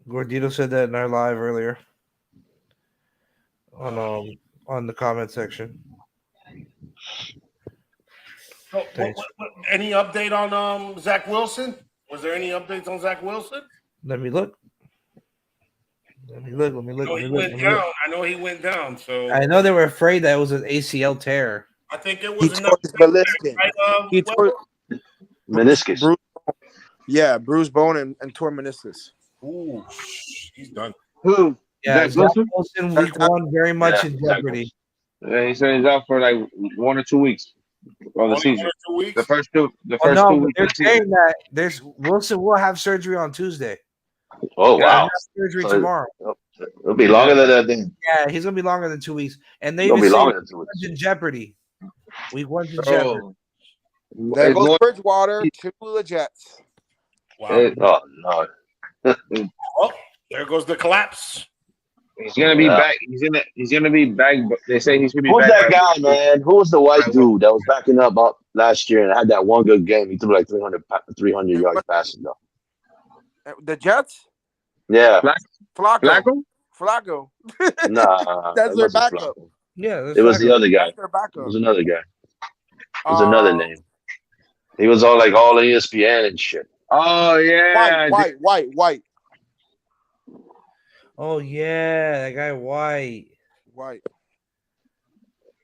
Gordito said that in our live earlier on the comment section. So, any update on Zach Wilson? Was there any updates on Zach Wilson? Let me look. I know he went down. So I know they were afraid that it was an ACL tear. I think it was meniscus. He tore meniscus. Bruised bone and tore meniscus. Ooh, he's done. Who? Yeah, Zach Wilson week 1 very much in jeopardy. Yeah, he said he's out for like 1 or 2 weeks of the season. 1 or 2 weeks? The first 2 weeks. They're saying that Wilson will have surgery on Tuesday. Oh wow! Surgery tomorrow. It'll be longer than that then. Yeah, he's gonna be longer than 2 weeks, and they even be longer than 2 weeks. In jeopardy. Week 1's in jeopardy. There goes Bridgewater to the Jets. Wow! Oh no! There goes the collapse. He's gonna be back. He's gonna be back. They say he's gonna be back. Who's that guy, man? Who was the white dude that was backing up last year and had that one good game? He threw like 300 yards passing though. The Jets? Yeah. Flacco. Nah. That's their backup. Yeah. It was the other guy. Their backup. It was another guy. It was another name. He was all ESPN and shit. Oh yeah. White. Oh yeah, that guy White.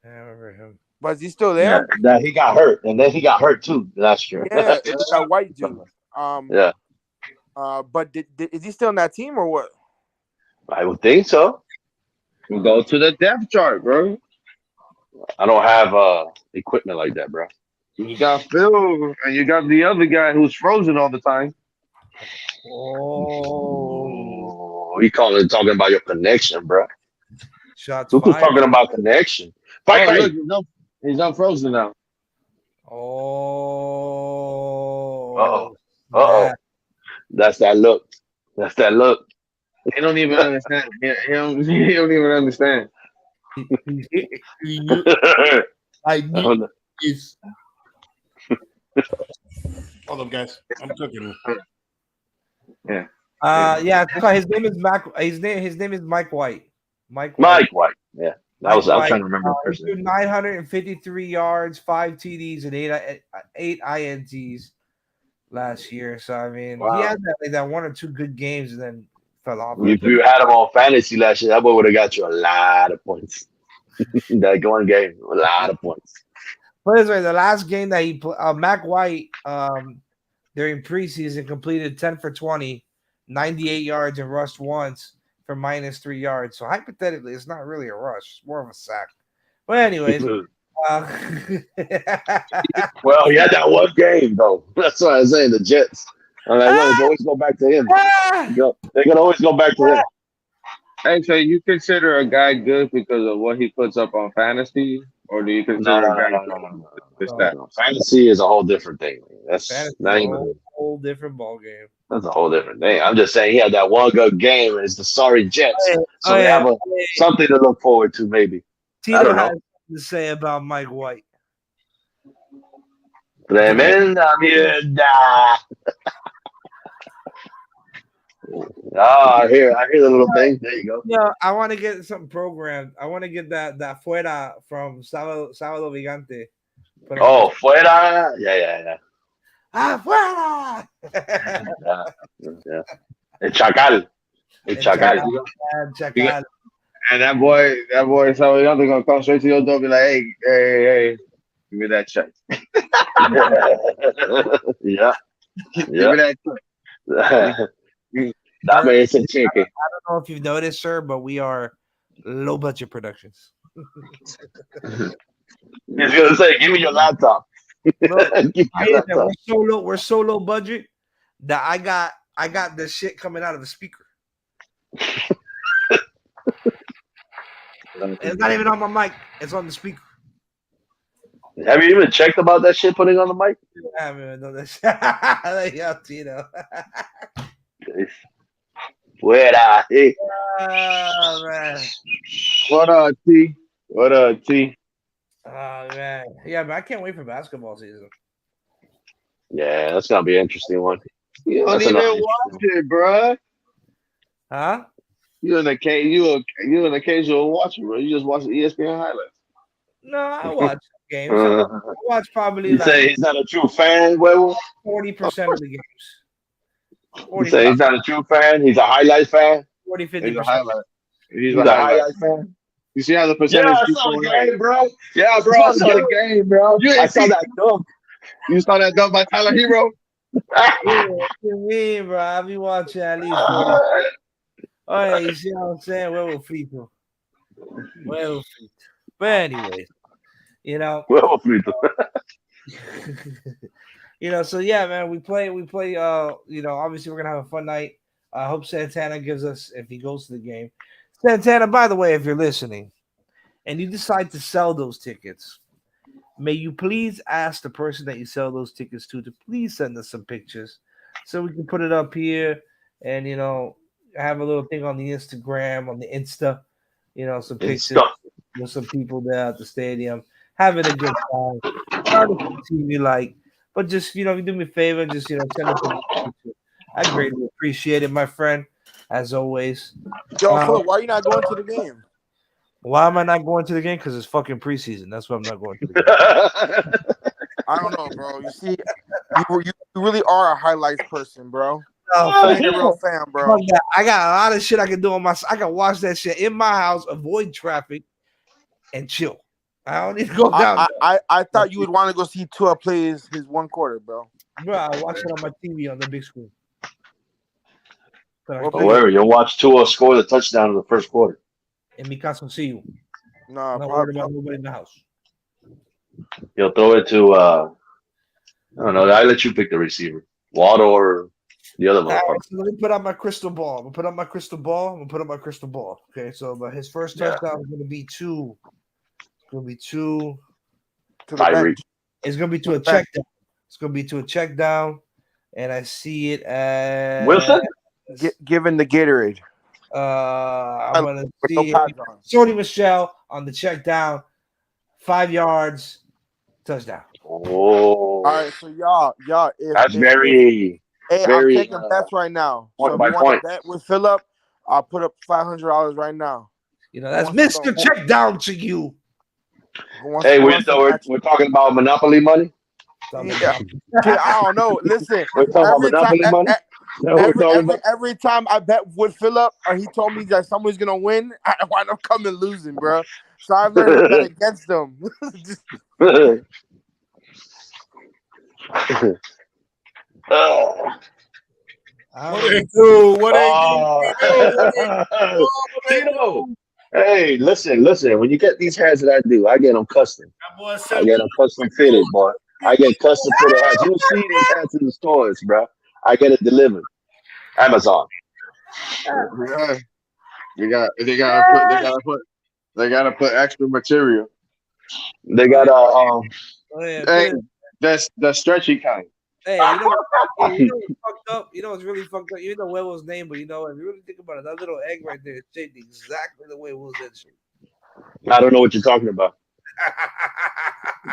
I remember him. But is he still there? Yeah, he got hurt, and then he got hurt too last year. Yeah, it's that white dude. Yeah. But is he still on that team or what? I would think so. Go to the depth chart, bro. I don't have equipment like that, bro. You got Phil, and you got the other guy who's frozen all the time. Oh, you talking about your connection, bro? Shots Who's talking about connection? Look, he's unfrozen now. Oh. Uh-oh. That's that look. He don't even understand. He don't even understand. I need this. Hold up, guys. I'm cooking. Yeah. His name is His name is Mike White. Mike White. Yeah. I'm trying to remember. He threw 953 yards, 5 TDs, and 8 INTs last year. So I mean, he had that 1 or 2 good games, and then fell off. If you had him on fantasy last year, that boy would have got you a lot of points. That one game, a lot of points. Put it this way, the last game that he played, Mac White, during preseason completed 10 for 20, 98 yards and rushed once for -3 yards. So hypothetically, it's not really a rush; it's more of a sack. But anyways, well, he had that one game though. That's what I'm saying. The Jets. I'm like, look, always go back to him. They can always go back to him. Hey, so you consider a guy good because of what he puts up on fantasy, or do you consider a guy No. Fantasy is a whole different thing. That's not even a whole different ball game. That's a whole different thing. I'm just saying he had that one good game, and it's the sorry Jets, so they have something to look forward to. Maybe Tito has something to say about Mike White. Tremenda mierda. I hear the little thing. There you go. Yeah, I want to get something programmed. I want to get that fuera from Sábado Gigante. Oh, fuera. Yeah. Afuera. Yeah. El Chacal. Chacal. And that boy, Sábado Gigante gonna come straight to your door and be like, hey, give me that check. Yeah. Give me that check. That man is a chicken. I don't know if you've noticed, sir, but we are low budget productions. He's gonna say, "Give me your laptop." We're so low budget that I got the shit coming out of the speaker. It's not even on my mic; it's on the speaker. Have you even checked about that shit putting on the mic? I haven't even done that shit. Yeah, Tino. Fuera. Oh, man. What up, T? What up, T? Oh, man. Yeah, but I can't wait for basketball season. Yeah, that's gonna be an interesting one. You don't even watch it, bro. Huh? You an occasional watcher, bro. You just watch the ESPN highlights. No, I watch games. I watch probably you say he's not a true fan, Huevo? 40% of the games. You say he's not a true fan? He's a highlight fan? 40-50%. He's a highlight. He's a highlight fan? You see how the percentage? Yeah, I saw the game, bro. Yeah, bro, I saw the game, bro. I saw that dunk. You saw that dunk by Tyler Hero? What you mean, bro? I be watching at least 40. Oh, yeah, you see what I'm saying? Huevo frito. But anyways, Huevo frito. So yeah, man, we play, obviously we're gonna have a fun night. I hope Santana gives us, if he goes to the game. Santana, by the way, if you're listening and you decide to sell those tickets, may you please ask the person that you sell those tickets to please send us some pictures so we can put it up here and have a little thing on the Instagram, on the Insta, some pictures with some people there at the stadium having a good time. Not a TV like. But just, if you do me a favor, just, send it to me. I greatly appreciate it, my friend, as always. Yo, Phil, why are you not going to the game? Why am I not going to the game? Because it's fucking preseason. That's why I'm not going to the game. I don't know, bro. You see, you really are a highlights person, bro. No, you're a real fan, bro. I got a lot of shit I can do on I can watch that shit in my house, avoid traffic, and chill. I don't need to go down. I thought you would want to go see Tua play his one quarter, bro. Bro, I watch it on my TV on the big screen. Where you'll watch Tua score the touchdown in the first quarter. In mi caso, see you. No, I'm not worried about nobody in the house. He'll throw it to I don't know. I let you pick the receiver, Waddle or the other one. Right, so let me put out my crystal ball. I'm gonna put out my crystal ball. Okay, so his first touchdown is gonna be two. It's gonna be two. It's gonna be to a check down. It's gonna be to a check down, and I see it as Wilson given the Gatorade. I'm gonna see Sony Michelle on the check down, 5 yards, touchdown. Oh, all right. So y'all, that's very. Hey, very, I'm taking bets right now. So if by you want to bet with Philip, I'll put up $500 right now. That's Mr. Check down to you. Hey, we're talking about Monopoly money. Yeah. I don't know. Listen, we're talking about Monopoly money. Every time I bet with Philip, or he told me that someone's gonna win, I wind up coming losing, bro. So I've learned to bet against them. What they do? What they Tito. Hey, listen. When you get these hats that I do, I get them custom. I get them custom fitted, boy. I get custom fitted hats. You don't see these hats in the stores, bro. I get it delivered. Amazon. Yeah. They gotta put extra material. They got Hey, that's the stretchy kind. Hey, you know what's fucked up? You know what's really fucked up? You know Huevo's name, but you know, if you really think about it, that little egg right there is shaped exactly the way it was that shit. I don't know what you're talking about.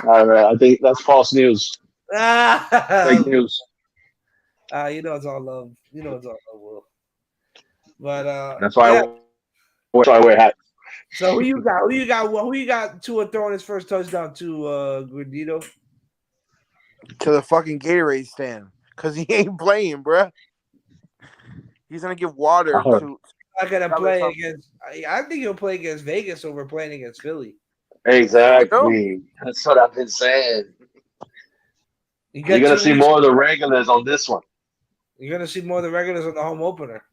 All right, I think that's false news. Fake news. You know it's all love. You know it's all love, Will. But that's why I wear hats. So who you got? Who you got Tua throwing his first touchdown to Gordito? To the fucking Gatorade stand. Because he ain't playing, bruh. He's gonna give water to not gonna play against. I think he'll play against Vegas over playing against Philly. Exactly. That's what I've been saying. You're gonna see more of the regulars on this one. You're gonna see more of the regulars on the home opener.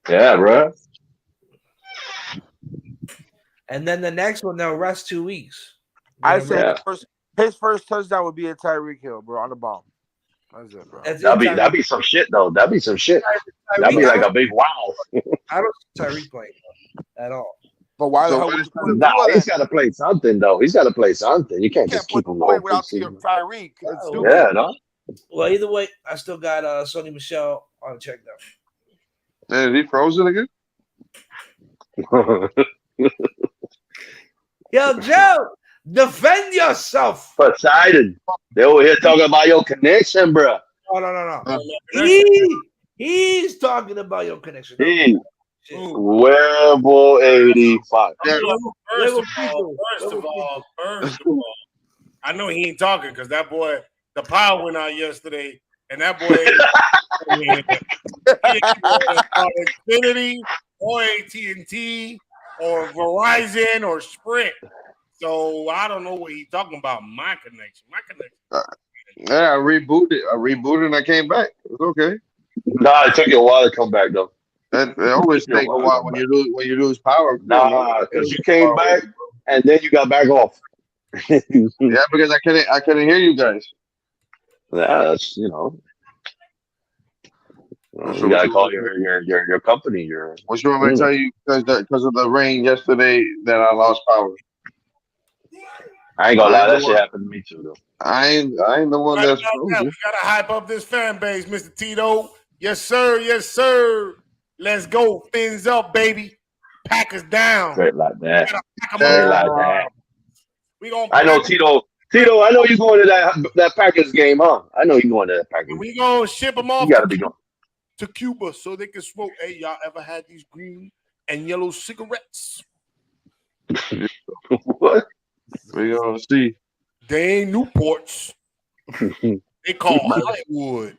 Yeah, bro. And then the next one, they'll rest 2 weeks. I say his first touchdown would be a Tyreek Hill, bro, on the bomb. That's it, bro. That'd be some shit, though. That'd be some shit. That'd be like a big wow. I don't see Tyreek playing at all. But why the hell would you put him he's got to play something, though. He's got to play something. You can't just keep him going without Tyreek. Yeah, no. Well, either way, I still got Sony Michel on check down. Is he frozen again? Yo, Joe, defend yourself. Poseidon. They over here talking about your connection, bro. No. He's talking about your connection. Huevo 85. First of all, I know he ain't talking because that boy, the power went out yesterday, and that boy ain't on Xfinity or AT&T or Verizon or Sprint. So I don't know what he's talking about. My connection. Yeah, I rebooted and I came back. It was okay. Nah, it took you a while to come back though. It always takes a while when you lose power. Nah, because you came back and then you got back off. Yeah, because I couldn't hear you guys. Yeah, that's you gotta call your company. What's wrong? I tell you because of the rain yesterday that I lost power. I ain't gonna lie, that shit happened to me too though. I ain't the one that's we gotta hype up this fan base, Mr. Tito. Yes, sir. Let's go. Fins up, baby. Packers down. Straight like that. I know Tito, I know you going to that Packers game, huh? I know you going to that Packers game. We gonna ship them off to Cuba so they can smoke. Hey, y'all ever had these green and yellow cigarettes? What? We gonna see. They ain't Newports. They call Hollywood.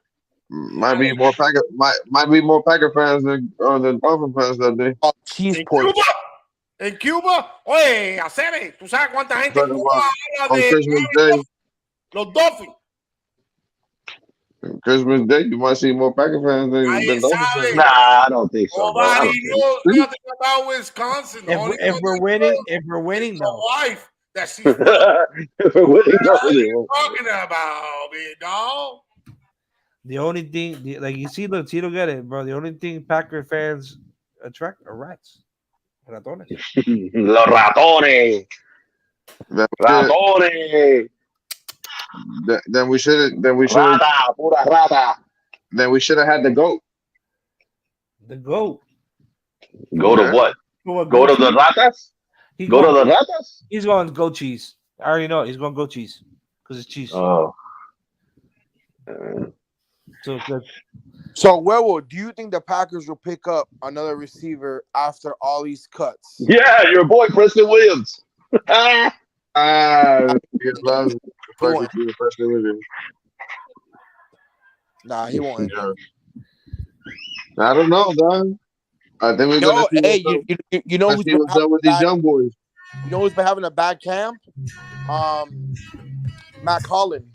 Might be more Packer fans than Dolphin fans that day. Cheese ports. En Cuba, oye, Acere, ¿tú sabes cuánta gente en Cuba habla de Christmas Day? Los Dolphins? Christmas Day, you might see more Packer fans than Dolphin fans. Nah, I don't think so. Nobody knows nothing about Wisconsin. If we're winning, no. Wife that she's if we're winning, talking about, big dog. The only thing, like you see, look, Tito get it, bro. The only thing Packer fans attract are rats. Ratones. Los ratones. Ratones. Then we should Rata, pura rata. Then we should have had the goat. The goat. Go to what? Go to the ratas? Go to the ratas? He's going goat cheese. I already know it. He's going goat cheese because it's cheese. Oh. So, Huevo, do you think the Packers will pick up another receiver after all these cuts? Yeah, your boy Preston Williams. He loves Preston Williams. Nah, he won't. I don't know, dog. I think we're gonna see you know who's what's up with these young boys. You know who's been having a bad camp? Matt Collins.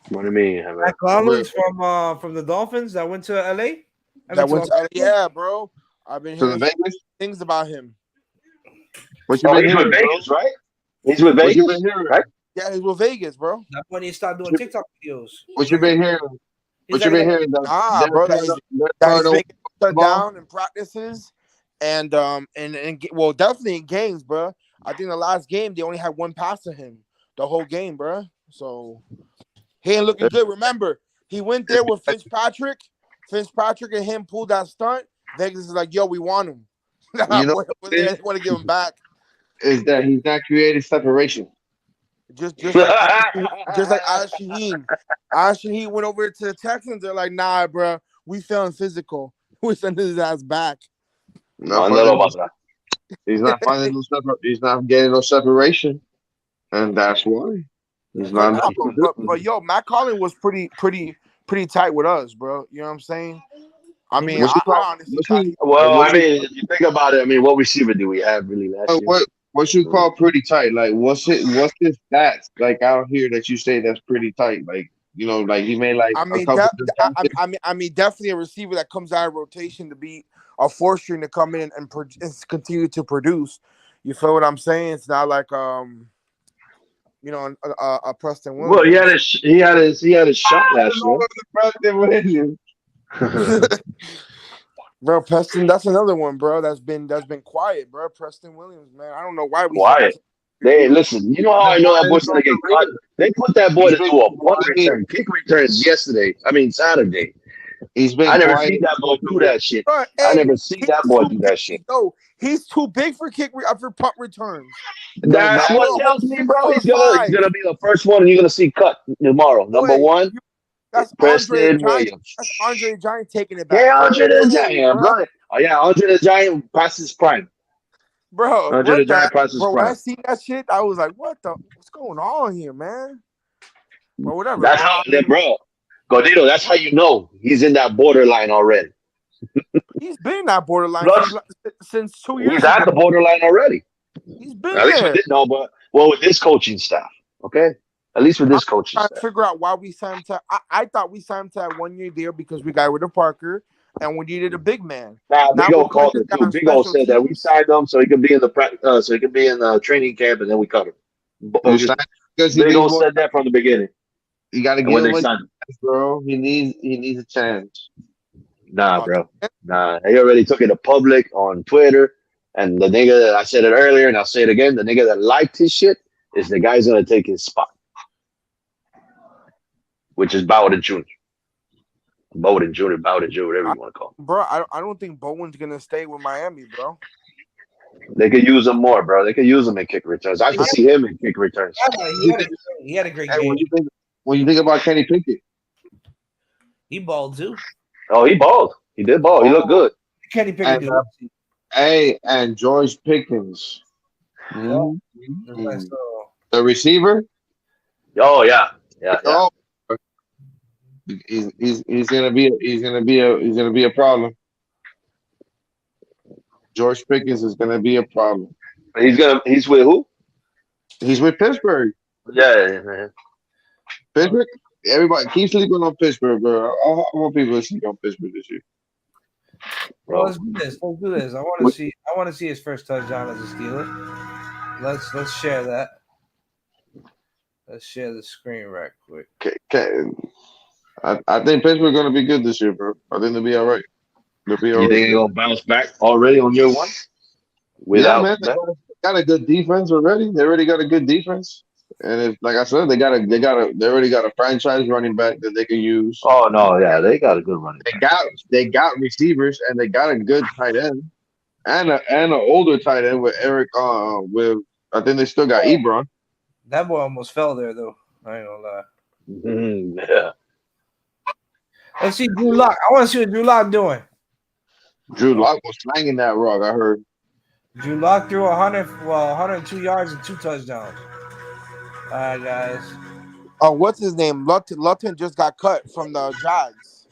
What do you mean? Matt Collins from the Dolphins that went to LA. Yeah, bro. I've been hearing Vegas things about him. He's with Vegas, right? He's with Vegas, right? Yeah, he's with Vegas, bro. That's when he started doing TikTok videos. What you been hearing? What you been hearing? Bro. That he's been shut down in practices, and well, definitely in games, bro. I think the last game they only had one pass to him the whole game, bro. So he ain't looking good. Remember, he went there with Fitzpatrick. Fitzpatrick and him pulled that stunt. Vegas is like, yo, we want him. You know, they want to give him back. Is that he's not creating separation? Just like Alex Shaheen. Alex Shaheen went over to the Texans. They're like, nah, bro, we feeling physical. We send his ass back. No, he's not finding he's not getting no separation, and that's why he's not. But yo, Matt Collins was pretty tight with us, bro. You know what I'm saying? I mean, I honestly. Well, I mean, if you think about it, I mean, what receiver do we have really last year? What you call pretty tight? Like, what's his stats like out here that you say that's pretty tight? Like, you know, like he made like. I mean, definitely a receiver that comes out of rotation to be a fourth string to come in and continue to produce. You feel what I'm saying? It's not like you know, a Preston Williams. Well, he had his shot last year. Bro, Preston, that's another one, bro. That's been quiet, bro. Preston Williams, man. I don't know why we quiet. Listen. You know how I know that boy's gonna get cut? They put that boy to do a punt return, kick returns Saturday. I never seen that boy do that shit. Bro, I never seen that boy do that shit. No, he's too big for punt returns. That's what tells me, bro. He's gonna be the first one, and you're gonna see cut tomorrow. Number one. That's Preston Williams. That's Andre the Giant taking it back. Yeah, Andre the Giant, bro. Oh yeah, Andre the Giant past his prime. Bro, Andre the Giant past his prime. When I see that shit, I was like, what's going on here, man? But whatever. That's how, bro. Gordito, that's how you know he's in that borderline already. He's been in that borderline since 2 years He's at the borderline already. He's been at least with this coaching staff, okay? At least with this coaching staff. Figure out why we signed him to. I thought we signed him to that 1 year deal because we got rid of Parker and we needed a big man. Big O called it too. Big O said that we signed him so he could be in the training camp and then we cut him. Big O said that from the beginning. You got to give him a chance, bro. He needs a chance. Nah, bro. Nah, he already took it to public on Twitter. And the nigga that I said it earlier, and I'll say it again, the nigga that liked his shit is the guy's gonna take his spot, which is Bowden Jr. Bowden Jr., whatever you want to call him. Bro, I don't think Bowen's gonna stay with Miami, bro. They could use him more, bro. They could use him in kick returns. I could see him in kick returns. He had a great game. When you think about Kenny Pickett, he balled too. Oh, he balled. He did ball. He looked good. Kenny Pickett. And George Pickens. Mm-hmm. The receiver. Oh yeah. Oh, he's gonna be a problem. George Pickens is gonna be a problem. He's with who? He's with Pittsburgh. Yeah, man. Pittsburgh. Everybody keep sleeping on Pittsburgh, bro. I want people to sleep on Pittsburgh this year. Well, let's do this. I want to see his first touchdown as a Steeler. Let's share that. Let's share the screen right quick. Okay. I think Pittsburgh's gonna be good this year, bro. I think they'll be all right. You think they're gonna bounce back already on year one? Yeah, man. They got a good defense already. They already got a good defense. And if, like I said, they already got a franchise running back that they can use. Oh no, yeah, they got a good running back. They got receivers and they got a good tight end and an older tight end with Eric. With I think they still got Ebron. That boy almost fell there though. I ain't gonna lie. Yeah. Let's see Drew Lock. I want to see what Drew Lock doing. Drew Lock was slanging that rock. I heard. Drew Lock threw 102 yards and 2 touchdowns. All right, guys. Oh, what's his name? Lutton just got cut from the Jags.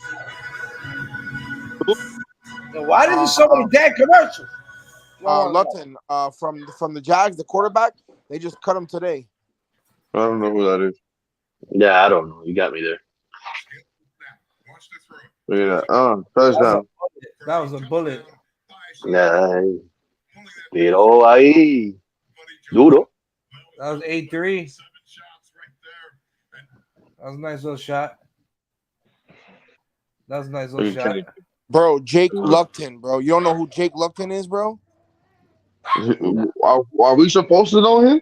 Why did so many dead commercials? Lutton from the Jags, the quarterback. They just cut him today. I don't know who that is. Yeah, I don't know. You got me there. Look at that. Touchdown. That was a bullet. Nah, tiro ahí. Duro. That was 8-3. That was a nice little shot. That was a nice little shot. Bro, Jake Luckton, bro. You don't know who Jake Luckton is, bro? Are we supposed to know him?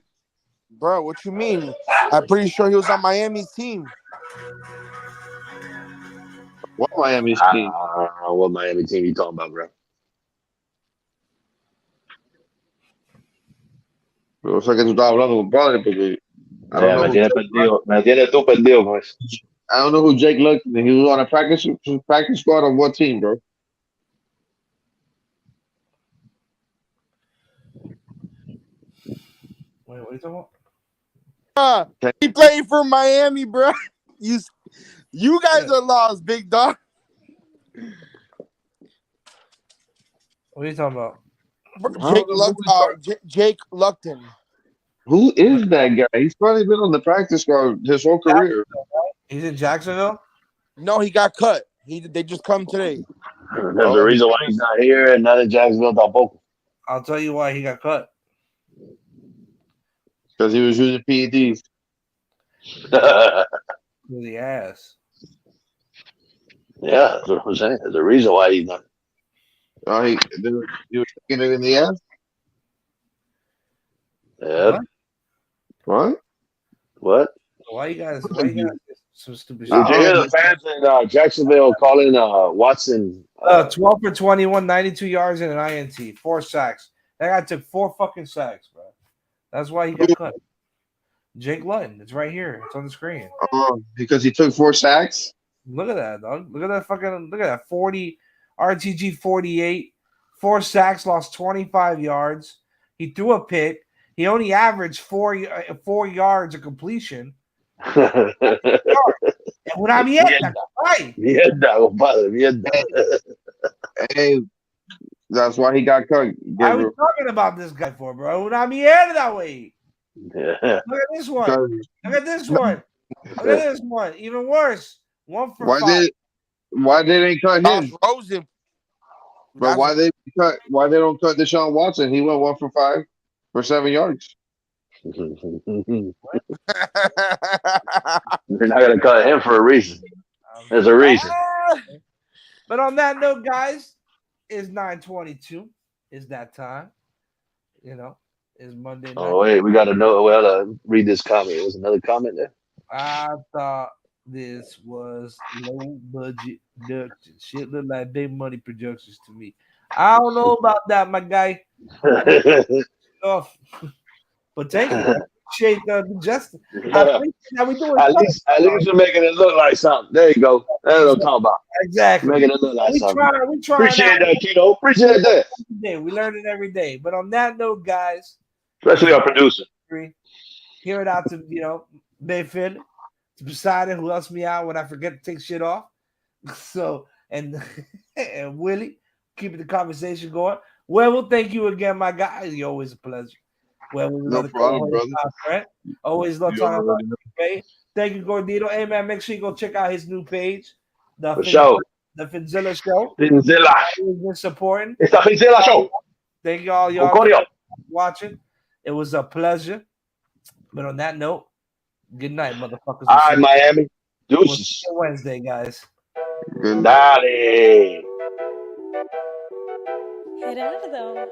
Bro, what you mean? I'm pretty sure he was on Miami's team. What Miami's team? What Miami team you talking about, bro? O sea que tú estás hablando con padre porque I don't know. Me tienes tú perdido con eso. I don't know who Jake Luckton is. He was on a practice squad on what team, bro? Wait, what are you talking about? He played for Miami, bro. You guys are lost, big dog. What are you talking about? Jake Luckton. Who is that guy? He's probably been on the practice squad his whole career. He's in Jacksonville? No, he got cut. They just come today. There's a reason why he's not here and not in Jacksonville tampoco. I'll tell you why he got cut. Because he was using PEDs. With the ass. Yeah, that's what I'm saying. There's a reason why he's not. He was taking it in the ass? Yeah. What? Why you guys some stupid Did shit? you hear the fans in Jacksonville calling Watson? 12 for 21, 92 yards and an INT, 4 sacks. That guy took 4 fucking sacks, bro. That's why he got cut. Jake Luton. It's right here. It's on the screen. Because he took 4 sacks? Look at that, dog. Look at that 40 RTG 48, 4 sacks, lost 25 yards. He threw a pick. He only averaged 4 yards of completion. Una mierda, mierda, compadre, mierda. Hey, that's why he got cut. I was talking about this guy for, bro. Una mierda, way. Yeah. Look at this one. Look at this one. Look at this one. Even worse. 1 for 5. Why they didn't cut him? Rosen. But why they don't cut Deshaun Watson? He went 1 for 5 for 7 yards. They're not gonna cut him for a reason. There's a reason. But on that note, guys, it's 9:22. It's that time. You know, it's Monday night. Oh wait, we gotta know. Well, read this comment. There's another comment there. I thought this was low budget production. Shit look like big money productions to me. I don't know about that, my guy. But thank you. Appreciate the justice. At least you're making it look like something. There you go. That's what I'm talking about. Exactly. Making it look like something. We try. Appreciate that, Tito. Appreciate that. We learn it every day. But on that note, guys, especially our producer. Hear it out to Mayfield, to Poseidon, who helps me out when I forget to take shit off. So and Willie, keeping the conversation going. Well, thank you again, my guy. You're always a pleasure. Well, no problem, brother. Right? Always love talking about it. Thank you, Gordito. Hey, man, make sure you go check out his new page. The Finzilla Show. Finzilla. Supporting. It's the Finzilla Show. Thank you all, y'all, watching. It was a pleasure. But on that note, good night, motherfuckers. All right, Miami. Deuces. We'll Wednesday, guys. Good night. Gerardo.